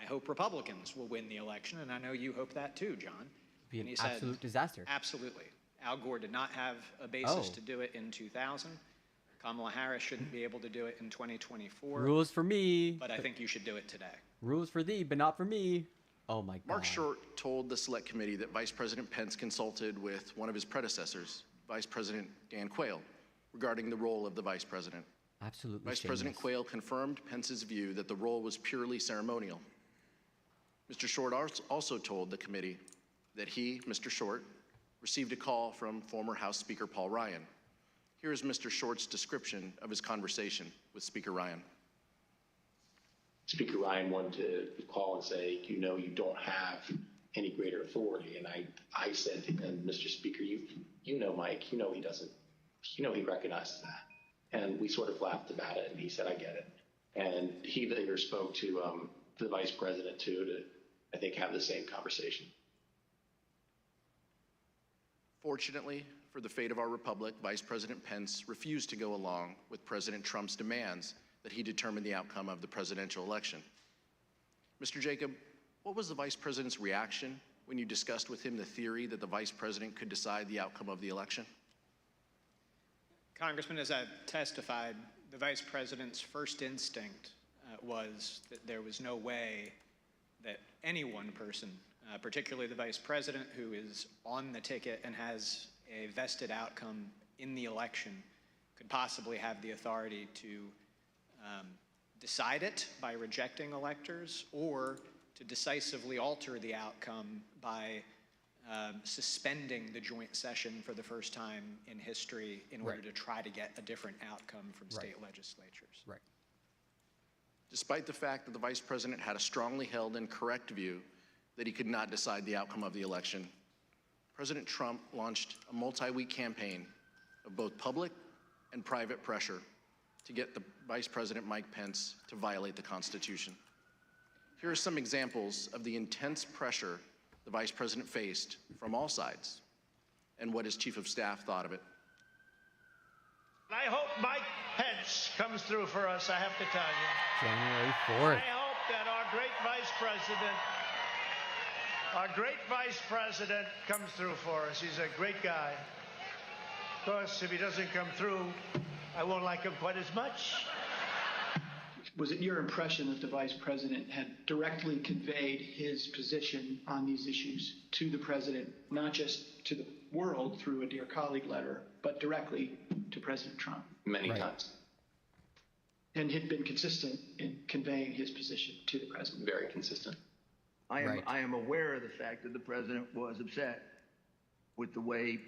I hope Republicans will win the election, and I know you hope that too, John. Be And an he said, absolute disaster. absolutely. Al Gore did not have a basis to do it in 2000. Kamala Harris shouldn't be able to do it in 2024. Rules for me. But I think you should do it today. Rules for thee, but not for me. Oh my God. Mark Short told the Select Committee that Vice President Pence consulted with one of his predecessors, Vice President Dan Quayle, regarding the role of the Vice President. Absolutely. Vice President Quayle confirmed Pence's view that the role was purely ceremonial. Mr. Short also told the committee that he, Mr. Short, received a call from former House Speaker Paul Ryan. Here is Mr. Short's description of his conversation with Speaker Ryan. Speaker Ryan wanted to call and say, you know, you don't have any greater authority. And I said to him, Mr. Speaker, you know, Mike, you know he doesn't, you know he recognizes that. And we sort of laughed about it, and he said, I get it. And he later spoke to the vice president, too, to, I think, have the same conversation. Fortunately for the fate of our republic, Vice President Pence refused to go along with President Trump's demands that he determine the outcome of the presidential election. Mr. Jacob, what was the Vice President's reaction when you discussed with him the theory that the Vice President could decide the outcome of the election? Congressman, as I've testified, the Vice President's first instinct was that there was no way that any one person, particularly the Vice President, who is on the ticket and has a vested outcome in the election, could possibly have the authority to decide it by rejecting electors or to decisively alter the outcome by suspending the joint session for the first time in history in order to try to get a different outcome from state legislatures. Right. Despite the fact that the Vice President had a strongly held and correct view that he could not decide the outcome of the election, President Trump launched a multi-week campaign of both public and private pressure to get the Vice President Mike Pence to violate the Constitution. Here are some examples of the intense pressure the Vice President faced from all sides and what his Chief of Staff thought of it. I hope Mike Pence comes through for us, I have to tell you. January 4th. I hope that our great Vice President comes through for us. He's a great guy. Of course, if he doesn't come through, I won't like him quite as much. Was it your impression that the Vice President had directly conveyed his position on these issues to the President, not just to the world through a Dear Colleague letter, but directly to President Trump? Many times. And had been consistent in conveying his position to the President? Very consistent. I am aware of the fact that the President was upset with the way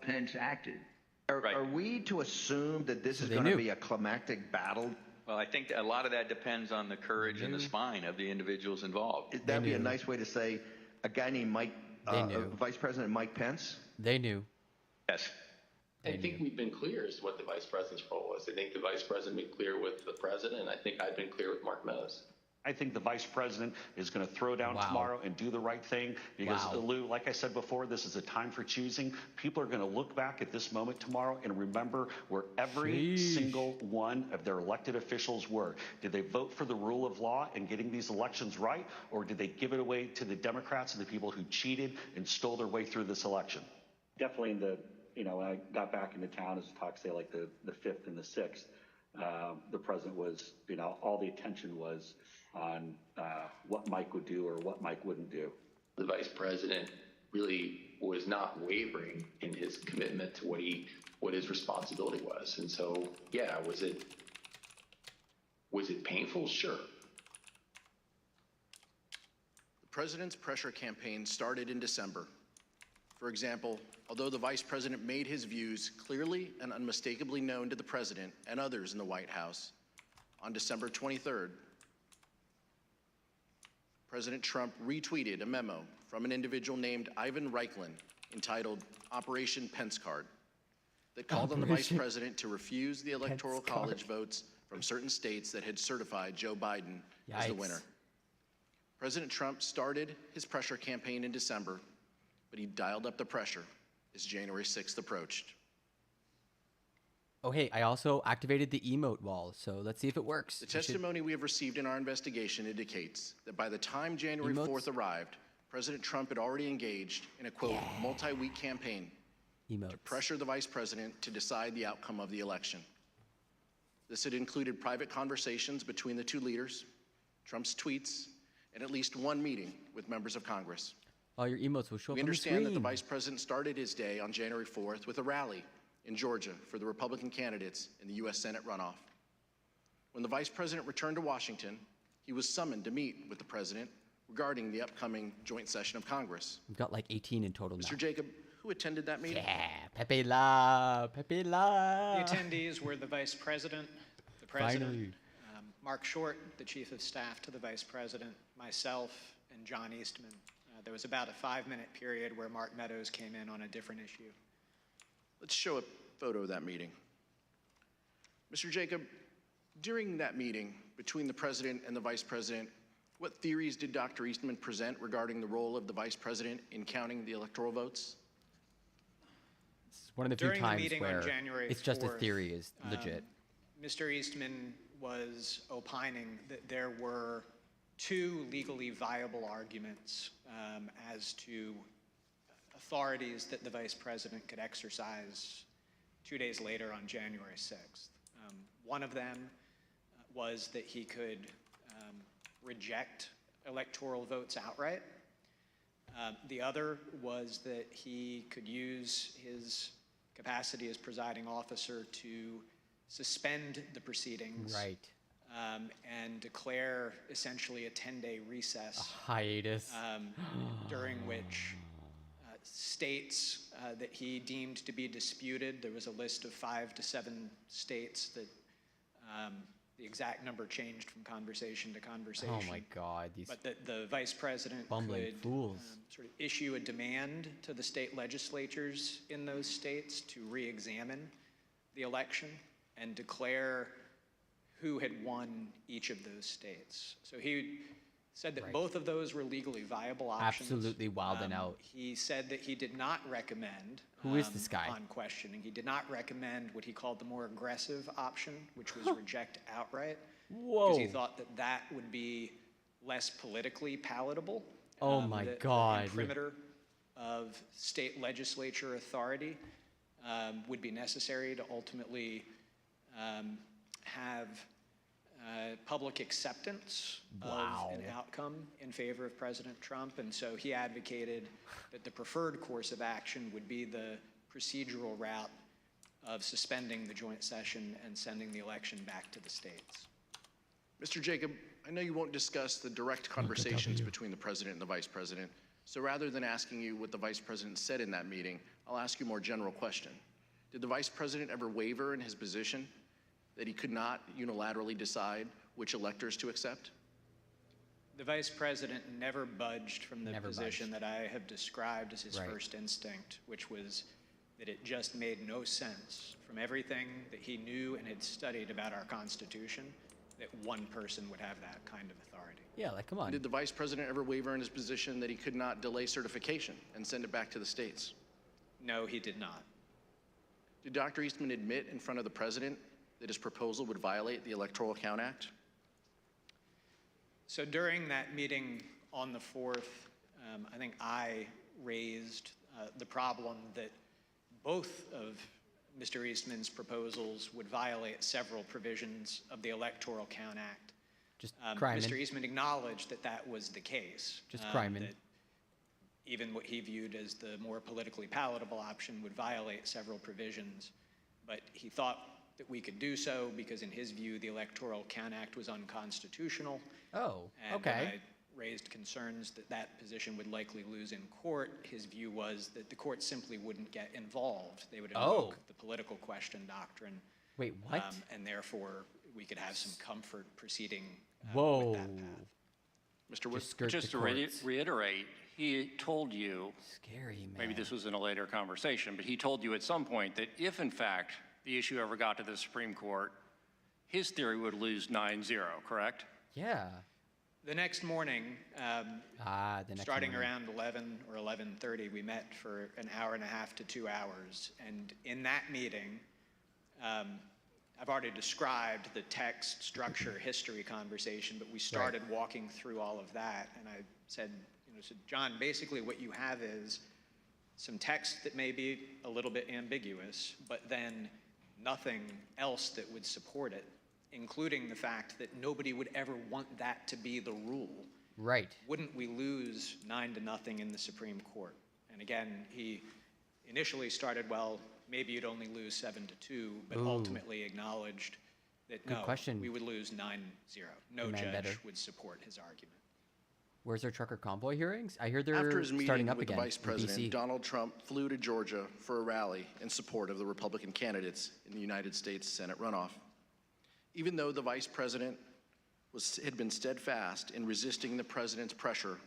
Pence acted. Are we to assume that this is going to be a climactic battle? Well, I think a lot of that depends on the courage and the spine of the individuals involved. That'd be a nice way to say a guy named Vice President Mike Pence? They knew. Yes. I think we've been clear as to what the Vice President's role was. I think the Vice President been clear with the President, and I think I've been clear with Mark Meadows. I think the Vice President is going to throw down tomorrow and do the right thing because, Lou, like I said before, this is a time for choosing. People are going to look back at this moment tomorrow and remember where every single one of their elected officials were. Did they vote for the rule of law and getting these elections right, or did they give it away to the Democrats and the people who cheated and stole their way through this election? Definitely in the, when I got back into town, as talk say like the 5th and the 6th, the president was, all the attention was on what Mike would do or what Mike wouldn't do. The Vice President really was not wavering in his commitment to what his responsibility was. And so, yeah, was it painful? Sure. The president's pressure campaign started in December. For example, although the Vice President made his views clearly and unmistakably known to the President and others in the White House, on December 23rd, President Trump retweeted a memo from an individual named Ivan Reichland entitled Operation Pence Card that called on the Vice President to refuse the Electoral College votes from certain states that had certified Joe Biden as the winner. President Trump started his pressure campaign in December, but he dialed up the pressure as January 6th approached. Oh, hey, I also activated the emote wall, so let's see if it works. The testimony we have received in our investigation indicates that by the time January 4th arrived, President Trump had already engaged in a, quote, multi-week campaign to pressure the Vice President to decide the outcome of the election. This had included private conversations between the two leaders, Trump's tweets, and at least one meeting with members of Congress. All your emotes will show up on the screen. We understand that the Vice President started his day on January 4th with a rally in Georgia for the Republican candidates in the U.S. Senate runoff. When the Vice President returned to Washington, he was summoned to meet with the President regarding the upcoming joint session of Congress. We've got like 18 in total now. Mr. Jacob, who attended that meeting? Yeah, Pepe La, Pepe La. The attendees were the Vice President, the President, Mark Short, the Chief of Staff to the Vice President, myself, and John Eastman. There was about a 5-minute period where Mark Meadows came in on a different issue. Let's show a photo of that meeting. Mr. Jacob, during that meeting between the President and the Vice President, what theories did Dr. Eastman present regarding the role of the Vice President in counting the electoral votes? It's one of the few During times the meeting where on January it's just a 4th, theory is legit. Mr. Eastman was opining that there were two legally viable arguments as to authorities that the vice president could exercise 2 days later on January 6th. One of them was that he could reject electoral votes outright. The other was that he could use his capacity as presiding officer to suspend the proceedings. Right. And declare essentially a 10-day recess. A hiatus. During which states that he deemed to be disputed, there was a list of 5 to 7 states that the exact number changed from conversation to conversation. Oh my God. These But that the vice president bumbling could fools. sort of issue a demand to the state legislatures in those states to re-examine the election and declare who had won each of those states. So he said that both of those were legally viable options. Absolutely wild and out. He said that he did not recommend, Who is this guy? on questioning, he did not recommend what he called the more aggressive option, which was reject outright. Whoa. Because he thought that that would be less politically palatable. Oh my The God. imprimatur of state legislature authority would be necessary to ultimately have public acceptance Wow. of an outcome in favor of President Trump. And so he advocated that the preferred course of action would be the procedural route of suspending the joint session and sending the election back to the states. Mr. Jacob, I know you won't discuss the direct conversations between the president and the vice president. So rather than asking you what the vice president said in that meeting, I'll ask you a more general question. Did the vice president ever waver in his position that he could not unilaterally decide which electors to accept? The vice president never budged from the position that I have described as his first instinct, which was that it just made no sense from everything that he knew and had studied about our Constitution that one person would have that kind of authority. Yeah, like, come on. Did the vice president ever waver in his position that he could not delay certification and send it back to the states? No, he did not. Did Dr. Eastman admit in front of the president that his proposal would violate the Electoral Count Act? So during that meeting on the 4th, I think I raised the problem that both of Mr. Eastman's proposals would violate several provisions of the Electoral Count Act. Just Kryman. Mr. Eastman acknowledged that that was the case. Just Kryman. That even what he viewed as the more politically palatable option would violate several provisions. But he thought that we could do so because in his view, the Electoral Count Act was unconstitutional. Oh, And okay. when I raised concerns that that position would likely lose in court, his view was that the court simply wouldn't get involved. They would invoke the political question doctrine. Wait, what? And therefore, we could have some comfort proceeding Whoa. with that path. Mr. Wood? Just to reiterate, he told you, scary man. Maybe this was in a later conversation, but he told you at some point that if in fact the issue ever got to the Supreme Court, his theory would lose 9-0, correct? Yeah. The next morning, starting morning. around 11 or 11:30, we met for an hour and a half to 2 hours. And in that meeting, I've already described the text, structure, history conversation, but we started walking through all of that. And I said, so John, basically what you have is some text that may be a little bit ambiguous, but then nothing else that would support it, including the fact that nobody would ever want that to be the rule. Right. Wouldn't we lose 9-0 in the Supreme Court? And again, he initially started, well, maybe you'd only lose 7-2, but ultimately acknowledged that Good no, question. we would lose 9-0. No Man judge better. would support his argument. Where's our trucker convoy hearings? I hear they're After his meeting starting up with again the vice in president, DC. Donald Trump flew to Georgia for a rally in support of the Republican candidates in the United States Senate runoff. Even though the vice president had been steadfast in resisting the president's pressure,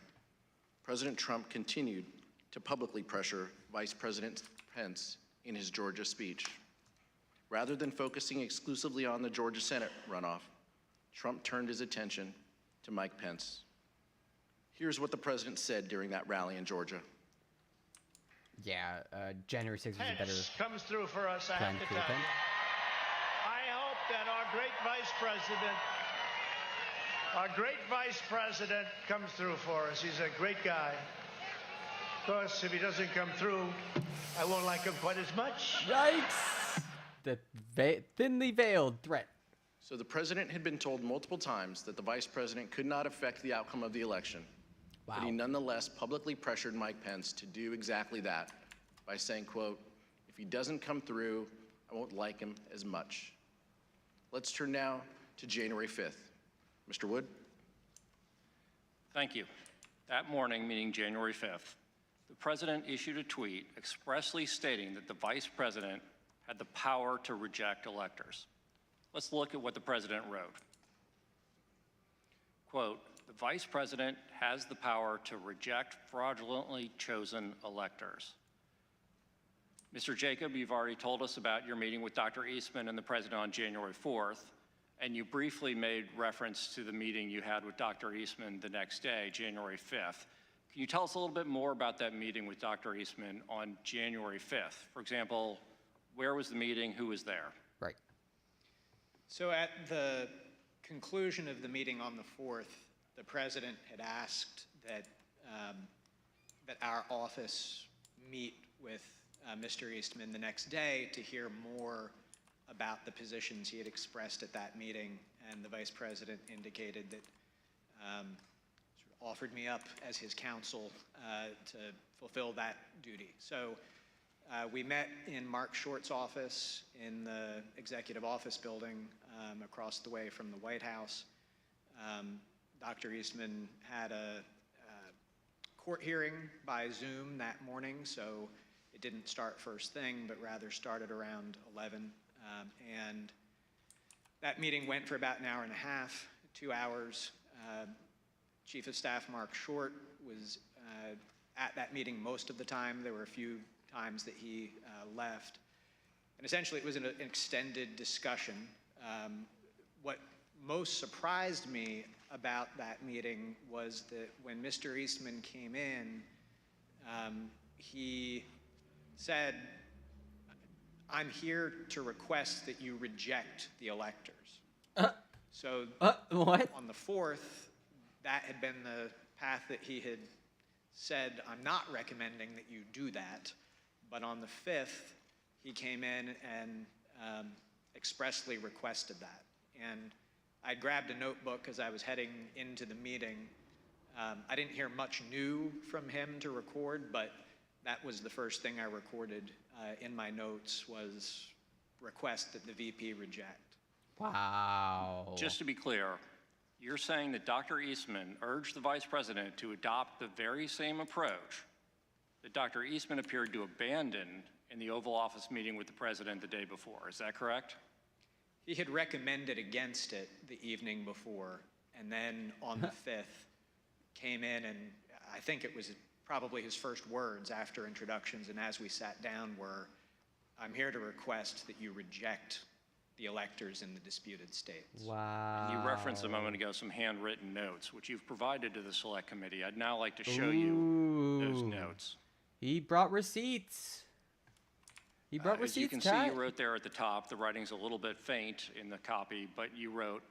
President Trump continued to publicly pressure Vice President Pence in his Georgia speech. Rather than focusing exclusively on the Georgia Senate runoff, Trump turned his attention to Mike Pence. Here's what the president said during that rally in Georgia. Yeah, January 6th was a better Pence comes through for us, I plan have to for tell the you. I hope that our great vice president Our great vice president comes through for us. He's a great guy. Of course, if he doesn't come through, I won't like him quite as much. Yikes! The thinly veiled threat. So the president had been told multiple times that the vice president could not affect the outcome of the election. Wow. But he nonetheless publicly pressured Mike Pence to do exactly that by saying, quote, "If he doesn't come through, I won't like him as much." Let's turn now to January 5th. Mr. Wood? Thank you. That morning, meaning January 5th, the president issued a tweet expressly stating that the vice president had the power to reject electors. Let's look at what the president wrote. Quote, "The vice president has the power to reject fraudulently chosen electors." Mr. Jacob, you've already told us about your meeting with Dr. Eastman and the president on January 4th, and you briefly made reference to the meeting you had with Dr. Eastman the next day, January 5th. Can you tell us a little bit more about that meeting with Dr. Eastman on January 5th? For example, where was the meeting? Who was there? Right. So at the conclusion of the meeting on the 4th, the president had asked that, that our office meet with Mr. Eastman the next day to hear more about the positions he had expressed at that meeting, and the vice president indicated that sort of offered me up as his counsel to fulfill that duty. So we met in Mark Short's office in the executive office building across the way from the White House. Dr. Eastman had a court hearing by Zoom that morning, so it didn't start first thing, but rather started around 11. And that meeting went for about an hour and a half, 2 hours. Chief of Staff Mark Short was at that meeting most of the time. There were a few times that he left. And essentially, it was an extended discussion. What most surprised me about that meeting was that when Mr. Eastman came in, he said, "I'm here to request that you reject the electors." So what? On the 4th, that had been the path that he had said, "I'm not recommending that you do that." But on the 5th, he came in and expressly requested that. And I grabbed a notebook as I was heading into the meeting. I didn't hear much new from him to record, but that was the first thing I recorded in my notes, was request that the VP reject. Wow. Just to be clear, you're saying that Dr. Eastman urged the vice president to adopt the very same approach that Dr. Eastman appeared to abandon in the Oval Office meeting with the president the day before. Is that correct? He had recommended against it the evening before, and then on the 5th came in, and I think it was probably his first words after introductions and as we sat down were, "I'm here to request that you reject the electors in the disputed states." Wow. And you referenced a moment ago some handwritten notes, which you've provided to the Select Committee. I'd now like to show you those notes. He brought receipts. He brought receipts. As you can see, you wrote there at the top, the writing's a little bit faint in the copy, but you wrote,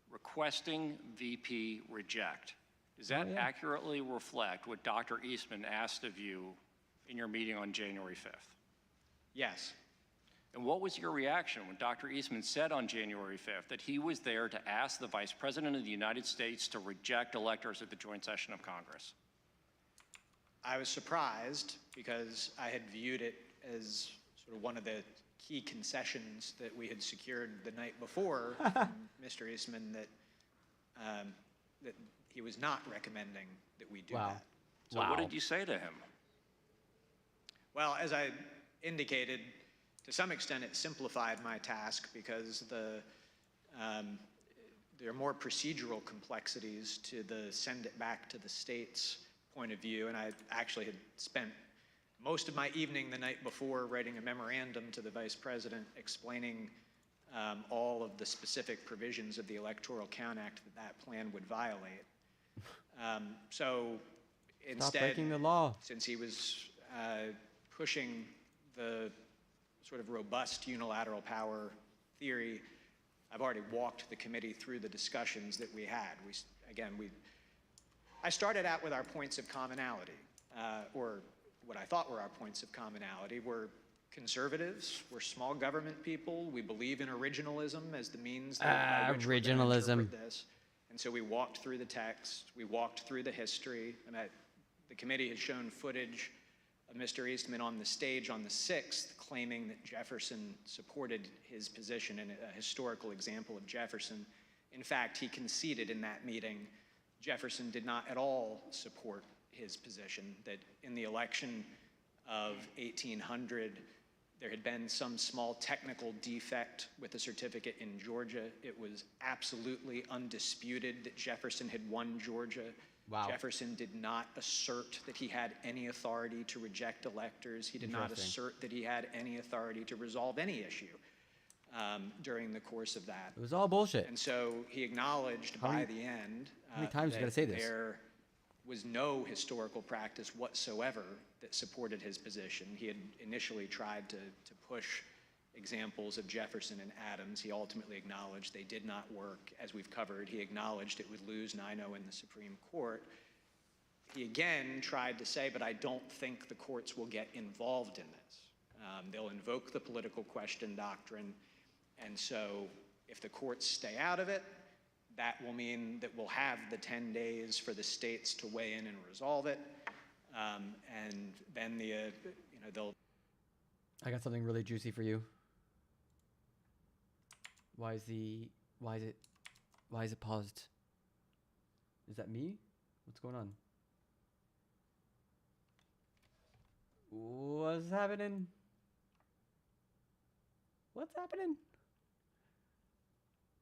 "Requesting VP reject." Does that accurately reflect what Dr. Eastman asked of you in your meeting on January 5th? Yes. And what was your reaction when Dr. Eastman said on January 5th that he was there to ask the Vice President of the United States to reject electors at the joint session of Congress? I was surprised because I had viewed it as sort of one of the key concessions that we had secured the night before from Mr. Eastman, that that he was not recommending that we do that. So what did you say to him? Well, as I indicated, to some extent it simplified my task because there are more procedural complexities to the send it back to the states point of view, and I actually had spent most of my evening the night before writing a memorandum to the Vice President explaining all of the specific provisions of the Electoral Count Act that plan would violate. So instead, breaking the law. Since he was pushing the sort of robust unilateral power theory, I've already walked the committee through the discussions that we had. I started out with our points of commonality, or what I thought were our points of commonality. We're conservatives, we're small government people, we believe in originalism as the means by which we're going to interpret this. And so we walked through the text, we walked through the history, and the committee has shown footage of Mr. Eastman on the stage on the 6th claiming that Jefferson supported his position in a historical example of Jefferson. In fact, he conceded in that meeting Jefferson did not at all support his position, that in the election of 1800, there had been some small technical defect with the certificate in Georgia. It was absolutely undisputed that Jefferson had won Georgia. Wow. Jefferson did not assert that he had any authority to reject electors. He did not assert that he had any authority to resolve any issue during the course of that. It was all bullshit. And so he acknowledged by the end how many times you gotta say this? There was no historical practice whatsoever that supported his position. He had initially tried to push examples of Jefferson and Adams. He ultimately acknowledged they did not work. As we've covered, he acknowledged it would lose 9-0 in the Supreme Court. He again tried to say, but I don't think the courts will get involved in this. They'll invoke the political question doctrine, and so if the courts stay out of it, that will mean that we'll have the 10 days for the states to weigh in and resolve it, and then they'll. I got something really juicy for you. Why is it paused? Is that me? What's going on? What's happening? What's happening?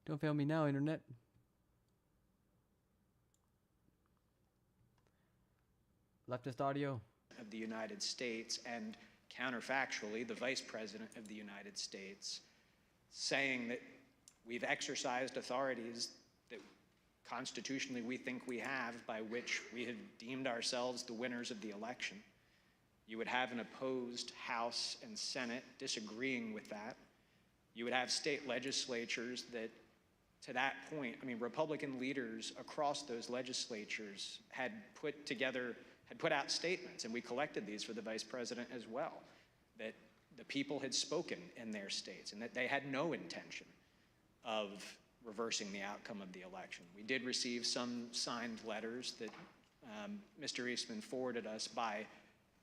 Don't fail me now, internet. Leftist audio. Of the United States, and counterfactually, the Vice President of the United States saying that we've exercised authorities that constitutionally we think we have, by which we have deemed ourselves the winners of the election. You would have an opposed House and Senate disagreeing with that. You would have state legislatures that, to that point, I mean, Republican leaders across those legislatures had put out statements, and we collected these for the Vice President as well, that the people had spoken in their states and that they had no intention of reversing the outcome of the election. We did receive some signed letters that Mr. Eastman forwarded us by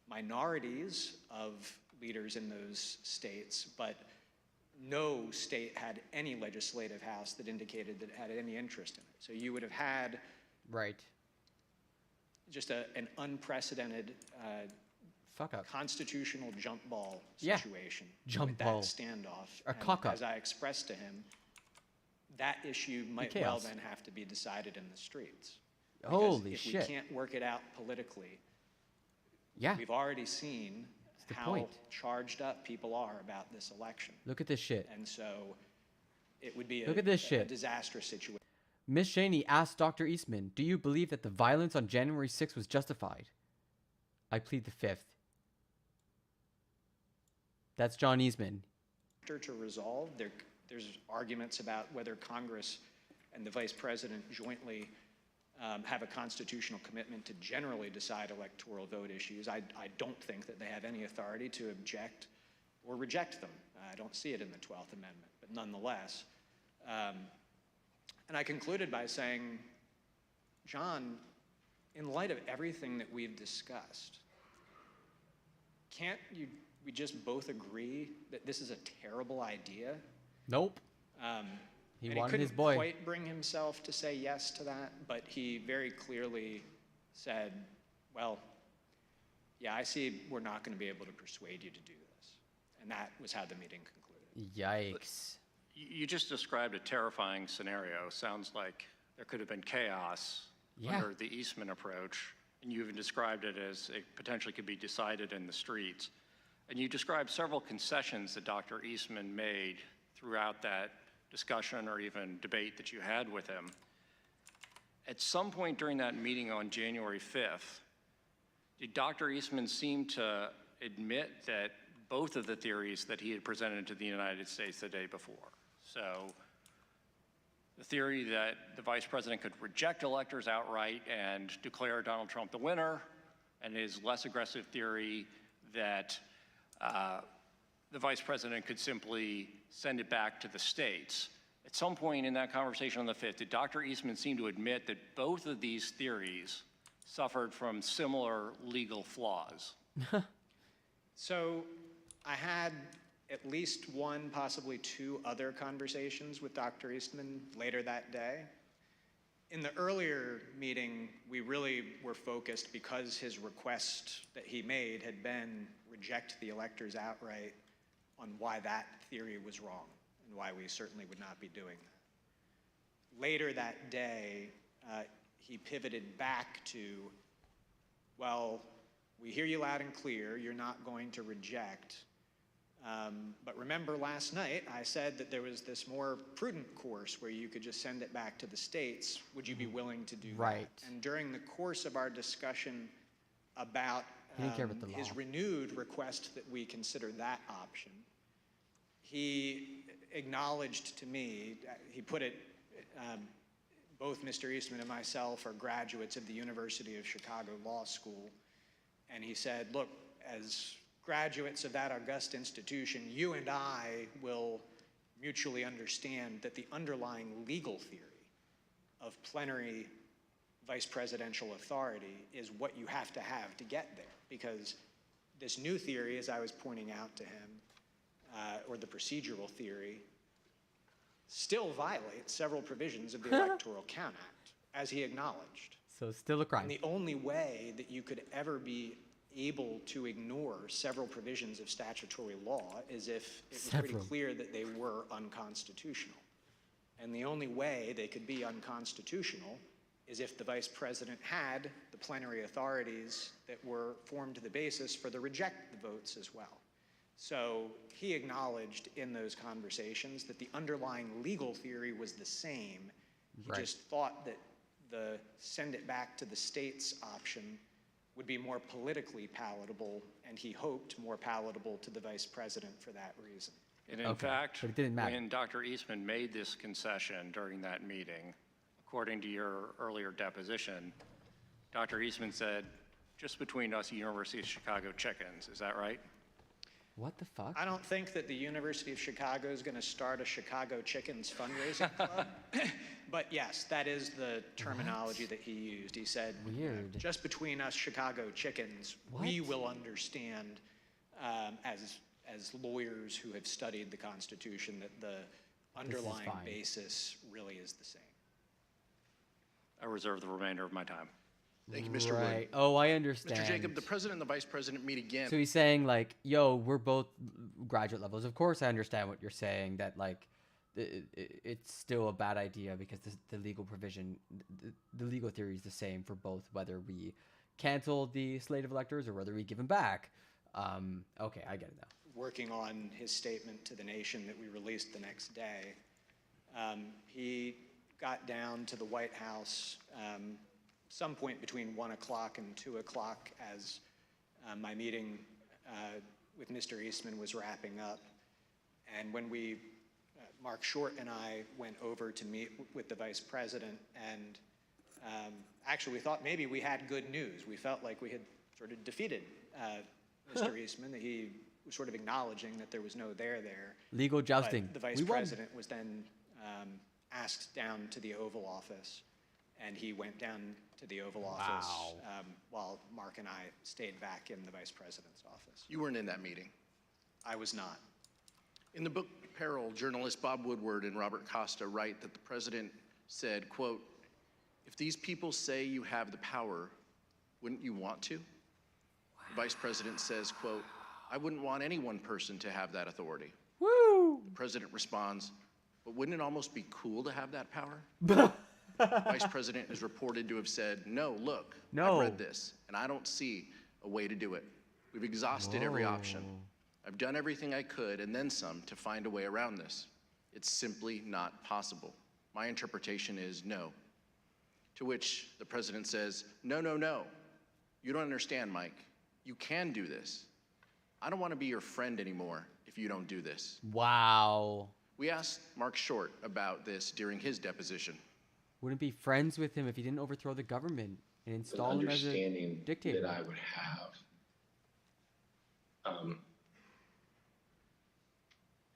minorities of leaders in those states, but no state had any legislative house that indicated that it had any interest in it. So you would have had just an unprecedented constitutional jump ball situation with that standoff. And as I expressed to him, that issue might well then have to be decided in the streets. Holy shit. If we can't work it out politically, we've already seen how charged up people are about this election. Look at this shit. And so it would be Look at this a shit. disastrous situation. Ms. Cheney asked Dr. Eastman, do you believe that the violence on January 6th was justified? I plead the fifth. That's John Eastman. To resolve, there's arguments about whether Congress and the Vice President jointly have a constitutional commitment to generally decide electoral vote issues. I don't think that they have any authority to object or reject them. I don't see it in the 12th Amendment, but nonetheless. And I concluded by saying, John, in light of everything that we've discussed, can't we just both agree that this is a terrible idea? Nope. He wanted his boy. He couldn't quite bring himself to say yes to that, but he very clearly said, well, yeah, I see we're not going to be able to persuade you to do this. And that was how the meeting concluded. Yikes. You just described a terrifying scenario. Sounds like there could have been chaos under the Eastman approach, and you even described it as it potentially could be decided in the streets. And you described several concessions that Dr. Eastman made throughout that discussion or even debate that you had with him. At some point during that meeting on January 5th, did Dr. Eastman seem to admit that both of the theories that he had presented to the United States the day before, so the theory that the vice president could reject electors outright and declare Donald Trump the winner, and his less aggressive theory that the vice president could simply send it back to the states. At some point in that conversation on the 5th, did Dr. Eastman seem to admit that both of these theories suffered from similar legal flaws? So I had at least one, possibly two other conversations with Dr. Eastman later that day. In the earlier meeting, we really were focused, because his request that he made had been reject the electors outright, on why that theory was wrong and why we certainly would not be doing that. Later that day, he pivoted back to, well, we hear you loud and clear, you're not going to reject. But remember last night, I said that there was this more prudent course where you could just send it back to the states. Would you be willing to do Right. that? And during the course of our discussion about He didn't care about the law. his renewed request that we consider that option, he acknowledged to me, he put it, both Mr. Eastman and myself are graduates of the University of Chicago Law School, and he said, look, as graduates of that august institution, you and I will mutually understand that the underlying legal theory of plenary vice presidential authority is what you have to get there. Because this new theory, as I was pointing out to him, or the procedural theory, still violates several provisions of the Electoral Count Act, as he acknowledged. So still a crime. And the only way that you could ever be able to ignore several provisions of statutory law is if it was pretty clear that they were unconstitutional. And the only way they could be unconstitutional is if the vice president had the plenary authorities that were formed the basis for the reject the votes as well. So he acknowledged in those conversations that the underlying legal theory was the same. He just thought that the send it back to the states option would be more politically palatable, and he hoped more palatable to the vice president for that reason. And in fact, when Dr. Eastman made this concession during that meeting, according to your earlier deposition, Dr. Eastman said, just between us, University of Chicago chickens, is that right? What the fuck? I don't think that the University of Chicago is going to start a Chicago Chickens fundraising club. But yes, that is the terminology that he used. He said, just between us Chicago chickens, we will understand as lawyers who have studied the Constitution that the underlying basis really is the same. I reserve the remainder of my time. Thank you, Mr. Wood. Oh, I understand. Mr. Jacob, the president and the vice president meet again. So he's saying, like, yo, we're both graduate levels. Of course I understand what you're saying, that, like, it's still a bad idea because the legal provision, the legal theory is the same for both, whether we cancel the slate of electors or whether we give them back. Okay, I get it now. Working on his statement to the nation that we released the next day, he got down to the White House some point between 1 o'clock and 2 o'clock as my meeting with Mr. Eastman was wrapping up. And when we, Mark Short and I went over to meet with the vice president, and actually we thought maybe we had good news. We felt like we had sort of defeated Mr. Eastman, that he was sort of acknowledging that there was no there. Legal jousting. But the vice president was then asked down to the Oval Office, and he went down to the Oval Office while Mark and I stayed back in the vice president's office. You weren't in that meeting. I was not. In the book Peril, journalists Bob Woodward and Robert Costa write that the president said, quote, if these people say you have the power, wouldn't you want to? The vice president says, quote, I wouldn't want any one person to have that authority. Woo! The president responds, but wouldn't it almost be cool to have that power? The vice president is reported to have said, no, look, I've read this, and I don't see a way to do it. We've exhausted every option. I've done everything I could, and then some, to find a way around this. It's simply not possible. My interpretation is no. To which the president says, no, no, no. You don't understand, Mike. You can do this. I don't want to be your friend anymore if you don't do this. Wow. We asked Mark Short about this during his deposition. Wouldn't be friends with him if he didn't overthrow the government and install him as a Understanding dictator. that I would have.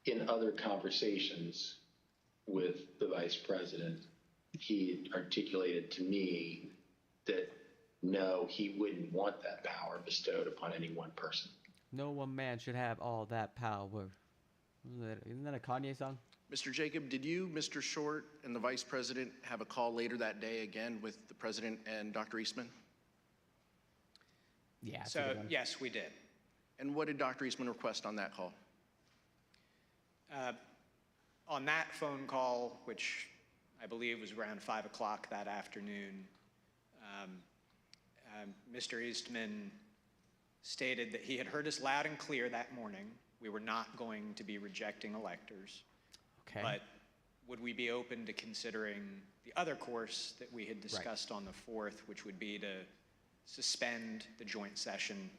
In other conversations with the vice president, he articulated to me that no, he wouldn't want that power bestowed upon any one person. No one man should have all that power. Isn't that a Kanye song? Mr. Jacob, did you, Mr. Short, and the vice president have a call later that day again with the president and Dr. Eastman? Yeah. So, yes, we did. And what did Dr. Eastman request on that call? On that phone call, which I believe was around 5 o'clock that afternoon, Mr. Eastman stated that he had heard us loud and clear that morning. We were not going to be rejecting electors. Okay. But would we be open to considering the other course that we had discussed on the 4th, which would be to suspend the joint session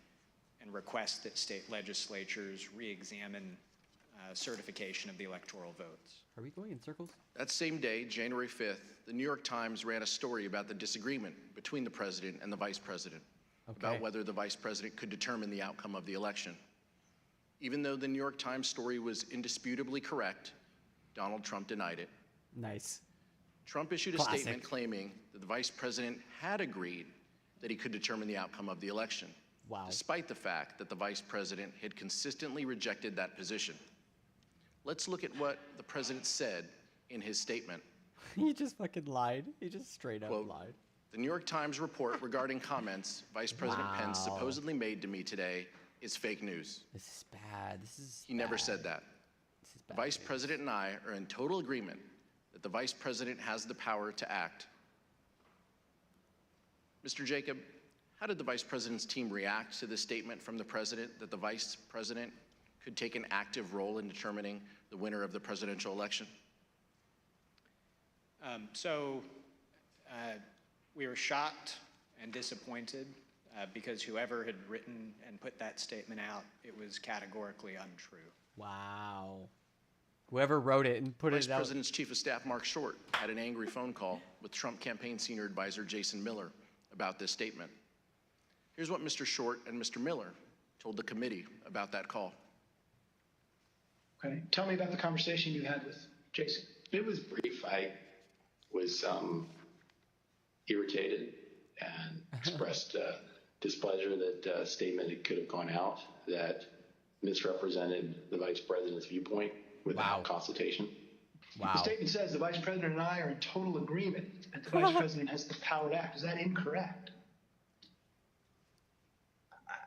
and request that state legislatures re-examine certification of the electoral votes? Are we going in circles? That same day, January 5th, the New York Times ran a story about the disagreement between the president and the vice president about whether the vice president could determine the outcome of the election. Even though the New York Times story was indisputably correct, Donald Trump denied it. Nice. Trump issued a statement claiming that the vice president had agreed that he could determine the outcome of the election, despite the fact that the vice president had consistently rejected that position. Let's look at what the president said in his statement. He just fucking lied. He just straight up lied. The New York Times report regarding comments Vice President Pence supposedly made to me today is fake news. This is bad. This is He never said that. The Vice President and I are in total agreement that the Vice President has the power to act. Mr. Jacob, how did the Vice President's team react to the statement from the President that the Vice President could take an active role in determining the winner of the presidential election? We were shocked and disappointed because whoever had written and put that statement out, it was categorically untrue. Wow. Whoever wrote it and put it out. Vice President's Chief of Staff Mark Short had an angry phone call with Trump campaign senior advisor Jason Miller about this statement. Here's what Mr. Short and Mr. Miller told the committee about that call. Okay. Tell me about the conversation you had with Jason. It was brief. I was irritated and expressed displeasure that a statement could have gone out that misrepresented the vice president's viewpoint without consultation. The statement says the vice president and I are in total agreement that the vice president has the power to act. Is that incorrect?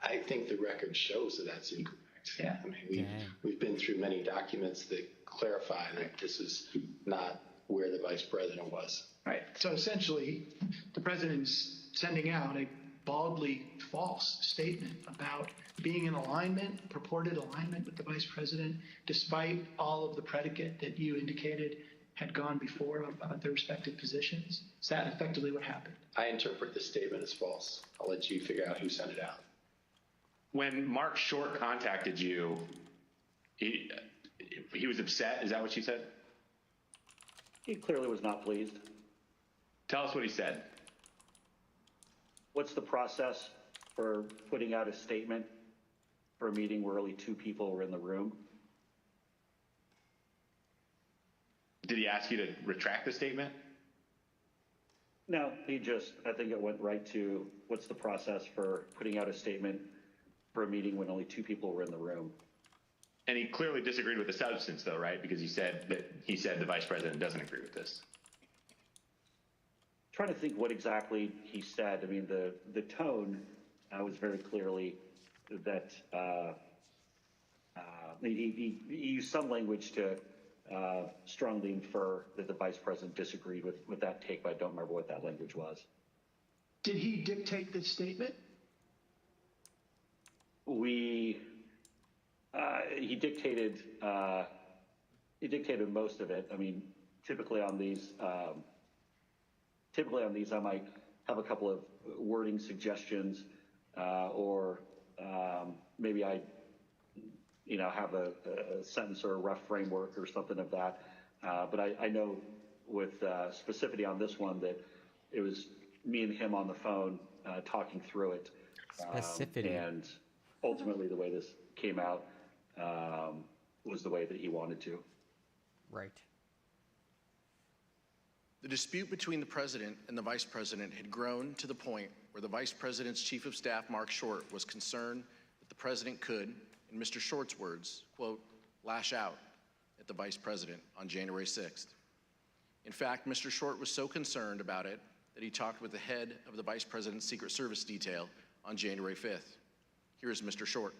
I think the record shows that that's incorrect. Yeah. I mean, we've been through many documents that clarify that this is not where the vice president was. Right. So essentially, the president's sending out a baldly false statement about being in alignment, purported alignment with the vice president, despite all of the predicate that you indicated had gone before about their respective positions. Is that effectively what happened? I interpret the statement as false. I'll let you figure out who sent it out. When Mark Short contacted you, he was upset. Is that what you said? He clearly was not pleased. Tell us what he said. What's the process for putting out a statement for a meeting where only 2 people were in the room? Did he ask you to retract the statement? No, I think it went right to what's the process for putting out a statement for a meeting when only 2 people were in the room. And he clearly disagreed with the substance, though, right? Because he said the vice president doesn't agree with this. Trying to think what exactly he said. I mean, the tone was very clearly that he used some language to strongly infer that the vice president disagreed with that take, but I don't remember what that language was. Did he dictate this statement? He dictated most of it. I mean, typically on these, I might have a couple of wording suggestions, or maybe I have a sentence or a rough framework or something of that. But I know with specificity on this one that it was me and him on the phone talking through it. Specificity. And ultimately the way this came out was the way that he wanted to. Right. The dispute between the president and the vice president had grown to the point where the vice president's chief of staff, Mark Short, was concerned that the president could, in Mr. Short's words, quote, lash out at the vice president on January 6th. In fact, Mr. Short was so concerned about it that he talked with the head of the vice president's Secret Service detail on January 5th. Here is Mr. Short.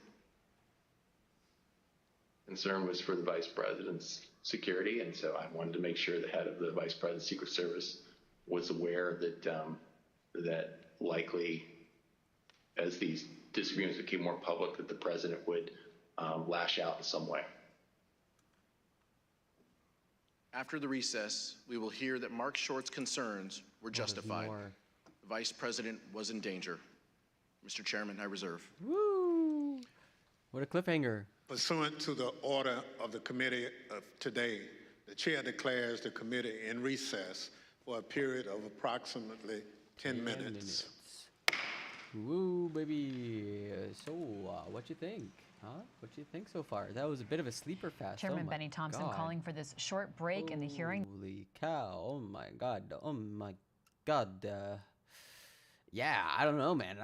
Concern was for the vice president's security, and so I wanted to make sure the head of the vice president's Secret Service was aware that that likely, as these disagreements became more public, that the president would lash out in some way. After the recess, we will hear that Mark Short's concerns were justified. The vice president was in danger. Mr. Chairman, I reserve. Woo! What a cliffhanger. Pursuant to the order of the committee of today, the chair declares the committee in recess for a period of approximately 10 minutes. Woo, baby. So, what you think? Huh? What you think so far? That was a bit of a sleeper fest. Chairman oh Benny Thompson God. calling for this short break in the hearing. Holy cow. Oh my God. Oh my God. Yeah, I don't know, man.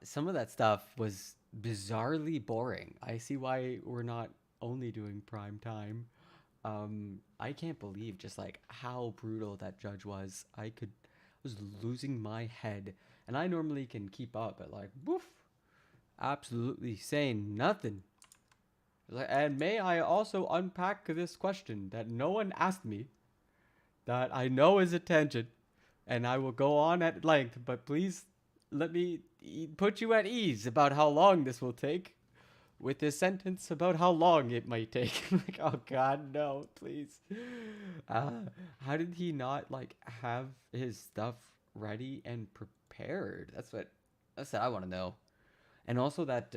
Some of that stuff was bizarrely boring. I see why we're not only doing prime time. I can't believe just like how brutal that judge was. I was losing my head, and I normally can keep up, but like, woof, absolutely saying nothing. And may I also unpack this question that no one asked me, that I know is a tangent, and I will go on at length, but please let me put you at ease about how long this will take with this sentence about how long it might take. Like, oh God, no, please. How did he not like have his stuff ready and prepared? That's what I want to know. And also that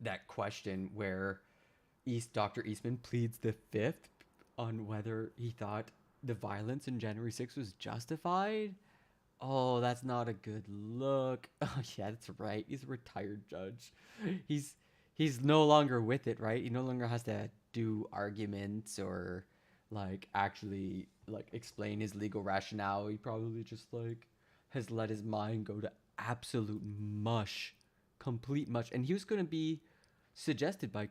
that question where Dr. Eastman pleads the fifth on whether he thought the violence in January 6th was justified. Oh, that's not a good look. Oh yeah, that's right. He's a retired judge. He's no longer with it, right? He no longer has to do arguments or like actually like explain his legal rationale. He probably just like has let his mind go to absolute mush, complete mush. And he was going to be suggested by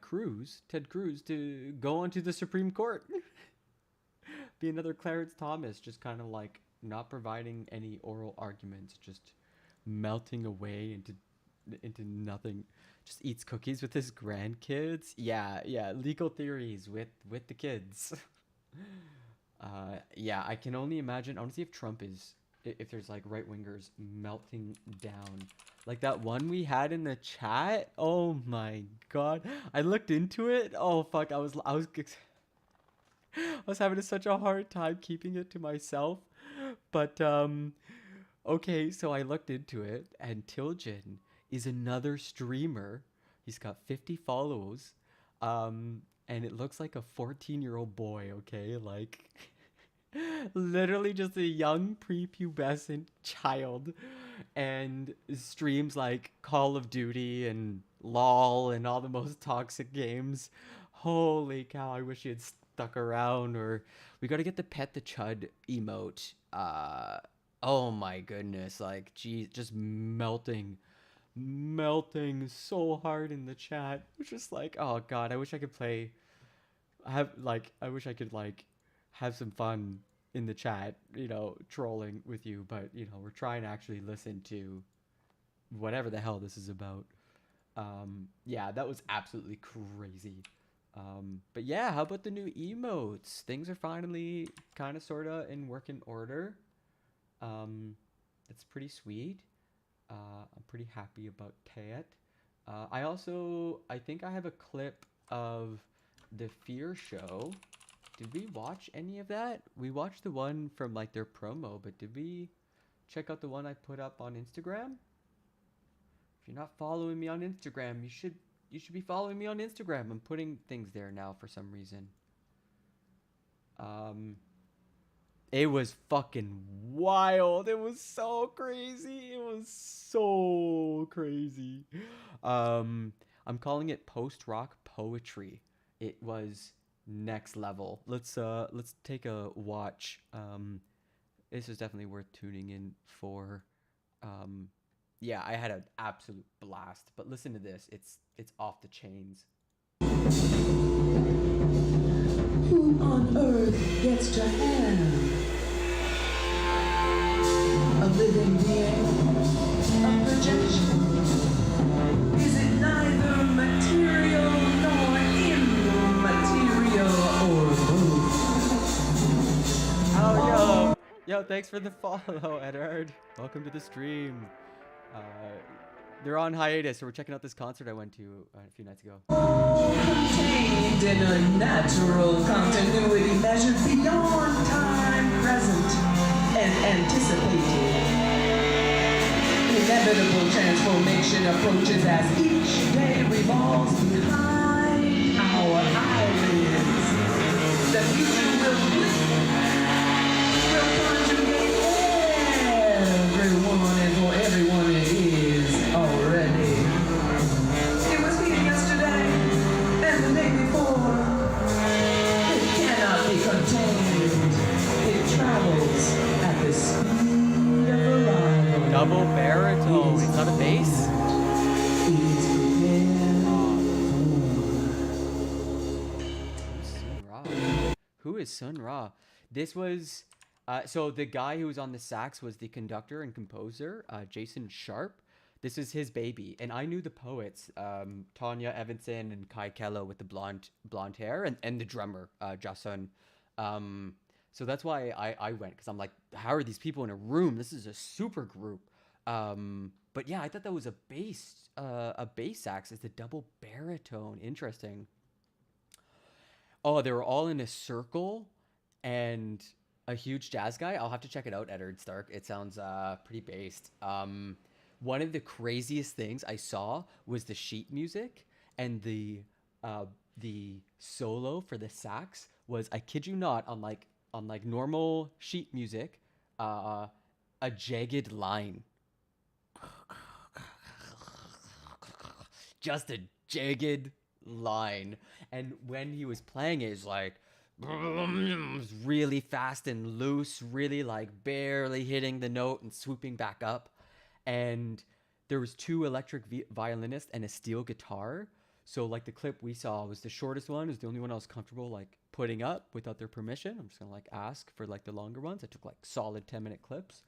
Ted Cruz, to go onto the Supreme Court. Be another Clarence Thomas, just kind of like not providing any oral arguments, just melting away into nothing. Just eats cookies with his grandkids. Yeah, legal theories with the kids. Yeah, I can only imagine. I want to see if there's like right wingers melting down, like that one we had in the chat. Oh my God, I looked into it. Oh fuck, I was having such a hard time keeping it to myself. But okay, so I looked into it, and Tilgen is another streamer. He's got 50 follows, and it looks like a 14-year-old boy. Okay, like literally just a young prepubescent child, and streams like Call of Duty and LOL and all the most toxic games. Holy cow, I wish he had stuck around. Or we got to get the Pet the Chud emote. Oh my goodness, like geez, just melting so hard in the chat. It's just like, oh God, I wish I could have some fun in the chat, trolling with you, but we're trying to actually listen to whatever the hell this is about. Yeah, that was absolutely crazy. But yeah, how about the new emotes? Things are finally kind of sort of in working order. It's pretty sweet. I'm pretty happy about that. I think I have a clip of the Fear Show. Did we watch any of that? We watched the one from like their promo, but did we check out the one I put up on Instagram If you're not following me on Instagram, you should be following me on Instagram. I'm putting things there now for some reason. It was fucking wild. It was so crazy. It was so crazy. I'm calling it post-rock poetry. It was next level. Let's take a watch. This is definitely worth tuning in for. Yeah, I had an absolute blast. But listen to this. It's off the chains. Who on earth gets to have a living being, a projection? Is it neither material nor immaterial or both? Oh, yo, thanks for the follow, Edward. Welcome to the stream. They're on hiatus, so we're checking out this concert I went to a few nights ago. Contained in a natural continuity measured beyond time present and anticipated. Inevitable transformation approaches as each day revolves behind our eyelids. The future will blink, will conjugate everyone, and for everyone it is already. It was here yesterday and the day before. It cannot be contained. It travels at the speed of arrival. Double baritone. It's not a bass? Who is Sun Ra? This was so the guy who was on the sax was the conductor and composer, Jason Sharp. This is his baby, and I knew the poets, Tanya Evanson and Kai Kello with the blonde hair, and the drummer, Jason. So that's why I went, because I'm like, how are these people in a room? This is a super group. But yeah, I thought that was a bass sax. It's a double baritone. Interesting. Oh, they were all in a circle, and a huge jazz guy. I'll have to check it out, Edward Stark. It sounds pretty based. One of the craziest things I saw was the sheet music, and the solo for the sax was, I kid you not, on like normal sheet music, a jagged line. Just a jagged line. And when he was playing it, it's like really fast and loose, really like barely hitting the note and swooping back up. And there was two electric violinists and a steel guitar. So like the clip we saw was the shortest one. It was the only one I was comfortable like putting up without their permission. I'm just gonna like ask for like the longer ones. I took like solid 10-minute clips.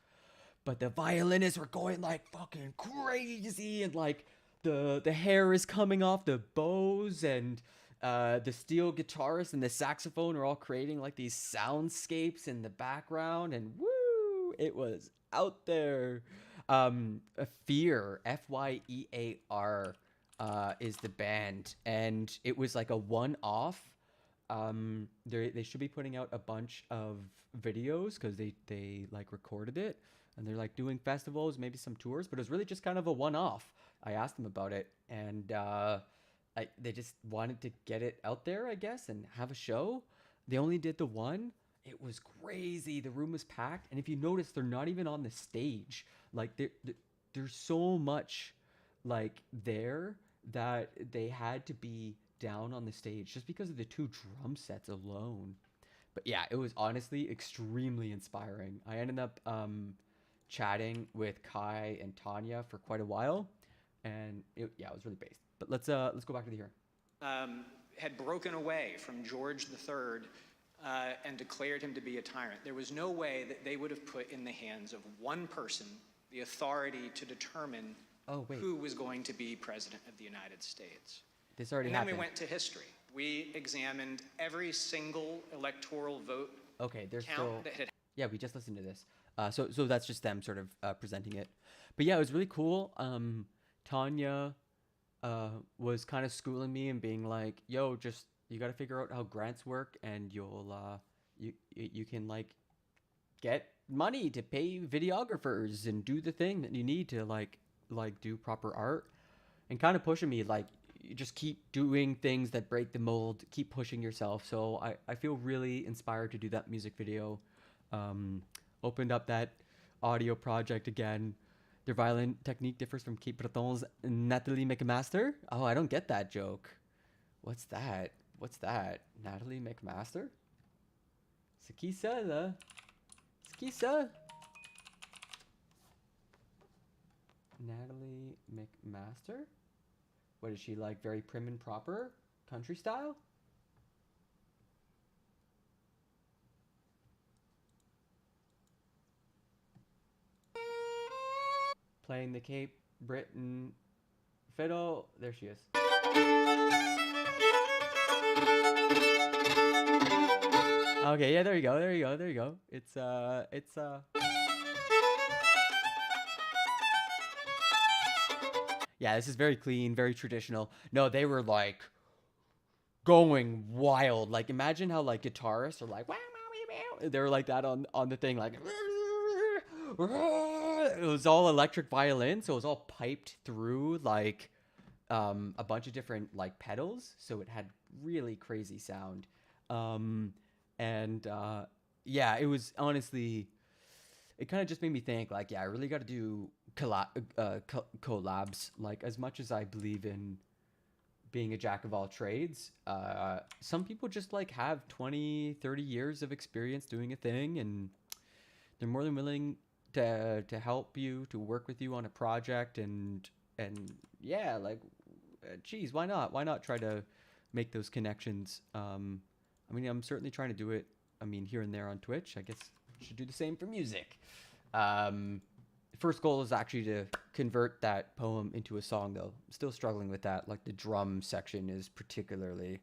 But the violinists were going like fucking crazy, and like the hair is coming off the bows, and the steel guitarist and the saxophone are all creating like these soundscapes in the background, and woo, it was out there. Fear, F-Y-E-A-R, is the band, and it was like a one-off. They should be putting out a bunch of videos because they like recorded it, and they're like doing festivals, maybe some tours, but it was really just kind of a one-off. I asked them about it, and they just wanted to get it out there, I guess, and have a show. They only did the one. It was crazy. The room was packed, and if you notice, they're not even on the stage. Like there's so much like there that they had to be down on the stage just because of the two drum sets alone. But yeah, it was honestly extremely inspiring. I ended up chatting with Kai and Tanya for quite a while, and it was really based. But let's go back to the hearing. Had broken away from George III and declared him to be a tyrant. There was no way that they would have put in the hands of one person the authority to determine who was going to be president of the United States. This already happened. happened. We went to history. We examined every single electoral vote Okay, there's count still... that had. Yeah, we just listened to this. So that's just them sort of presenting it. But yeah, it was really cool. Tanya was kind of schooling me and being like, yo, just, you got to figure out how grants work, and you'll, you can like get money to pay videographers and do the thing that you need to like like do proper art, and kind of pushing me like you just keep doing things that break the mold, keep pushing yourself. So I feel really inspired to do that music video. Opened up that audio project again. Their violin technique differs from Kate Breton's Nathalie McMaster. Oh, I don't get that joke. What's that? What's that? Natalie McMaster? C'est qui ça, là? C'est qui ça? Natalie McMaster? What is she, like, very prim and proper? Country style? Playing the Cape Breton fiddle. There she is. Okay, yeah, there you go, there you go, there you go. It's yeah, this is very clean, very traditional. No, they were like going wild. Like, imagine how like guitarists are like, wow, wow, wow. They were like that on the thing, like it was all electric violin, so it was all piped through like a bunch of different like pedals, so it had really crazy sound. Yeah, it was honestly, it kind of just made me think like, yeah, I really got to do collabs. Like, as much as I believe in being a jack of all trades, some people just like have 20, 30 years of experience doing a thing, and they're more than willing to help you, to work with you on a project, and yeah, like, geez, why not try to make those connections? I mean, I'm certainly trying to do it, I mean, here and there on Twitch. I guess I should do the same for music. First goal is actually to convert that poem into a song, though. I'm still struggling with that. Like, the drum section is particularly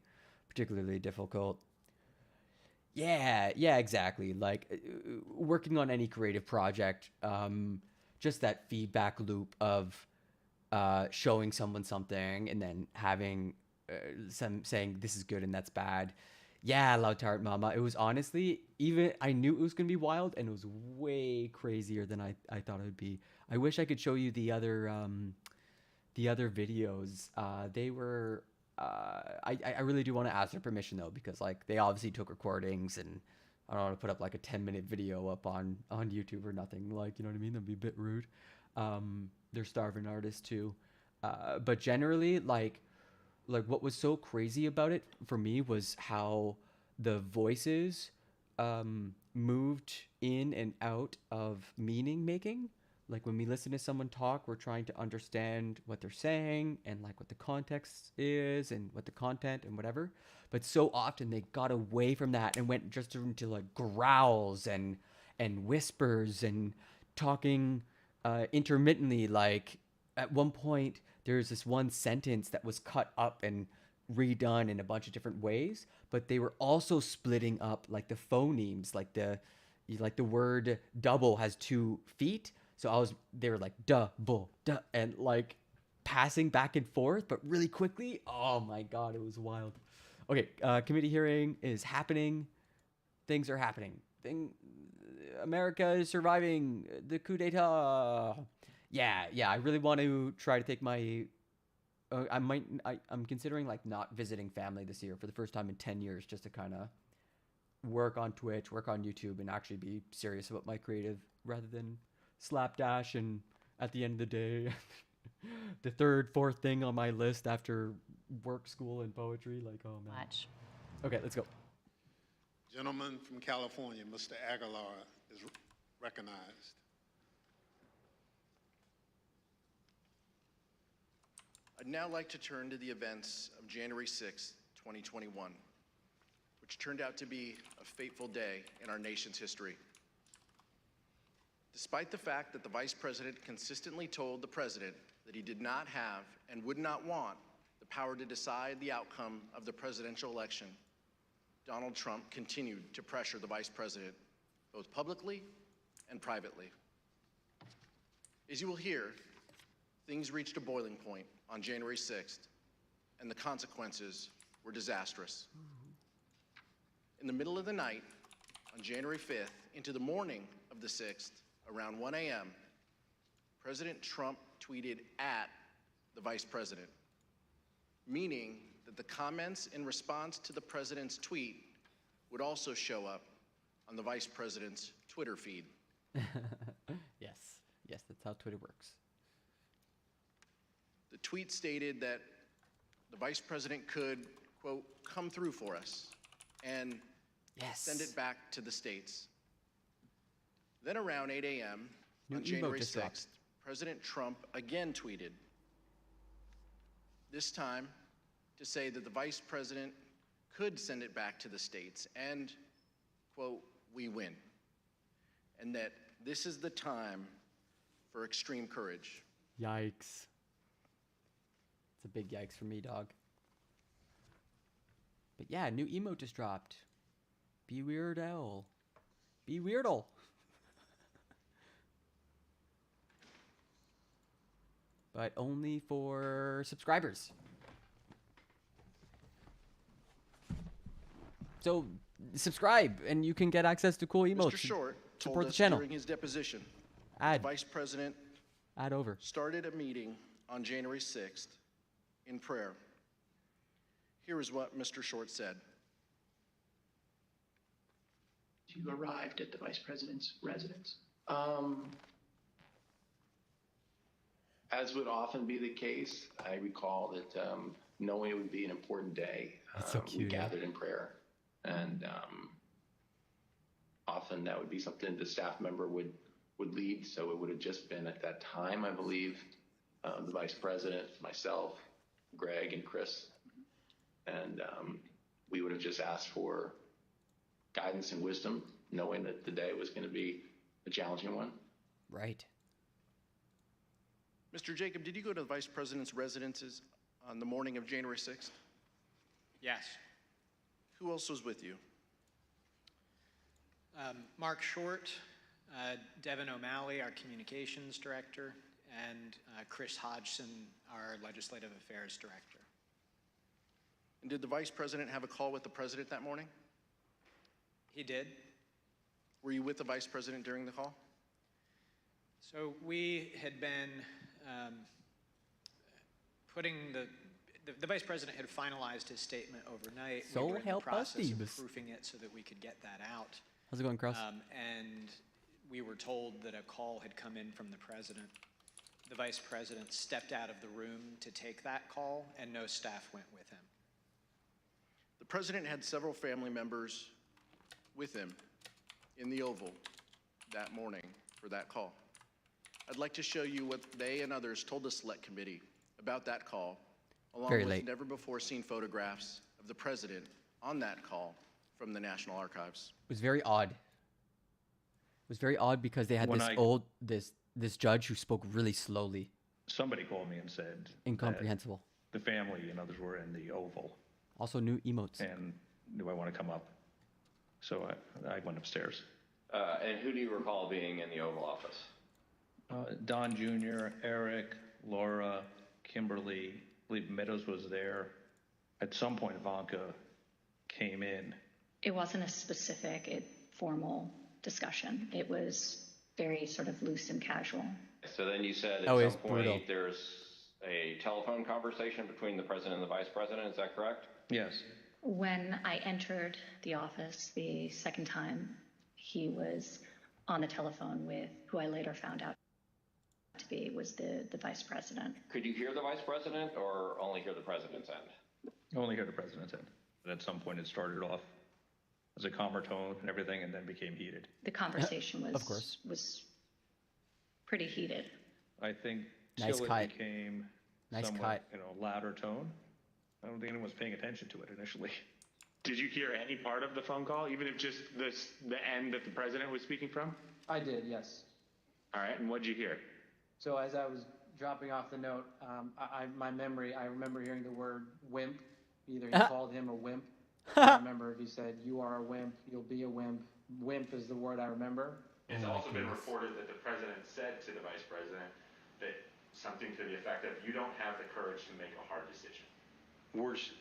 difficult. Yeah, exactly. Like, working on any creative project, just that feedback loop of showing someone something and then having some saying this is good and that's bad. Yeah, Loud Tart Mama. It was honestly, even I knew it was gonna be wild, and it was way crazier than I thought it would be. I wish I could show you the other videos. They were I really do want to ask their permission though, because like they obviously took recordings, and I don't want to put up like a 10-minute video up on YouTube or nothing. Like, you know what I mean? That'd be a bit rude. They're starving artists too. But generally, like what was so crazy about it for me was how the voices moved in and out of meaning making. Like, when we listen to someone talk, we're trying to understand what they're saying and like what the context is and what the content and whatever. But so often they got away from that and went just into like growls and whispers and talking intermittently. Like, at one point, there's this one sentence that was cut up and redone in a bunch of different ways, but they were also splitting up like the phonemes, like the word double has 2 feet. So they were like double, duh, and like passing back and forth, but really quickly. Oh my God, it was wild. Okay, committee hearing is happening. Things are happening. America is surviving the coup d'etat. Yeah, I really want to try to take my, I'm considering like not visiting family this year for the first time in 10 years, just to kind of work on Twitch, work on YouTube, and actually be serious about my creative rather than slapdash. And at the end of the day, the 3rd, 4th thing on my list after work, school, and poetry, like, oh man. Much. Okay, let's go. Gentleman from California, Mr. Aguilar, is recognized. I'd now like to turn to the events of January 6, 2021, which turned out to be a fateful day in our nation's history. Despite the fact that the Vice President consistently told the President that he did not have and would not want the power to decide the outcome of the presidential election, Donald Trump continued to pressure the Vice President, both publicly and privately. As you will hear, things reached a boiling point on January 6th, and the consequences were disastrous. In the middle of the night, on January 5th, into the morning of the 6th, around 1 a.m., President Trump tweeted at the vice president, meaning that the comments in response to the president's tweet would also show up on the vice president's Twitter feed. Yes, that's how Twitter works. The tweet stated that the vice president could, quote, come through for us and send it back to the states. Then around 8 a.m. on January 6th, President Trump again tweeted, this time to say that the vice president could send it back to the states and, quote, we win. And that this is the time for extreme courage. Yikes. It's a big yikes for me, dog. But yeah, new emote just dropped. Be Weird Al. Be Weirdle. But only for subscribers. So subscribe and you can get access to cool emotes. Mr. Short told support the us channel. during his deposition, Ad. the vice president Ad over. started a meeting on January 6th in prayer. Here is what Mr. Short said. You arrived at the vice president's residence. As would often be the case, I recall that knowing it would be an important day, That's so we cute, gathered in prayer. And often that would be something the staff member would lead. So it would have just been at that time, I believe, the vice president, myself, Greg, and Chris. And we would have just asked for guidance and wisdom, knowing that the day was going to be a challenging one. Right. Mr. Jacob, did you go to the vice president's residences on the morning of January 6th? Yes. Who else was with you? Mark Short, Devin O'Malley, our communications director, and Chris Hodgson, our legislative affairs director. And did the vice president have a call with the president that morning? He did. Were you with the vice president during the call? So we had been putting the vice president had finalized his statement overnight. So we were in the help us, process of Deebs. proofing it so that we could get that out. How's it going, Cross? And we were told that a call had come in from the president. The vice president stepped out of the room to take that call, and no staff went with him. The president had several family members with him in the Oval that morning for that call. I'd like to show you what they and others told the Select Committee about that call, along with never-before-seen photographs of the president on that call from the National Archives. It was very odd. It was very odd because they had this judge who spoke really slowly. Somebody called me and said Incomprehensible. that the family and others were in the Oval Also new emotes. and knew I want to come up. So I went upstairs. And who do you recall being in the Oval Office? Don Jr., Eric, Laura, Kimberly, I believe Meadows was there. At some point, Ivanka came in. It wasn't a specific, formal discussion. It was very sort of loose and casual. So then you said at some point there's a telephone conversation between the president and the vice president. Is that correct? Yes. When I entered the office the second time, he was on the telephone with who I later found out to be was the vice president. Could you hear the vice president or only hear the president's end? Only heard the president's end. And at some point, it started off as a calmer tone and everything, and then became heated. The conversation was, Of course. was pretty heated. I think Nice till cut. it became Nice somewhat, cut. louder tone. I don't think anyone was paying attention to it initially. Did you hear any part of the phone call, even if just the end that the president was speaking from? I did, yes. All right, and what did you hear? So as I was dropping off the note, my memory, I remember hearing the word wimp. Either he called him a wimp. I remember if he said, "You are a wimp, you'll be a wimp." Wimp is the word I remember. It's also been reported that the president said to the vice president that something to the effect of, "You don't have the courage to make a hard decision." Worse,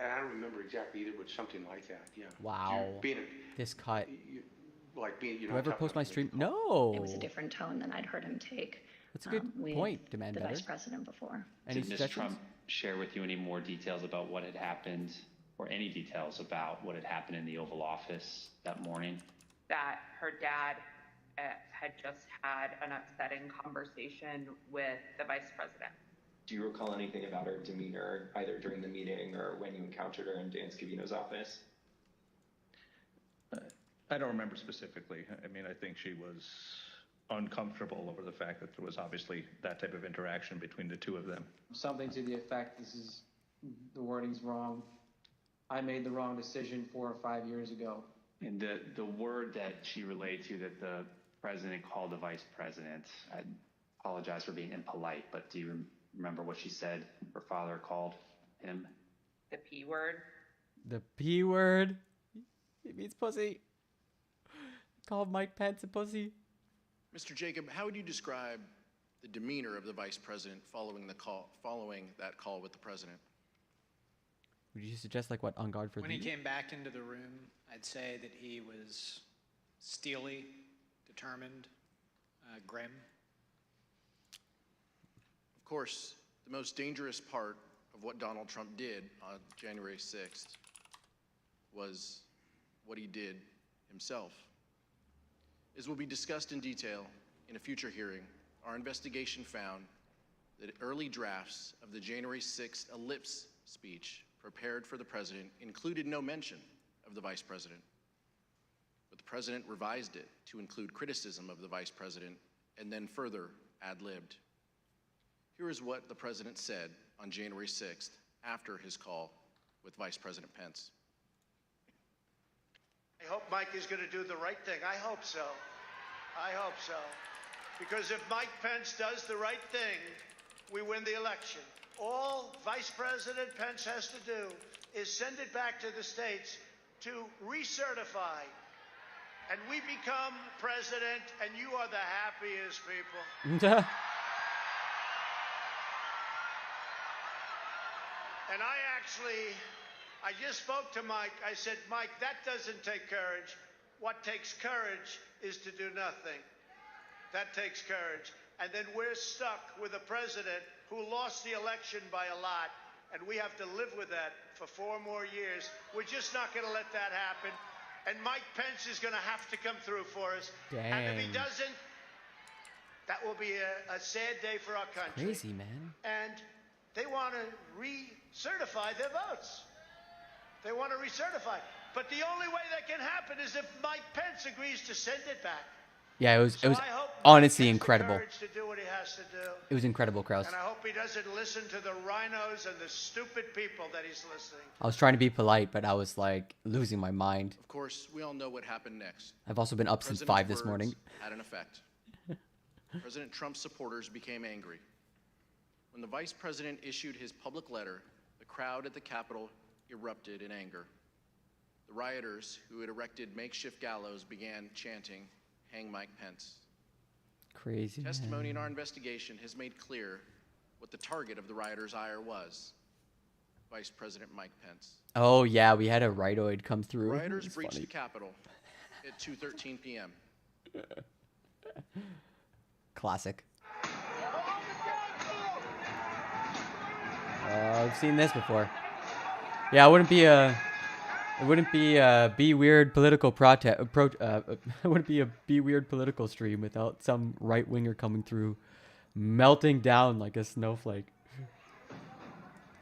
I don't remember exactly either, but something like that, yeah. Wow. Being This cut. like being, you know. Whoever posts my stream, no. It was a different tone than I'd heard him take. That's a good with point, Demand the Better. vice president before. Any Did Ms. suggestions? Trump share with you any more details about what had happened, or any details about what had happened in the Oval Office that morning? That her dad had just had an upsetting conversation with the vice president. Do you recall anything about her demeanor, either during the meeting or when you encountered her in Dan Scavino's office? I don't remember specifically. I mean, I think she was uncomfortable over the fact that there was obviously that type of interaction between the two of them. Something to the effect, the wording's wrong. I made the wrong decision 4 or 5 years ago. And the word that she relayed to that the president called the vice president, I apologize for being impolite, but do you remember what she said her father called him? The P word. The P word? It means pussy. Called Mike Pence a pussy. Mr. Jacob, how would you describe the demeanor of the vice president following that call with the president? Would you suggest like what, on guard for When the... he came back into the room, I'd say that he was steely, determined, grim. Of course, the most dangerous part of what Donald Trump did on January 6th was what he did himself. As will be discussed in detail in a future hearing, our investigation found that early drafts of the January 6th ellipse speech prepared for the president included no mention of the vice president. But the president revised it to include criticism of the vice president and then further ad-libbed. Here is what the president said on January 6th after his call with Vice President Pence. I hope Mike is going to do the right thing. I hope so. I hope so. Because if Mike Pence does the right thing, we win the election. All Vice President Pence has to do is send it back to the states to recertify. And we become president, and you are the happiest people. And I just spoke to Mike. I said, Mike, that doesn't take courage. What takes courage is to do nothing. That takes courage. And then we're stuck with a president who lost the election by a lot, and we have to live with that for 4 more years. We're just not going to let that happen. And Mike Pence is going to have to come through for us. Dang. And if he doesn't, that will be a sad day for our country. Crazy, man. And they want to recertify their votes. They want to recertify. But the only way that can happen is if Mike Pence agrees to send it back. Yeah, it was I hope honestly Mike has the incredible. courage to do what he has to do. It was incredible, Kraus. And I hope he doesn't listen to the rhinos and the stupid people that he's listening. I was trying to be polite, but I was like losing my mind. Of course, we all know what happened next. I've also been up since President's 5 this words morning. Had an effect. President Trump's supporters became angry. When the vice president issued his public letter, the crowd at the Capitol erupted in anger. The rioters who had erected makeshift gallows began chanting, "Hang Mike Pence." Crazy. Testimony in man. our investigation has made clear what the target of the rioters' ire was: Vice President Mike Pence. Oh yeah, we had a rightoid come through. Rioters It's breached funny. the Capitol at 2:13 p.m. Classic. I've seen this before. Yeah, it wouldn't be a be weird political protest. It wouldn't be a be weird political stream without some right winger coming through, melting down like a snowflake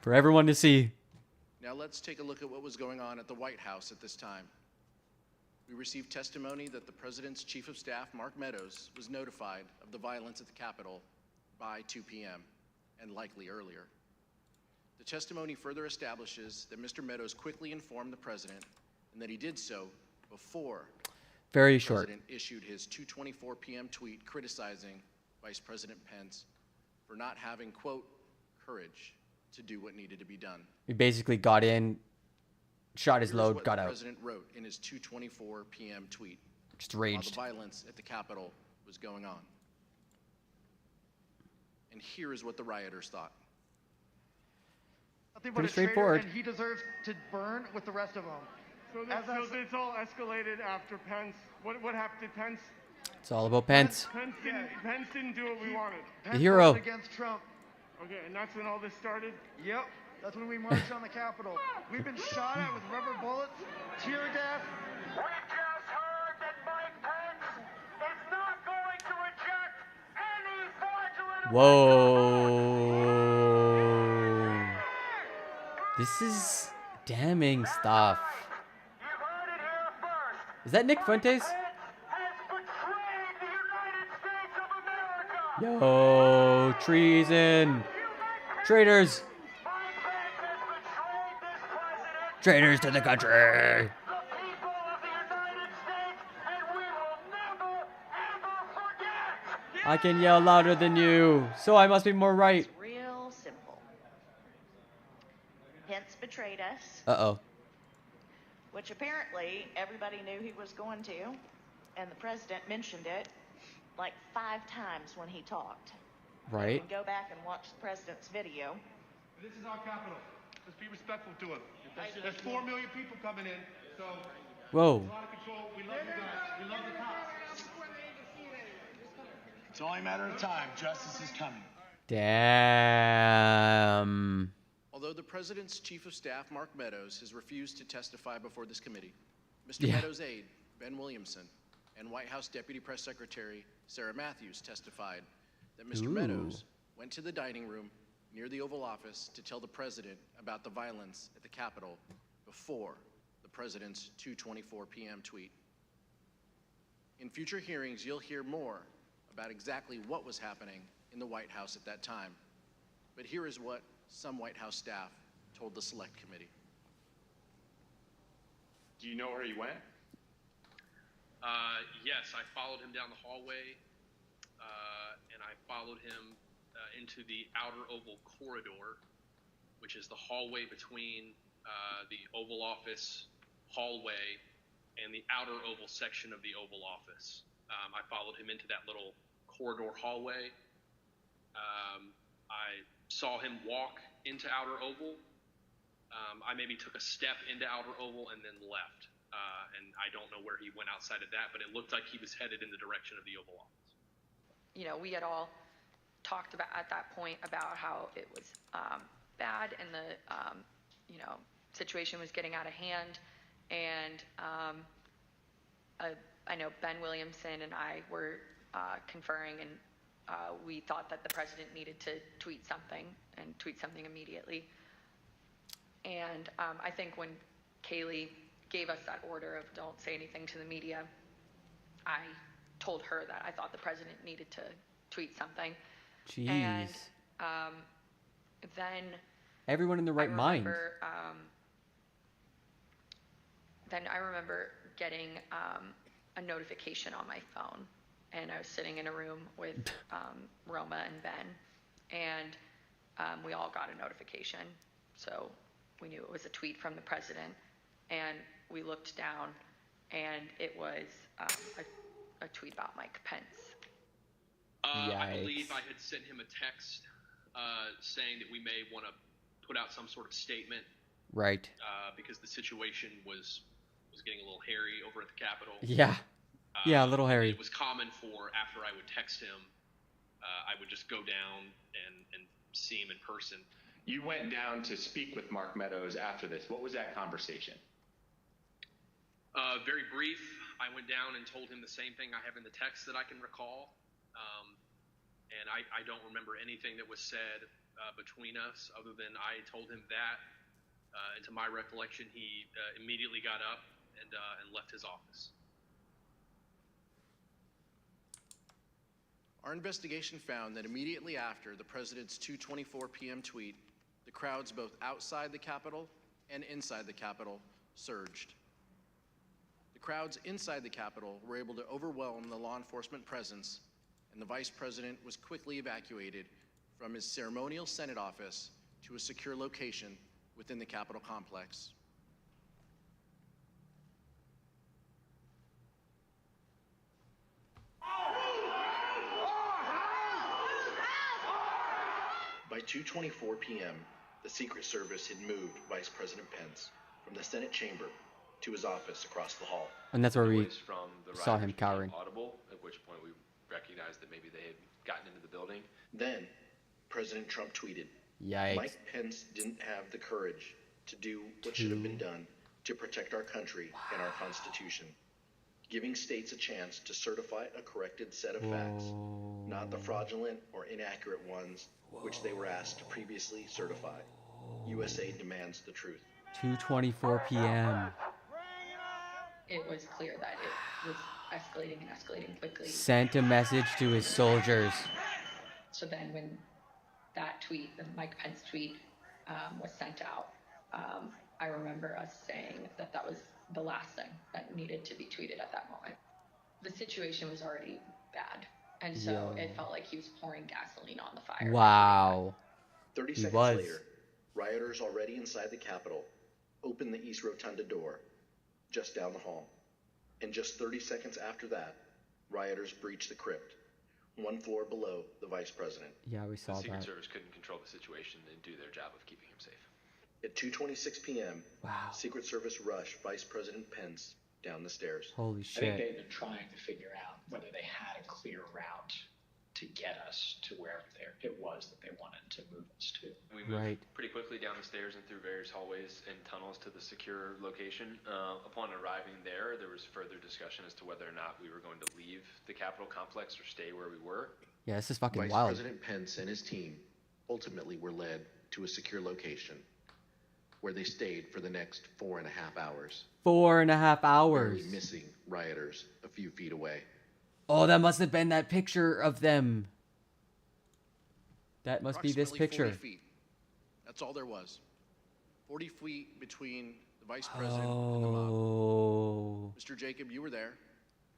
for everyone to see. Now let's take a look at what was going on at the White House at this time. We received testimony that the President's Chief of Staff, Mark Meadows, was notified of the violence at the Capitol by 2 p.m. and likely earlier. The testimony further establishes that Mr. Meadows quickly informed the President and that he did so before Very the short. President issued his 2:24 p.m. tweet criticizing Vice President Pence for not having, quote, courage to do what needed to be done. He basically got in, shot his Here's load, what got the out. President wrote in his 2:24 p.m. tweet. Just raged. While the violence at the Capitol was going on. And here is what the rioters thought. Nothing but Pretty a traitor, straightforward. and he deserves to burn with the rest of them. So it's all escalated after Pence. What happened to Pence? It's all about Pence. Pence didn't do what we wanted. The hero. Against Trump. Okay, and that's when all this started? Yep. That's when we marched on the Capitol. We've been shot at with rubber bullets, tear gas. We just heard that Mike Pence is not going to reject any fraudulent. Whoa. This is damning stuff. Is that Nick Fuentes? Yo, treason. Traitors. Traitors to the country. I can yell louder than you, so I must be more right. It's real simple. Pence betrayed us. Uh-oh. Which apparently everybody knew he was going to, and the president mentioned it like 5 times when he talked. Right. You can go back and watch the president's video. This is our capital. Let's be respectful to him. There's 4 million people coming in, so Whoa. a lot of control. We love you guys. We love the cops. It's only a matter of time. Justice is coming. Damn. Although the president's chief of staff, Mark Meadows, has refused to testify before this committee, Mr. Meadows' aide, Ben Williamson, and White House Deputy Press Secretary Sarah Matthews testified that Mr. Meadows went to the dining room near the Oval Office to tell the president about the violence at the Capitol before the president's 2:24 p.m. tweet. In future hearings, you'll hear more about exactly what was happening in the White House at that time. But here is what some White House staff told the Select Committee. Do you know where he went? Yes, I followed him down the hallway, and I followed him into the outer Oval corridor, which is the hallway between the Oval Office hallway and the outer Oval section of the Oval Office. I followed him into that little corridor hallway. I saw him walk into outer Oval. I maybe took a step into outer Oval and then left. And I don't know where he went outside of that, but it looked like he was headed in the direction of the Oval Office. You know, we had all talked about at that point about how it was bad and the situation was getting out of hand. And I know Ben Williamson and I were conferring, and we thought that the president needed to tweet something immediately. And I think when Kaylee gave us that order of don't say anything to the media, I told her that I thought the president needed to tweet something. Jeez. And then everyone in the right mind. Then I remember getting a notification on my phone, and I was sitting in a room with Roma and Ben, and we all got a notification. So we knew it was a tweet from the president, and we looked down, and it was a tweet about Mike Pence. I believe I had sent him a text saying that we may want to put out some sort of statement. Right. Because the situation was getting a little hairy over at the Capitol. Yeah. Yeah, a little hairy. It was common for, after I would text him, I would just go down and see him in person. You went down to speak with Mark Meadows after this. What was that conversation? Very brief. I went down and told him the same thing I have in the text that I can recall. And I don't remember anything that was said between us other than I told him that. And to my recollection, he immediately got up and left his office. Our investigation found that immediately after the president's 2:24 p.m. tweet, the crowds both outside the Capitol and inside the Capitol surged. The crowds inside the Capitol were able to overwhelm the law enforcement presence, and the vice president was quickly evacuated from his ceremonial Senate office to a secure location within the Capitol complex. By 2:24 p.m., the Secret Service had moved Vice President Pence from the Senate chamber to his office across the hall. And that's where we Noise from the saw him rioters became cowering. audible, at which point we recognized that maybe they had gotten into the building. Then, President Trump tweeted, Yikes. Mike Pence didn't have the courage to do what should have been done to protect our country and our Constitution, giving states a chance to certify a corrected set of facts, not the fraudulent or inaccurate ones which they were asked to previously certify. USA demands the truth. 2:24 p.m. It was clear that it was escalating and escalating quickly. Sent a message to his soldiers. So then when that tweet, the Mike Pence tweet, was sent out, I remember us saying that that was the last thing that needed to be tweeted at that moment. The situation was already bad, and so it felt like he was pouring gasoline on the fire. Wow. 30 He seconds was. later, rioters already inside the Capitol opened the East Rotunda door just down the hall. And just 30 seconds after that, rioters breached the crypt, one floor below the vice president. Yeah, we saw The Secret that. Service couldn't control the situation and do their job of keeping him safe. At 2:26 p.m., Wow. Secret Service rushed Vice President Pence down the stairs. Holy I think shit. they've been trying to figure out whether they had a clear route to get us to wherever it was that they wanted to move us to. We moved pretty quickly down the stairs and through various hallways and tunnels to the secure location. Upon arriving there was further discussion as to whether or not we were going to leave the Capitol complex or stay where we were. Yeah, this is fucking Vice wild. President Pence and his team ultimately were led to a secure location where they stayed for the next 4.5 hours. 4.5 hours. Barely missing rioters a few feet away. Oh, that must have been that picture of them. That must be this Approximately picture. 40 feet. That's all there was. 40 feet between the vice president and the mob. Oh. Mr. Jacob, you were there,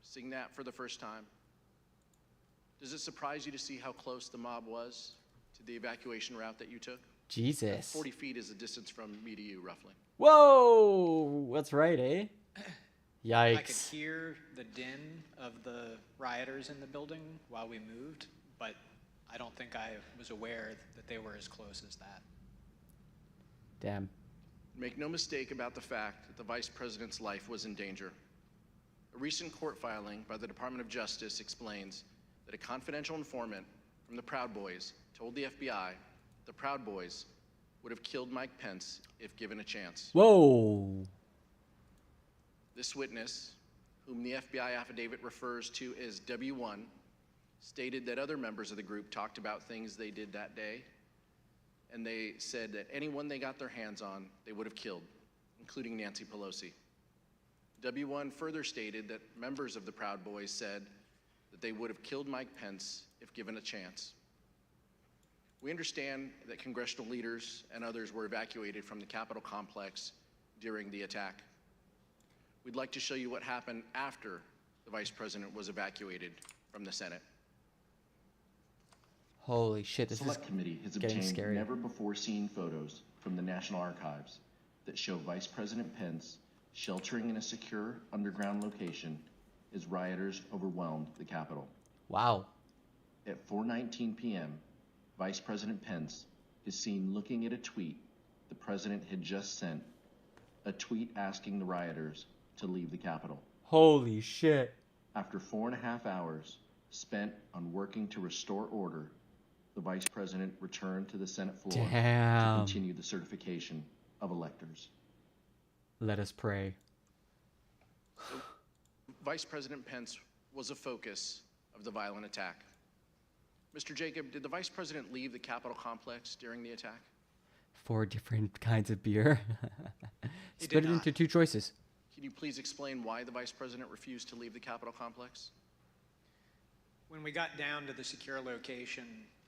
seeing that for the first time. Does it surprise you to see how close the mob was to the evacuation route that you took? Jesus. 40 feet is the distance from me to you, roughly. Whoa! That's right, eh? Yikes. I could hear the din of the rioters in the building while we moved, but I don't think I was aware that they were as close as that. Damn. Make no mistake about the fact that the vice president's life was in danger. A recent court filing by the Department of Justice explains that a confidential informant from the Proud Boys told the FBI the Proud Boys would have killed Mike Pence if given a chance. Whoa. This witness, whom the FBI affidavit refers to as W1, stated that other members of the group talked about things they did that day, and they said that anyone they got their hands on, they would have killed, including Nancy Pelosi. W1 further stated that members of the Proud Boys said that they would have killed Mike Pence if given a chance. We understand that congressional leaders and others were evacuated from the Capitol complex during the attack. We'd like to show you what happened after the vice president was evacuated from the Senate. Holy shit, this Select is Committee has getting obtained scary. never-before-seen photos from the National Archives that show Vice President Pence sheltering in a secure underground location as rioters overwhelmed the Capitol. Wow. At 4:19 p.m., Vice President Pence is seen looking at a tweet the president had just sent, a tweet asking the rioters to leave the Capitol. Holy shit. After 4.5 hours spent on working to restore order, the vice president returned to the Senate floor Damn. to continue the certification of electors. Let us pray. Vice President Pence was a focus of the violent attack. Mr. Jacob, did the vice president leave the Capitol complex during the attack? 4 different kinds of beer. He Split did it not. into 2 choices. Can you please explain why the vice president refused to leave the Capitol complex? When we got down to the secure location,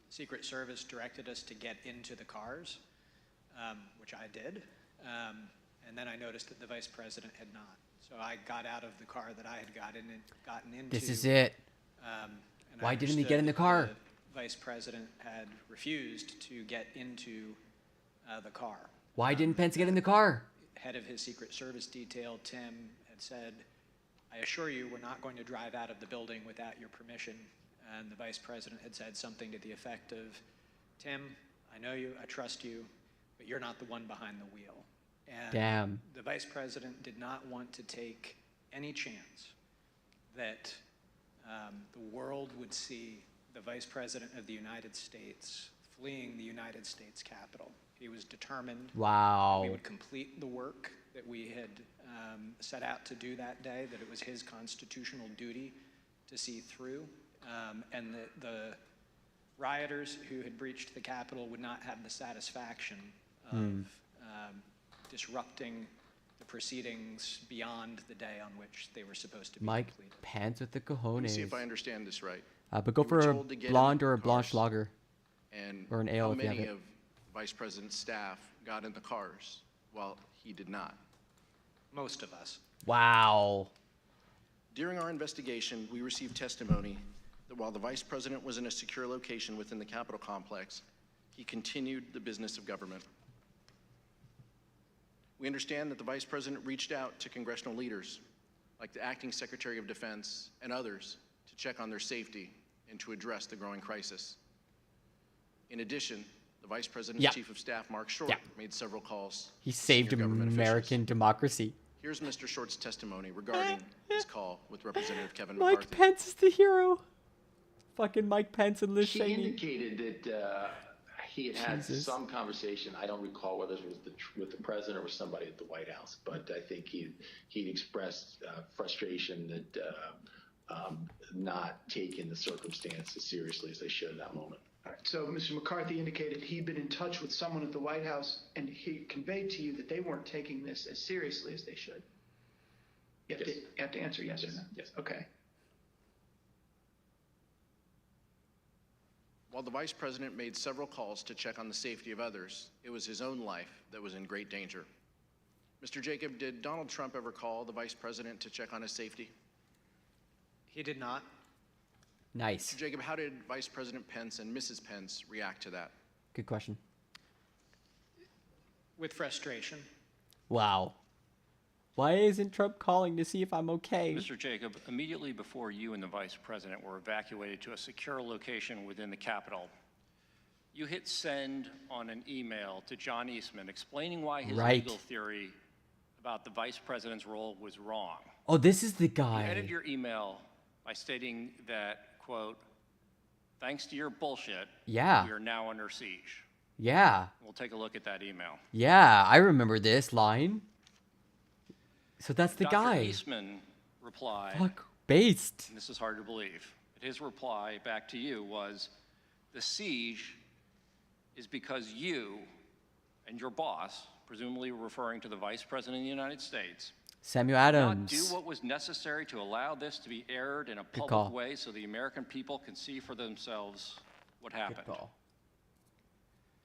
Secret Service directed us to get into the cars, which I did. And then I noticed that the vice president had not. So I got out of the car that I had gotten into. This is it. And Why I didn't he get in the understood car? that the vice president had refused to get into the car. Why didn't Pence get in the car? Head of his Secret Service detail, Tim, had said, I assure you we're not going to drive out of the building without your permission. And the vice president had said something to the effect of, Tim, I know you, I trust you, but you're not the one behind the wheel. And Damn. the vice president did not want to take any chance that the world would see the vice president of the United States fleeing the United States Capitol. He was determined Wow. that we would complete the work that we had set out to do that day, that it was his constitutional duty to see through, and that the rioters who had breached the Capitol would not have the satisfaction of disrupting the proceedings beyond the day on which they were supposed to be Mike completed. Pence with the Let me see cojones. if I understand this right. But go We were for a told to get in blonde the or a cars. blanche lager. And Or an ale how if you have many it. of the vice president's staff got in the cars while he did not? Most of us. Wow. During our investigation, we received testimony that while the vice president was in a secure location within the Capitol complex, he continued the business of government. We understand that the vice president reached out to congressional leaders, like the acting Secretary of Defense and others, to check on their safety and to address the growing crisis. In addition, the vice president's Yeah. chief of staff, Mark Short, Yeah. made several calls. He to saved senior government American democracy. Here's Mr. Short's testimony regarding his call with Representative Kevin Mike McCarthy. Pence is the hero. Fucking Mike Pence and Liz He Cheney. indicated that he had had Jesus. some conversation. I don't recall whether it was with the president or with somebody at the White House, but I think he'd expressed frustration that not taking the circumstance as seriously as they should in that moment. All right, so Mr. McCarthy indicated he'd been in touch with someone at the White House, and he conveyed to you that they weren't taking this as seriously as they should. You have to answer yes or no. Yes. Okay. While the vice president made several calls to check on the safety of others, it was his own life that was in great danger. Mr. Jacob, did Donald Trump ever call the vice president to check on his safety? He did not. Nice. Mr. Jacob, how did Vice President Pence and Mrs. Pence react to that? Good question. With frustration. Wow. Why isn't Trump calling to see if I'm okay? Mr. Jacob, immediately before you and the vice president were evacuated to a secure location within the Capitol, you hit send on an email to John Eastman explaining why his Right. legal theory about the vice president's role was wrong. Oh, this is the You guy. ended your email by stating that, quote, thanks to your bullshit, Yeah. we are now under siege. Yeah. We'll take a look at that email. Yeah, I remember this line. So that's the Dr. guy. Eastman replied, Fuck, based. and this is hard to believe, but his reply back to you was, the siege is because you and your boss, presumably referring to the vice president of the United States, Samuel did not Adams. do what was necessary to allow this to be aired in a Good public call. way so the American people can see for themselves what happened. Good call.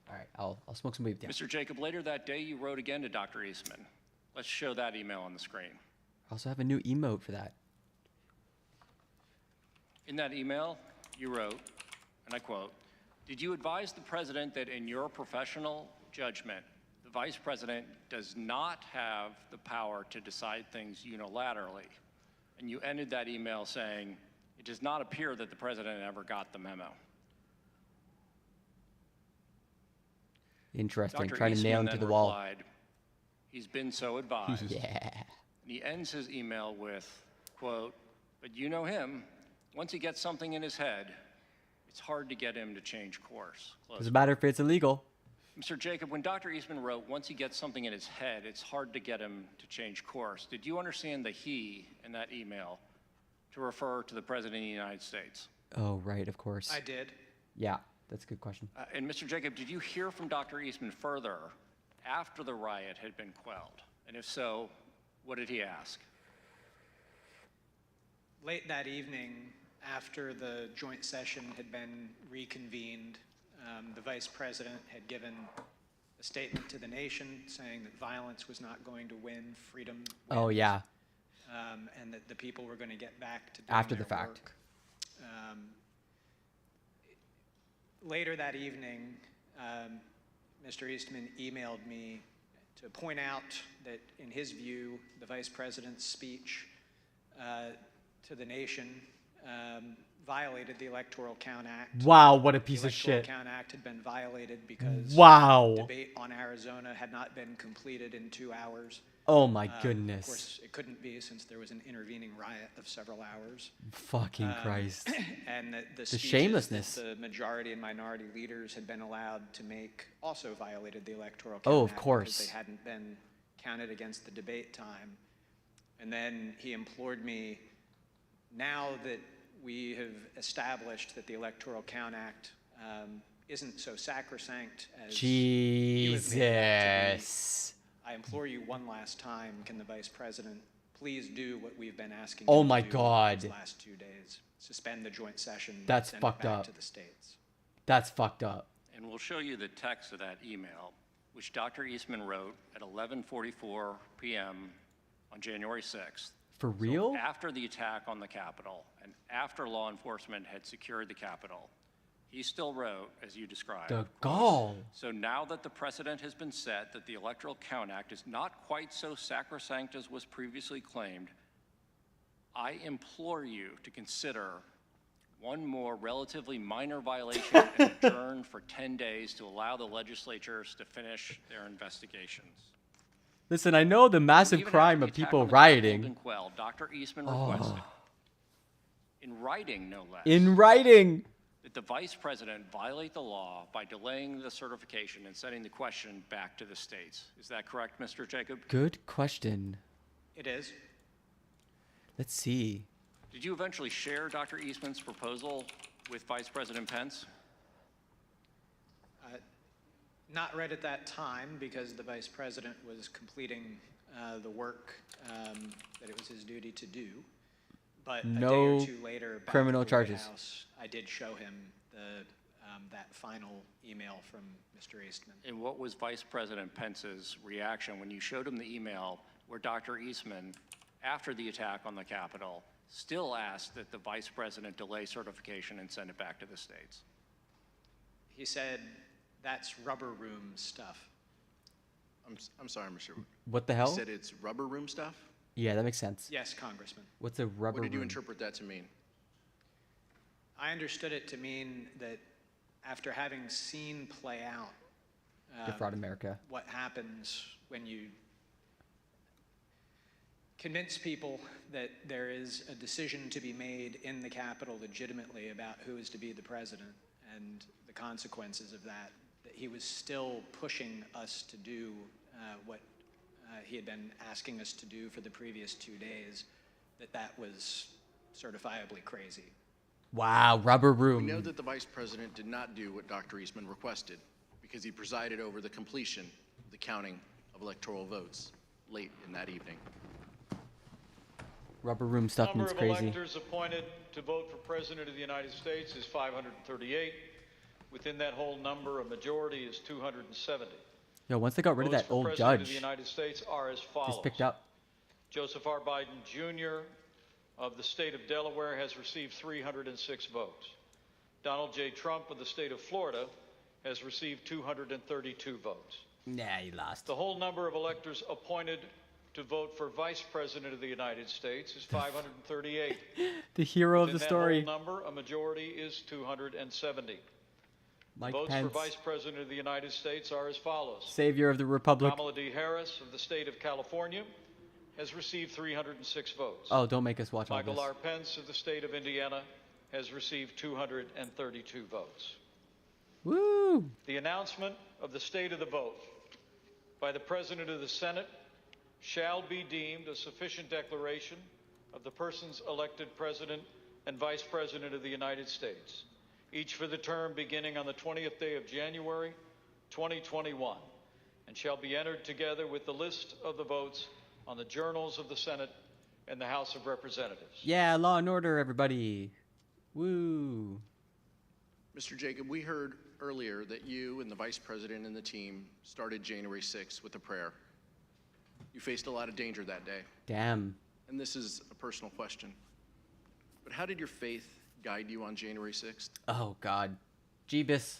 All right, I'll smoke some weed. Yeah. Mr. Jacob, later that day, you wrote again to Dr. Eastman. Let's show that email on the screen. I also have a new emote for that. In that email, you wrote, and I quote, did you advise the president that in your professional judgment, the vice president does not have the power to decide things unilaterally? And you ended that email saying, it does not appear that the president ever got the memo. Interesting. Dr. Trying to nail him Eastman to the then wall. replied, he's been so advised. Yeah. And he ends his email with, quote, but you know him, once he gets something in his head, it's hard to get him to change course. Close Doesn't matter if it's illegal. Mr. Jacob, when Dr. Eastman wrote, once he gets something in his head, it's hard to get him to change course, did you understand the he in that email to refer to the President of the United States? Oh, right, of course. I did. Yeah, that's a good question. And Mr. Jacob, did you hear from Dr. Eastman further after the riot had been quelled? And if so, what did he ask? Late that evening, after the joint session had been reconvened, the vice president had given a statement to the nation saying that violence was not going to win, freedom wins, Oh, yeah. and that the people were going to get back to doing After the their fact. work. Later that evening, Mr. Eastman emailed me to point out that, in his view, the vice president's speech to the nation violated the Electoral Count Act. Wow, what a piece The of shit. Electoral Count Act Act had been violated because Wow. debate on Arizona had not been completed in 2 hours. Oh my Of goodness. course, it couldn't be since there was an intervening riot of several hours. Fucking Christ. And that the The speeches shamelessness. that the majority and minority leaders had been allowed to make also violated the Electoral Oh, Count of Act course. because they hadn't been counted against the debate time. And then he implored me, now that we have established that the Electoral Count Act isn't so sacrosanct as you have made it out to be, Jesus. I implore you one last time, can the Vice President please do what we've been asking Oh him my to do God. these last 2 days? Suspend the joint session. That's send fucked it back up. to the states. That's fucked up. And we'll show you the text of that email, which Dr. Eastman wrote at 11:44 p.m. on January 6th. For real? After the attack on the Capitol and after law enforcement had secured the Capitol, he still wrote, as you described, The gall. so now that the precedent has been set that the Electoral Count Act is not quite so sacrosanct as was previously claimed, I implore you to consider one more relatively minor violation and adjourn for 10 days to allow the legislatures to finish their investigations. Listen, I know the massive Even crime after of the attack people on the Capitol had been rioting. quelled, Dr. Eastman Oh. requested, in writing no less, In writing. that the Vice President violate the law by delaying the certification and sending the question back to the states. Is that correct, Mr. Jacob? Good question. It is. Let's see. Did you eventually share Dr. Eastman's proposal with Vice President Pence? Not right at that time because the Vice President was completing the work that it was his duty to do. But a day No or two later, back criminal at the White charges. House, I did show him that final email from Mr. Eastman. And what was Vice President Pence's reaction when you showed him the email where Dr. Eastman, after the attack on the Capitol, still asked that the Vice President delay certification and send it back to the states? He said, that's rubber room stuff. I'm sorry, Mr. What the hell? You said it's rubber room stuff? Yeah, that makes sense. Yes, Congressman. What's a rubber What did you room? interpret that to mean? I understood it to mean that after having seen play out Defraud America. what happens when you convince people that there is a decision to be made in the Capitol legitimately about who is to be the president and the consequences of that, that he was still pushing us to do what he had been asking us to do for the previous 2 days, that was certifiably crazy. Wow, rubber We room. know that the Vice President did not do what Dr. Eastman requested because he presided over the completion of the counting of electoral votes late in that evening. Rubber room stuff Number means of crazy. electors appointed to vote for President of the United States is 538. Within that whole number, a majority is 270. Yo, once they got rid of Votes that for old President of judge, the United States are as follows. just picked up. Joseph R. Biden Jr. of the state of Delaware has received 306 votes. Donald J. Trump of the state of Florida has received 232 votes. Nah, he lost. The whole number of electors appointed to vote for Vice President of the United States is 538. The hero of Within the that story. whole number, a majority is 270. Mike Votes Pence, for Vice President of the United States are as follows. savior of the republic. Kamala D. Harris of the state of California has received 306 votes. Oh, don't make us watch all Michael this. R. Pence of the state of Indiana has received 232 votes. Woo! The announcement of the state of the vote by the President of the Senate shall be deemed a sufficient declaration of the persons elected President and Vice President of the United States, each for the term beginning on the 20th day of January, 2021, and shall be entered together with the list of the votes on the journals of the Senate and the House of Representatives. Yeah, law and order, everybody. Woo! Mr. Jacob, we heard earlier that you and the Vice President and the team started January 6th with a prayer. You faced a lot of danger that day. Damn. And this is a personal question. But how did your faith guide you on January 6th? Oh, God. Jeebus.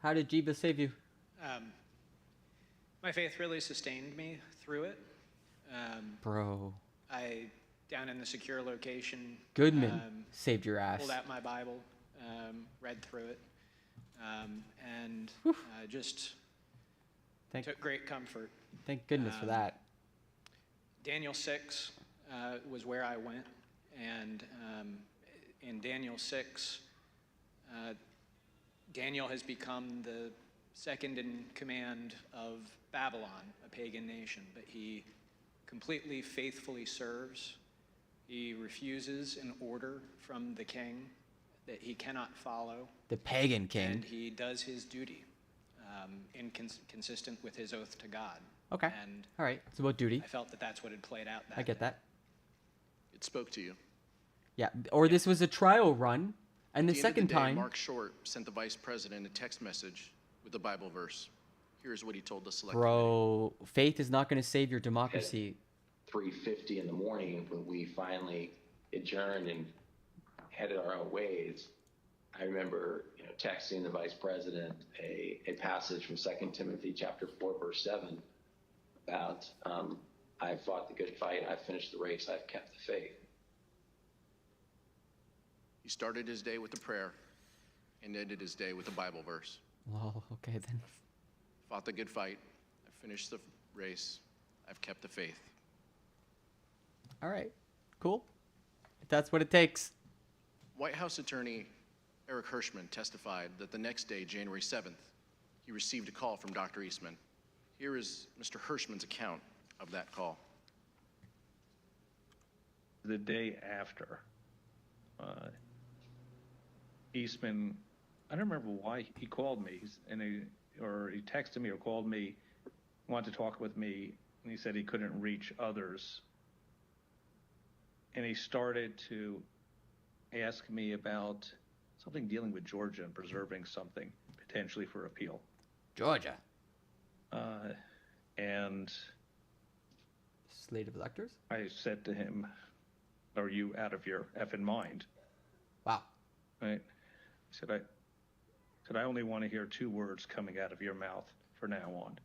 How did Jeebus save you? My faith really sustained me through it. Bro. Down in the secure location, Goodman saved your ass. pulled out my Bible, read through it. and just took great comfort. Thank goodness for that. Daniel 6 was where I went, and in Daniel 6, Daniel has become the second in command of Babylon, a pagan nation, but he completely faithfully serves. He refuses an order from the king that he cannot follow. The pagan king. And he does his duty, consistent with his oath to God. Okay. And all right. It's about duty. I felt that that's what had played out that I get day. that. It spoke to you. Yeah. Or this was a trial run, and the At end second of the day, time. Mark Short sent the vice president a text message with a Bible verse. Here's what he told the select Bro, faith is not going to save your democracy. 3:50 in the morning when we finally adjourned and headed our own ways. I remember, texting the vice president a passage from 2 Timothy chapter 4, verse 7 about, I fought the good fight, I've finished the race, I've kept the faith. He started his day with a prayer and ended his day with a Bible verse. Well, okay then. Fought the good fight, I've finished the race, I've kept the faith. All right. Cool. If that's what it takes. White House attorney Eric Hirschman testified that the next day, January 7th, he received a call from Dr. Eastman. Here is Mr. Hirschman's account of that call. The day after, Eastman, I don't remember why he called me, or he texted me or called me, wanted to talk with me, and he said he couldn't reach others. And he started to ask me about something dealing with Georgia and preserving something potentially for appeal. Georgia. And slate of electors? I said to him, are you out of your effing mind? Wow. Right? I said, I only want to hear two words coming out of your mouth from now on.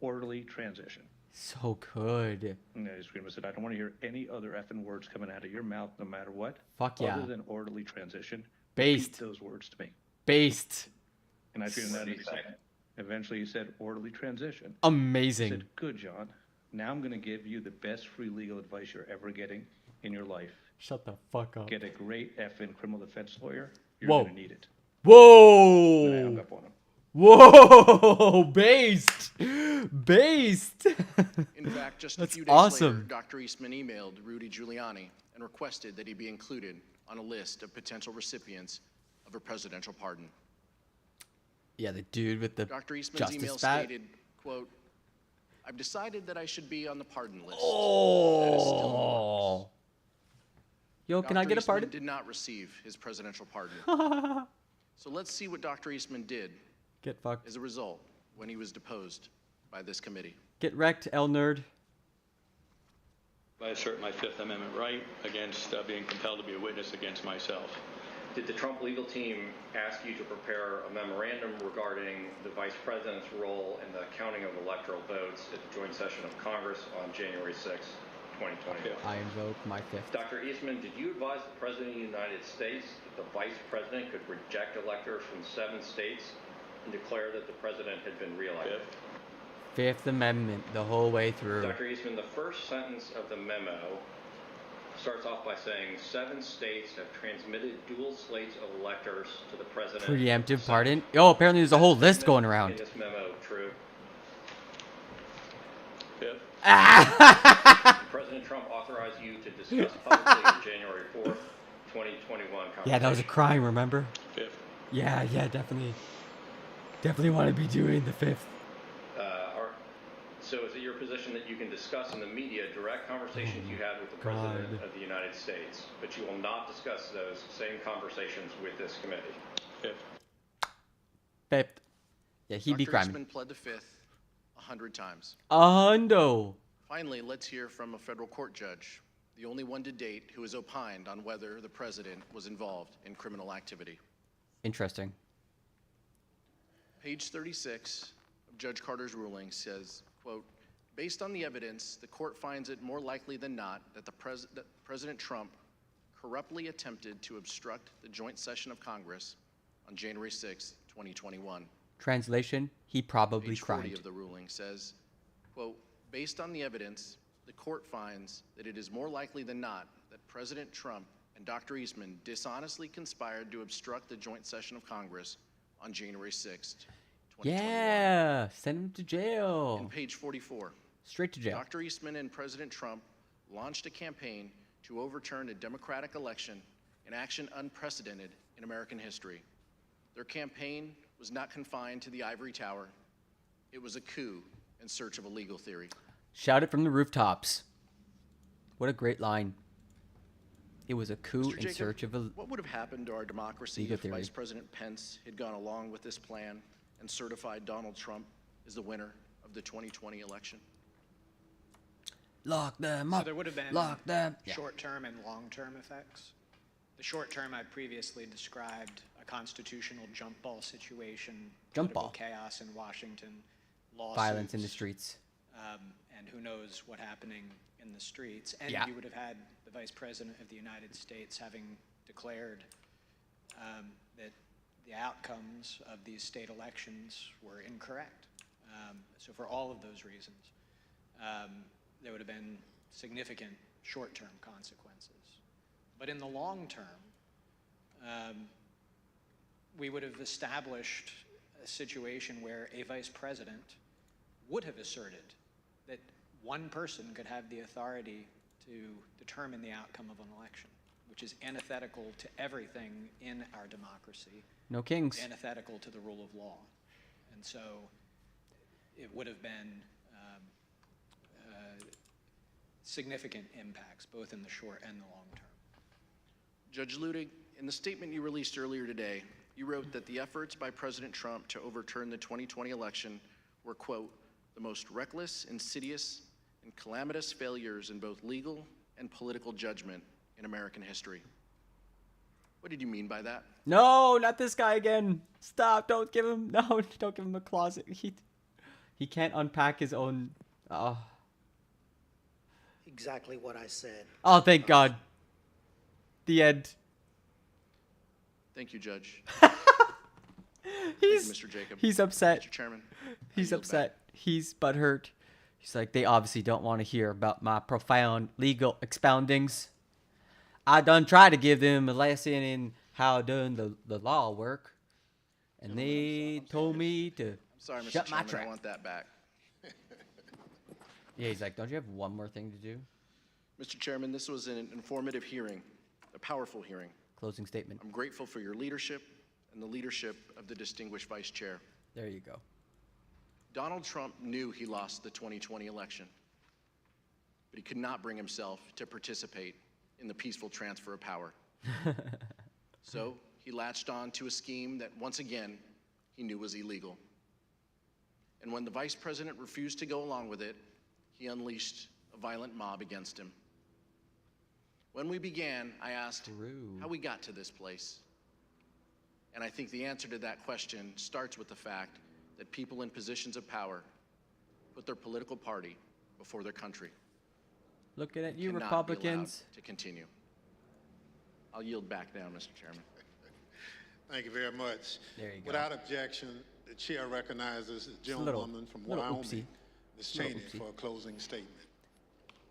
Orderly transition. So good. And I screamed, I said, I don't want to hear any other effing words coming out of your mouth, no matter what. Fuck yeah. Other than orderly transition. Based. Repeat those words to me. Based. And I screamed that. Eventually he said, orderly transition. Amazing. I said, good, John. Now I'm going to give you the best free legal advice you're ever getting in your life. Shut the fuck up. Get a great effing criminal defense lawyer. You're Whoa. going to need it. Whoa. And I hung up on him. Whoa. Based. Based. In fact, just a That's few days awesome. later, Dr. Eastman emailed Rudy Giuliani and requested that he be included on a list of potential recipients of a presidential pardon. Yeah, the dude with the Dr. Eastman's justice email bat. stated, quote, I've decided that I should be on the pardon list. Oh. Yo, can I Dr. get a Eastman pardon? did not receive his presidential pardon. So let's see what Dr. Eastman did Get fucked. as a result when he was deposed by this committee. Get wrecked, L nerd. I assert my Fifth Amendment right against being compelled to be a witness against myself. Did the Trump legal team ask you to prepare a memorandum regarding the vice president's role in the counting of electoral votes at the joint session of Congress on January 6, 2021? I invoke my fifth. Dr. Eastman, did you advise the President of the United States that the Vice President could reject electors from 7 states and declare that the President had been reelected? Fifth Amendment the whole way through. Dr. Eastman, the first sentence of the memo starts off by saying 7 states have transmitted dual slates of electors to the President. Preemptive pardon? Oh, apparently there's a whole list going around. In this memo, true? Fifth. President Trump authorized you to discuss publicly on January 4th, 2021. Yeah, that was a crime, remember? Fifth. Yeah, definitely. Definitely want to be doing the fifth. So is it your position that you can discuss in the media direct conversations you had with the President of the United States, but you will not discuss those same conversations with this committee? Fifth. Fifth. Yeah, he'd be Dr. criming. Eastman pled the fifth 100 times. A hundo. Finally, let's hear from a federal court judge, the only one to date who has opined on whether the president was involved in criminal activity. Interesting. Page 36 of Judge Carter's ruling says, quote, based on the evidence, the court finds it more likely than not that President Trump corruptly attempted to obstruct the joint session of Congress on January 6, 2021. Translation, he probably Page 40 cried. of the ruling says, quote, based on the evidence, the court finds that it is more likely than not that President Trump and Dr. Eastman dishonestly conspired to obstruct the joint session of Congress on January 6th, 2021. Yeah, send him to jail. And page 44. Straight to jail. Dr. Eastman and President Trump launched a campaign to overturn a democratic election, an action unprecedented in American history. Their campaign was not confined to the ivory tower. It was a coup in search of a legal theory. Shout it from the rooftops. What a great line. It was a coup Mr. in Jacob, search of a what would have happened to our democracy legal if theory. Vice President Pence had gone along with this plan and certified Donald Trump as the winner of the 2020 election? Lock them up. So there would have been Lock them. Yeah. short-term and long-term effects. The short-term I previously described, a constitutional jump ball situation, Jump political ball. chaos in Washington, lawsuits, Violence in the streets. and who knows what happening in the streets. And Yeah. you would have had the Vice President of the United States having declared that the outcomes of these state elections were incorrect. So for all of those reasons, there would have been significant short-term consequences. But in the long term, we would have established a situation where a vice president would have asserted that one person could have the authority to determine the outcome of an election, which is antithetical to everything in our democracy. No kings. Antithetical to the rule of law. And so it would have been significant impacts, both in the short and the long term. Judge Ludig, in the statement you released earlier today, you wrote that the efforts by President Trump to overturn the 2020 election were, quote, the most reckless, insidious, and calamitous failures in both legal and political judgment in American history. What did you mean by that? No, not this guy again. Stop. Don't give him. No, don't give him a closet. He can't unpack his own. Exactly what I said. Oh, thank God. The end. Thank you, Judge. He's Thank you, Mr. Jacob. He's upset. Mr. Chairman. He's upset. He's butthurt. He's like, they obviously don't want to hear about my profound legal expoundings. I done try to give them a lesson in how done the law work, and they told me to Sorry, Mr. shut my Chairman, trap. I want that back. Yeah, he's like, don't you have one more thing to do? Mr. Chairman, this was an informative hearing, a powerful hearing. Closing statement. I'm grateful for your leadership and the leadership of the distinguished Vice Chair. There you go. Donald Trump knew he lost the 2020 election, but he could not bring himself to participate in the peaceful transfer of power. So he latched on to a scheme that, once again, he knew was illegal. And when the vice president refused to go along with it, he unleashed a violent mob against him. When we began, I asked how we got to this place. And I think the answer to that question starts with the fact that people in positions of power put their political party before their country. Looking at you, Cannot be Republicans. allowed to continue. I'll yield back now, Mr. Chairman. Thank you very much. There you go. Without objection, the chair recognizes the gentlewoman from Wyoming, Ms. Cheney, for a closing statement.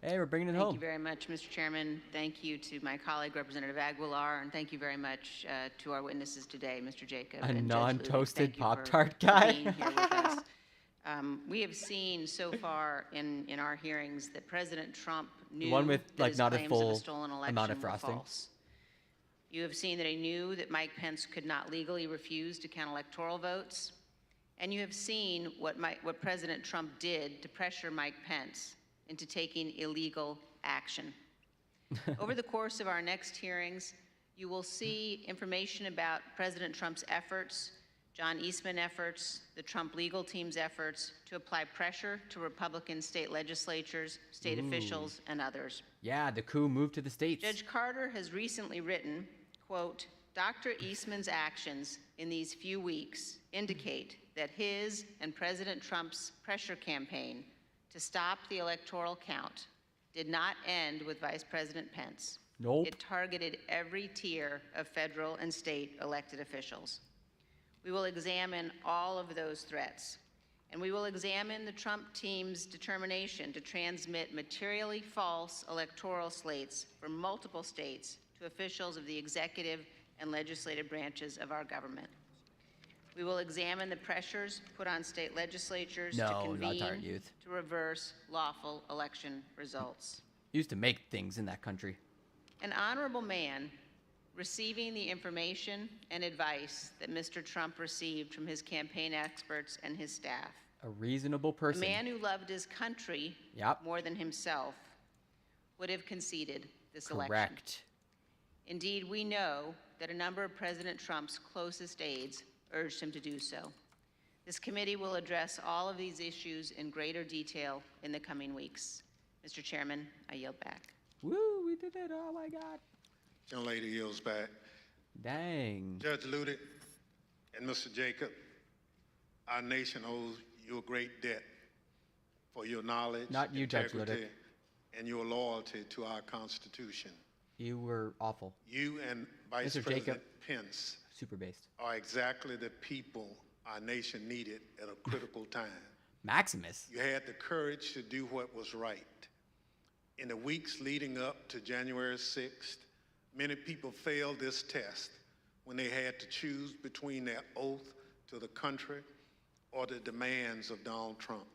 Hey, we're bringing it Thank home. you very much, Mr. Chairman. Thank you to my colleague, Representative Aguilar, and thank you very much to our witnesses today, Mr. Jacob. A and Judge Ludig. non-toasted Thank you for Pop-Tart guy. being here with us. We have seen so far in our hearings that President Trump knew one with, that like, his not a claims full of a stolen election amount of were frosting. false. You have seen that he knew that Mike Pence could not legally refuse to count electoral votes. And you have seen what President Trump did to pressure Mike Pence into taking illegal action. Over the course of our next hearings, you will see information about President Trump's efforts, John Eastman efforts, the Trump legal team's efforts to apply pressure to Republican state legislatures, state officials, and others. Yeah, the coup moved to the states. Judge Carter has recently written, quote, Dr. Eastman's actions in these few weeks indicate that his and President Trump's pressure campaign to stop the electoral count did not end with Vice President Pence. Nope. It targeted every tier of federal and state elected officials. We will examine all of those threats, and we will examine the Trump team's determination to transmit materially false electoral slates from multiple states to officials of the executive and legislative branches of our government. We will examine the pressures put on state legislatures to convene to reverse lawful election results. Used to make things in that country. An honorable man receiving the information and advice that Mr. Trump received from his campaign experts and his staff. A reasonable A person. man who loved his country more than himself would have conceded this election. Correct. Indeed, we know that a number of President Trump's closest aides urged him to do so. This committee will address all of these issues in greater detail in the coming weeks. Mr. Chairman, I yield back. Woo, we did it. Oh my God. Young lady yields back. Dang. Judge Ludick and Mr. Jacob, our nation owes you a great debt for your knowledge, Not you, Judge integrity, Ludick. and your loyalty to our Constitution. You were awful. You and Vice Mr. President Jacob. Pence Super based. are exactly the people our nation needed at a critical time. Maximus. You had the courage to do what was right. In the weeks leading up to January 6th, many people failed this test when they had to choose between their oath to the country or the demands of Donald Trump.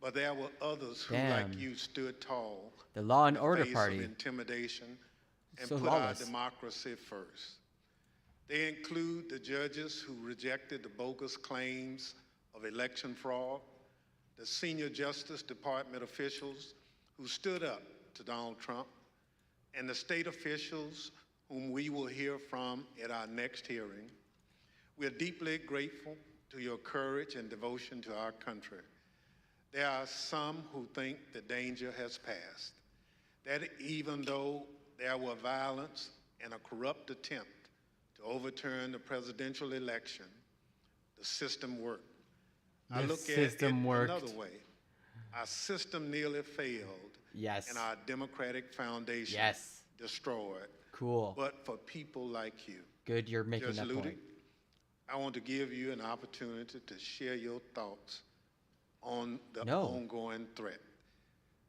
But there were others who, like you, stood tall. The Law and in the Order face Party. of intimidation and So put lawless. our democracy first. They include the judges who rejected the bogus claims of election fraud, the senior Justice Department officials who stood up to Donald Trump, and the state officials whom we will hear from at our next hearing. We are deeply grateful to your courage and devotion to our country. There are some who think the danger has passed, that even though there were violence and a corrupt attempt to overturn the presidential election, the system worked. I The look system at it worked. another way. Our system nearly failed. Yes. And our democratic foundation destroyed. Cool. But for people like you, Good, you're making Judge that Ludick, point. I want to give you an opportunity to share your thoughts on the No. ongoing threat.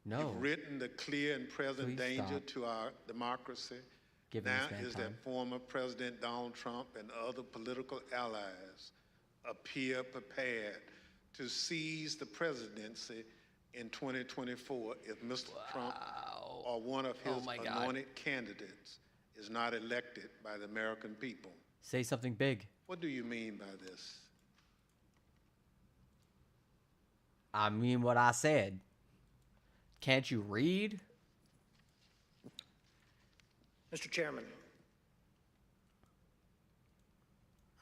No. You've written the clear and present Please danger stop. to our democracy. Giving Now this man is time. that former President Donald Trump and other political allies appear prepared to seize the presidency in 2024 if Mr. Trump or one of his my God. anointed candidates is not elected by the American people. Say something big. What do you mean by this? I mean what I said. Can't you read? Mr. Chairman,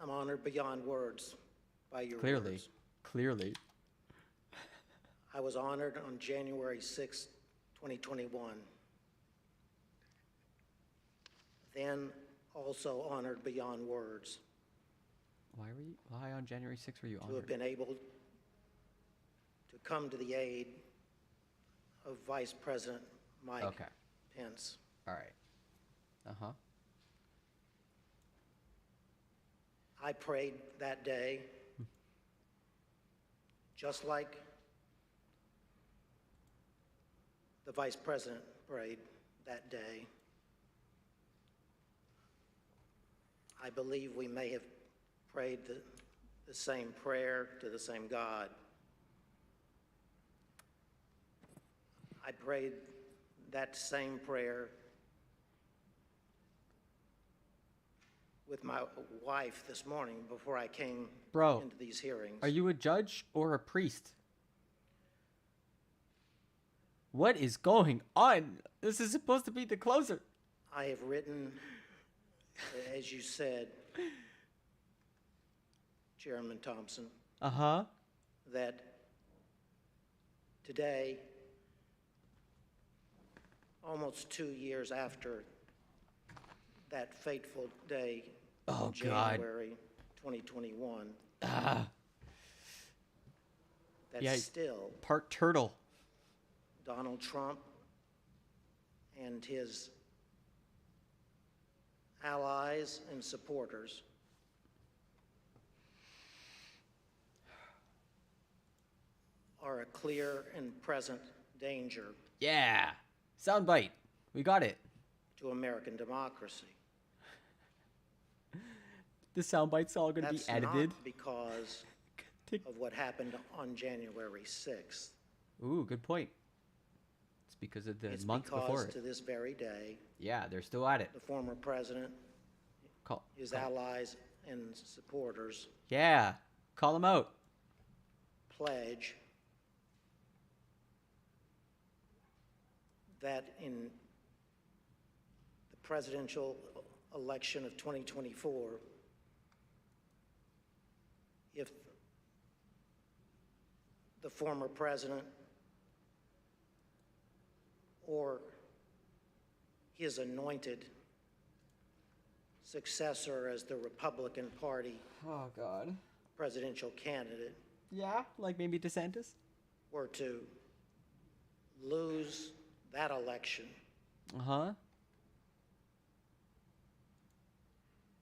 I'm honored beyond words by your Clearly. words. Clearly. I was honored on January 6, 2021. Then also honored beyond words Why on January 6th were you to have honored? been able to come to the aid of Vice President Mike Pence. All right. Uh-huh. I prayed that day, just like the Vice President prayed that day. I believe we may have prayed the same prayer to the same God. I prayed that same prayer with my wife this morning before I came into these hearings. Are you a judge or a priest? What is going on? This is supposed to be the closer. I have written, as you said, Chairman Thompson, Uh-huh. that today, almost 2 years after that fateful day Oh, in God. January 2021, Ah. that Yeah, still part turtle. Donald Trump and his allies and supporters are a clear and present danger Yeah. Soundbite. We got it. to American democracy. The soundbite's all going to be That's edited. not because of what happened on January 6th. Ooh, good point. It's because of the It's month because before to it. this very day, Yeah, they're still at it. the former president, his allies and supporters Yeah. Call them out. pledge that in the presidential election of 2024, if the former president or his anointed successor as the Republican Party presidential candidate Yeah, like maybe DeSantis? were to lose that election, Uh-huh.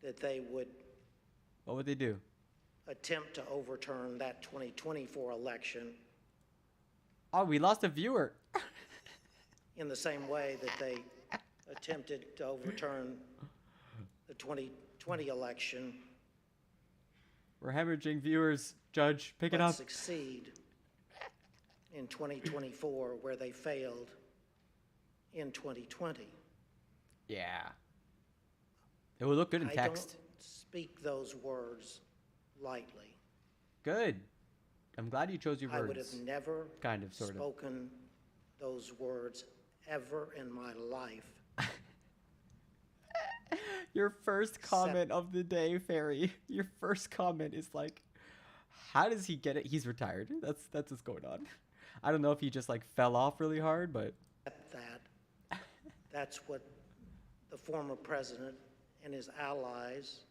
that they would What would they do? attempt to overturn that 2024 election Oh, we lost a viewer. in the same way that they attempted to overturn the 2020 election, We're hemorrhaging viewers. Judge, pick it but up. succeed in 2024 where they failed in 2020. Yeah. It would look good in I text. don't speak those words lightly. Good. I'm glad you chose your I words. would have never Kind of, sort of. spoken those words ever in my life. Your first comment of the day, Ferry. Your first comment is like, how does he get it? He's retired. That's what's going on. I don't know if he just like fell off really hard, but That's what the former president and his allies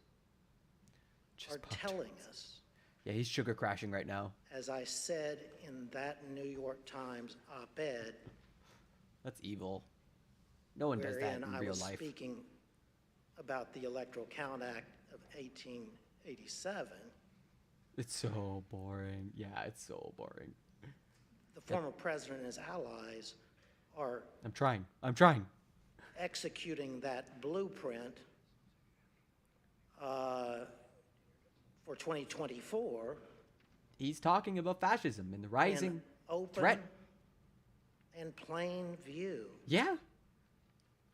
are telling us. yeah, he's sugar crashing right now. As I said in that New York Times op-ed, That's evil. No one does that wherein in I real was life. speaking about the Electoral Count Act of 1887, It's so boring. Yeah, it's so boring. the former president and his allies are I'm trying. I'm trying. executing that blueprint for 2024 He's talking about fascism and the rising in open threat. and plain view Yeah.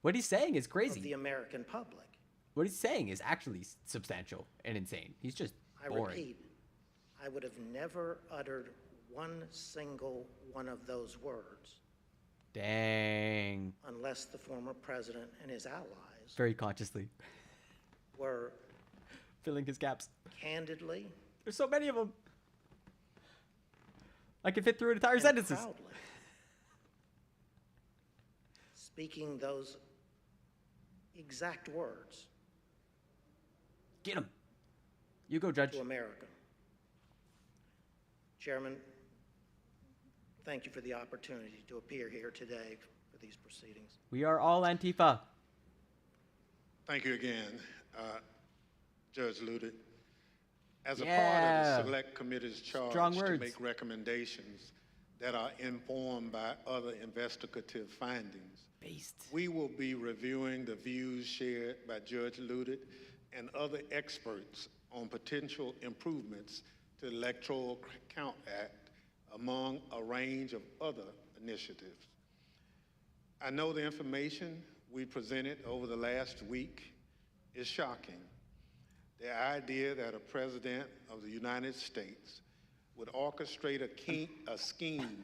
What he's saying is of crazy. the American public. What he's saying is actually substantial and insane. He's just I boring. repeat, I would have never uttered one single one of those words Dang. unless the former president and his allies Very consciously. were Filling his gaps. candidly There's so many of them. I can fit through entire and sentences. proudly speaking those exact words Get him. You go, Judge. to America. Chairman, thank you for the opportunity to appear here today for these proceedings. We are all Antifa. Thank you again, Judge Ludet. As a part Yeah. of the Select Committee's charge Strong to words. make recommendations that are informed by other investigative findings, we will be reviewing the views shared by Judge Ludet and other experts on potential improvements to the Electoral Count Act, among a range of other initiatives. I know the information we presented over the last week is shocking. The idea that a president of the United States would orchestrate a scheme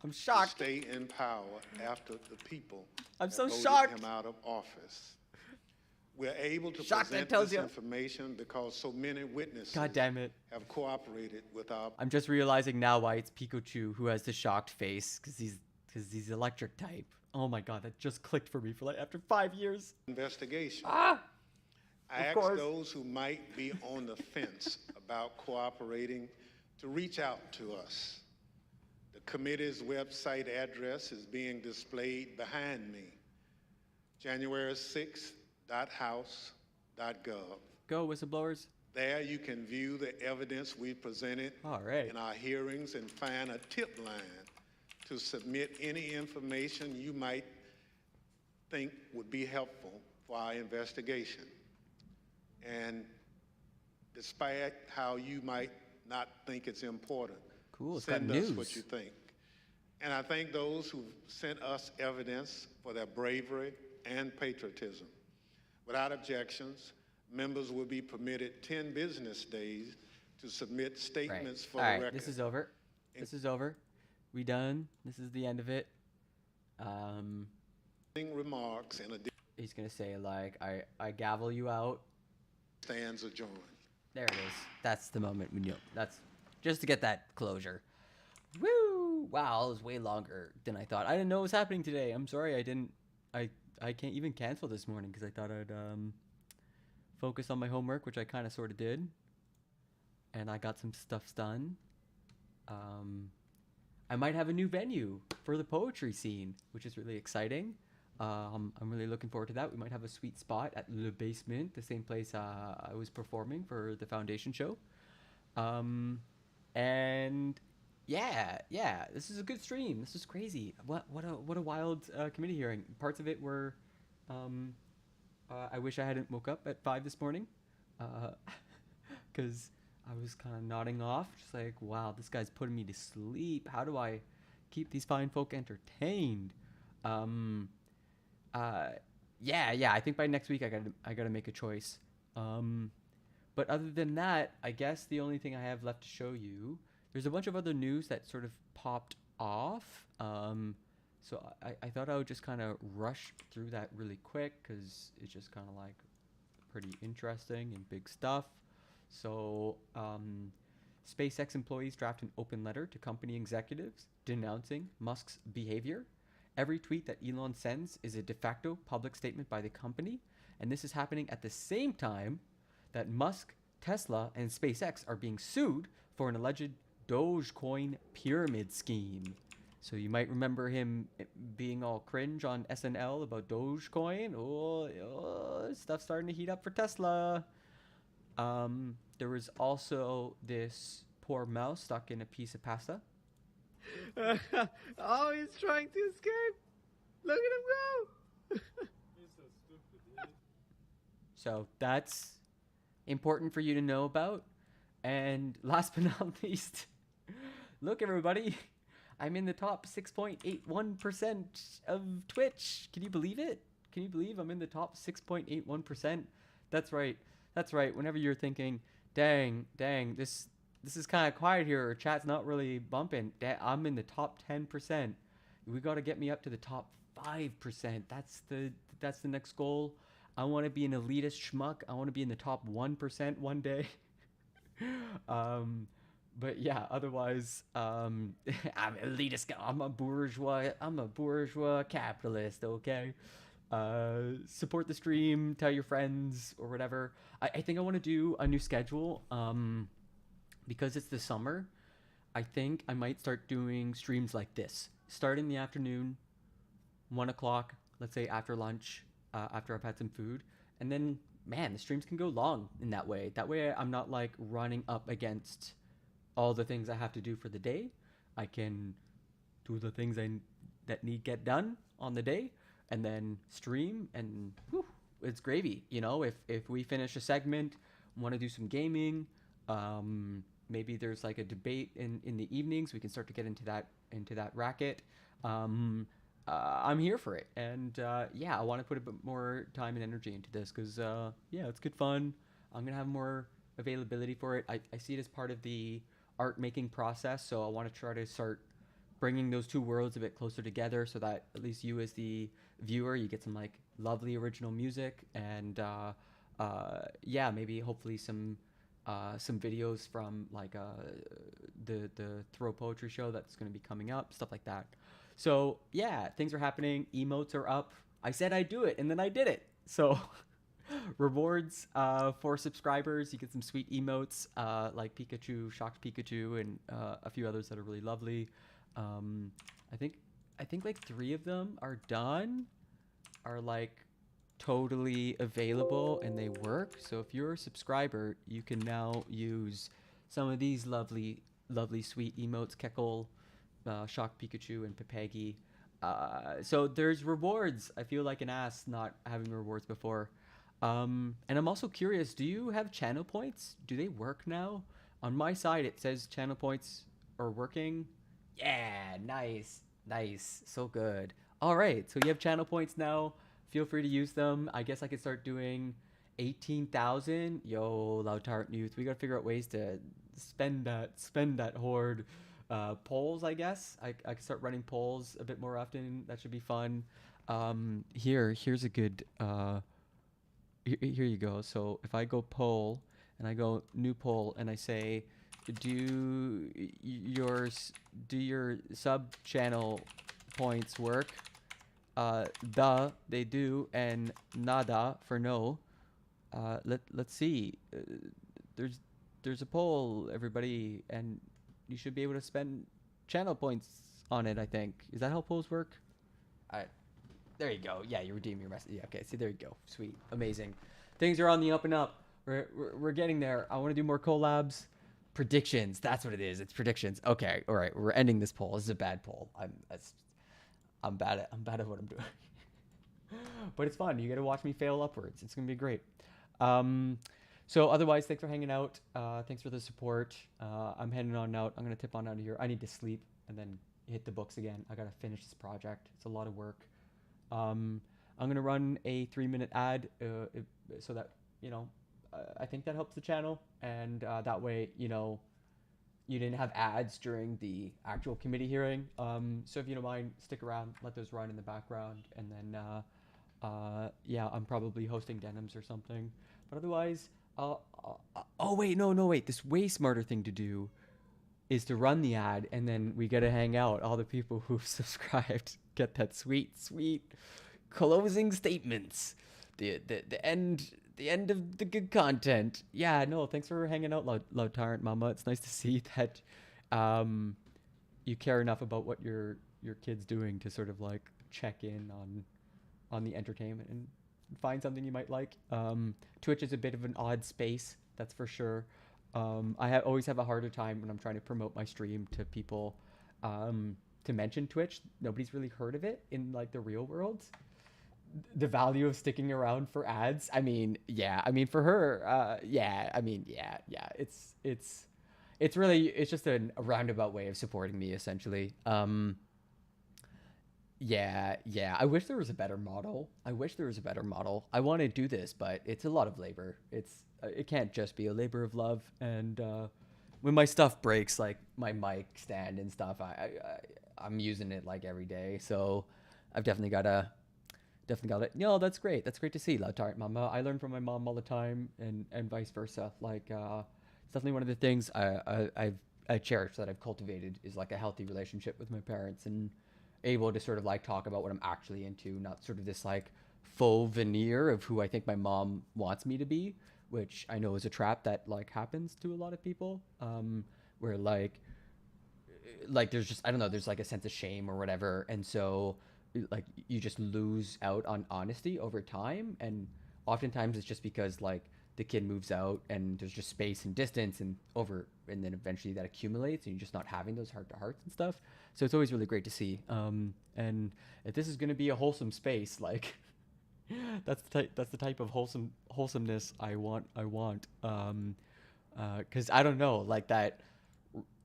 I'm shocked. to stay in power after the people I'm so voted shocked. him out of office. We're able to Shocked, that present tells this you. information because so many witnesses God damn it. have cooperated with our I'm just realizing now why it's Pikachu who has the shocked face, because he's electric type. Oh my god, that just clicked for me for like after 5 years. investigation. Ah! I Of ask course. those who might be on the fence about cooperating to reach out to us. The committee's website address is being displayed behind me. January 6th.house.gov. Go, whistleblowers. There you can view the evidence we presented in our hearings and find a tip line to submit any information you might think would be helpful for our investigation. And despite how you might not think it's important, send us what you think. And I thank those who sent us evidence for their bravery and patriotism. Without objections, members will be permitted 10 business days to submit statements for the record. This is over. This is over. We done. This is the end of it. Remarks and he's gonna say like, I gavel you out. Stands adjourned. There it is. That's the moment we knew. That's just to get that closure. Woo! Wow, it was way longer than I thought. I didn't know what was happening today. I'm sorry I didn't. I can't even cancel this morning because I thought I'd focus on my homework, which I kind of sort of did, and I got some stuff done. I might have a new venue for the poetry scene, which is really exciting. I'm really looking forward to that. We might have a sweet spot at Le Basement, the same place I was performing for the foundation show. And yeah, this is a good stream. This is crazy. What a wild committee hearing. Parts of it were, I wish I hadn't woke up at 5 this morning, because I was kind of nodding off, just like, wow, this guy's putting me to sleep. How do I keep these fine folk entertained? Yeah, I think by next week I gotta make a choice. But other than that, I guess the only thing I have left to show you, there's a bunch of other news that sort of popped off. So I thought I would just kind of rush through that really quick because it's just kind of like pretty interesting and big stuff. So SpaceX employees draft an open letter to company executives denouncing Musk's behavior. Every tweet that Elon sends is a de facto public statement by the company, and this is happening at the same time that Musk, Tesla, and SpaceX are being sued for an alleged Dogecoin pyramid scheme. So you might remember him being all cringe on SNL about Dogecoin. Oh, stuff's starting to heat up for Tesla. There was also this poor mouse stuck in a piece of pasta. Oh, he's trying to escape. Look at him go. He's so stupid, dude. So that's important for you to know about. And last but not least, look everybody, I'm in the top 6.81% of Twitch. Can you believe it? Can you believe I'm in the top 6.81%? That's right. Whenever you're thinking, dang, this is kind of quiet here, or chat's not really bumping, I'm in the top 10%. We got to get me up to the top 5%. That's the next goal. I want to be an elitist schmuck. I want to be in the top 1% one day. But yeah, otherwise, I'm elitist. I'm a bourgeois capitalist. Okay. Support the stream. Tell your friends or whatever. I think I want to do a new schedule. Because it's the summer, I think I might start doing streams like this. Start in the afternoon, 1 o'clock, let's say after lunch, after I've had some food. And then, man, the streams can go long in that way. That way I'm not like running up against all the things I have to do for the day. I can do the things that need get done on the day and then stream, and whew, it's gravy. You know, if we finish a segment, want to do some gaming, maybe there's like a debate in the evenings, we can start to get into that racket. I'm here for it, and yeah, I want to put a bit more time and energy into this because yeah, it's good fun. I'm gonna have more availability for it. I see it as part of the art making process, so I want to try to start bringing those two worlds a bit closer together, so that at least you as the viewer, you get some like lovely original music, and yeah, maybe hopefully some videos from like the Throw Poetry show that's going to be coming up, stuff like that. So yeah, things are happening. Emotes are up. I said I'd do it, and then I did it. So rewards for subscribers. You get some sweet emotes like Pikachu, Shocked Pikachu, and a few others that are really lovely. I think like 3 of them are done. Are like totally available and they work. So if you're a subscriber, you can now use some of these lovely, sweet emotes, Keckle, Shock Pikachu, and Pepegi. So there's rewards. I feel like an ass not having rewards before. And I'm also curious, do you have channel points? Do they work now? On my side, it says channel points are working. Yeah, nice. So good. All right, so you have channel points now. Feel free to use them. I guess I could start doing 18,000. Yo, Loud Tyrant Youth, we gotta figure out ways to spend that horde. Polls, I guess. I could start running polls a bit more often. That should be fun. Here's a good. Here you go. So if I go poll and I go new poll and I say, do your sub channel points work? They do, and nada for no. Let's see. There's a poll, everybody, and you should be able to spend channel points on it, I think. Is that how polls work? There you go. Yeah, you redeem your message. Yeah, okay. See, there you go. Sweet. Amazing. Things are on the up and up. We're getting there. I want to do more collabs. Predictions. That's what it is. It's predictions. Okay. All right. We're ending this poll. This is a bad poll. I'm bad at what I'm doing. But it's fun. You get to watch me fail upwards. It's going to be great. So otherwise, thanks for hanging out. Thanks for the support. I'm heading on out. I'm going to tip on out of here. I need to sleep and then hit the books again. I got to finish this project. It's a lot of work. I'm going to run a 3-minute ad so that, I think that helps the channel. And that way, you didn't have ads during the actual committee hearing. So if you don't mind, stick around, let those run in the background. And then, yeah, I'm probably hosting denims or something. But otherwise, wait. This way smarter thing to do is to run the ad, and then we get to hang out. All the people who've subscribed get that sweet closing statements. The end of the good content. Yeah, no, thanks for hanging out, Loud Tyrant Mama. It's nice to see that you care enough about what your kid's doing to sort of like check in on the entertainment and find something you might like. Twitch is a bit of an odd space, that's for sure. I always have a harder time when I'm trying to promote my stream to people to mention Twitch. Nobody's really heard of it in like the real world. The value of sticking around for ads. I mean, yeah. I mean, for her, yeah. I mean, yeah. It's really, it's just a roundabout way of supporting me, essentially. Yeah. I wish there was a better model. I want to do this, but it's a lot of labor. It can't just be a labor of love. And when my stuff breaks, like my mic stand and stuff, I'm using it like every day. So I've definitely got it. No, that's great. That's great to see, Loud Tyrant Mama. I learn from my mom all the time, and vice versa. Like, it's definitely one of the things I cherish that I've cultivated is like a healthy relationship with my parents and able to sort of like talk about what I'm actually into, not sort of this like faux veneer of who I think my mom wants me to be, which I know is a trap that like happens to a lot of people, where like there's just, I don't know, there's like a sense of shame or whatever, and so like you just lose out on honesty over time, and oftentimes it's just because like the kid moves out and there's just space and distance and then eventually that accumulates and you're just not having those heart-to-hearts and stuff. So it's always really great to see. And if this is going to be a wholesome space, like that's the type of wholesomeness I want. Because I don't know, like that,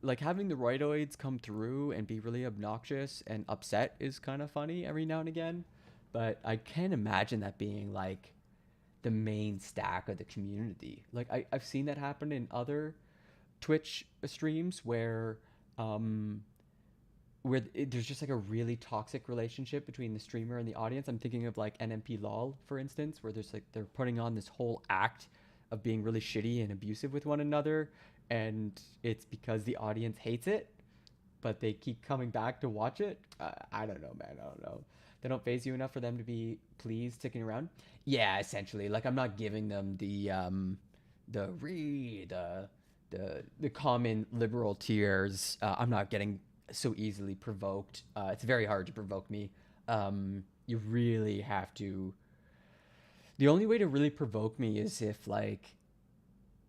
like having the roidoids come through and be really obnoxious and upset is kind of funny every now and again, but I can't imagine that being like the main stack of the community. Like I've seen that happen in other Twitch streams where there's just like a really toxic relationship between the streamer and the audience. I'm thinking of like NMP LOL, for instance, where there's like they're putting on this whole act of being really shitty and abusive with one another, and it's because the audience hates it, but they keep coming back to watch it. I don't know, man. I don't know. They don't phase you enough for them to be pleased sticking around. Yeah, essentially. Like I'm not giving them the common liberal tears. I'm not getting so easily provoked. It's very hard to provoke me. You really have to The only way to really provoke me is if like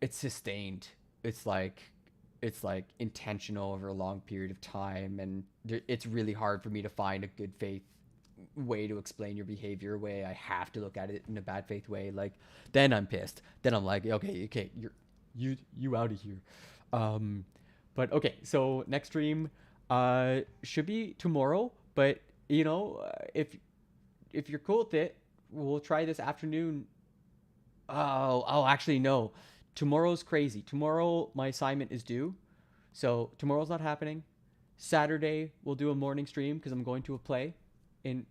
it's sustained. It's like intentional over a long period of time, and it's really hard for me to find a good faith way to explain your behavior, way I have to look at it in a bad faith way. Like, then I'm pissed. Then I'm like, okay, you out of here. But okay, so next stream should be tomorrow, but you know, if you're cool with it, we'll try this afternoon. Oh, actually no. Tomorrow's crazy. Tomorrow my assignment is due. So tomorrow's not happening. Saturday we'll do a morning stream because I'm going to a play and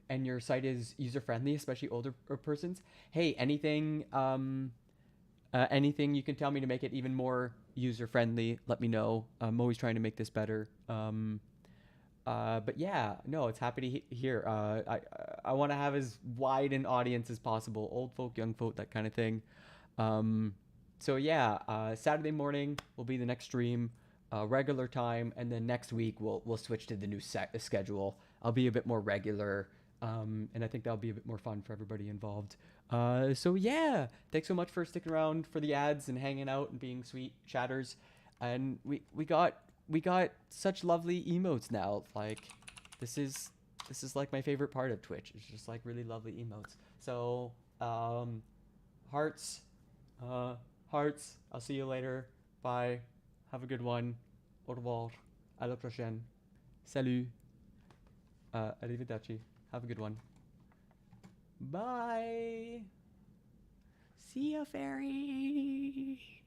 your site is user friendly, especially older persons. Hey, anything anything you can tell me to make it even more user friendly, let me know. I'm always trying to make this better. But yeah, no, it's happy to hear. I want to have as wide an audience as possible, old folk, young folk, that kind of thing. So yeah, Saturday morning will be the next stream, regular time, and then next week we'll switch to the new schedule. I'll be a bit more regular, and I think that'll be a bit more fun for everybody involved. So yeah, thanks so much for sticking around for the ads and hanging out and being sweet chatters. And we got such lovely emotes now. Like, this is like my favorite part of Twitch. It's just like really lovely emotes. So hearts. I'll see you later. Bye. Have a good one. Au revoir. À la prochaine. Salut. Arrivederci. Have a good one. Bye. See ya, fairy.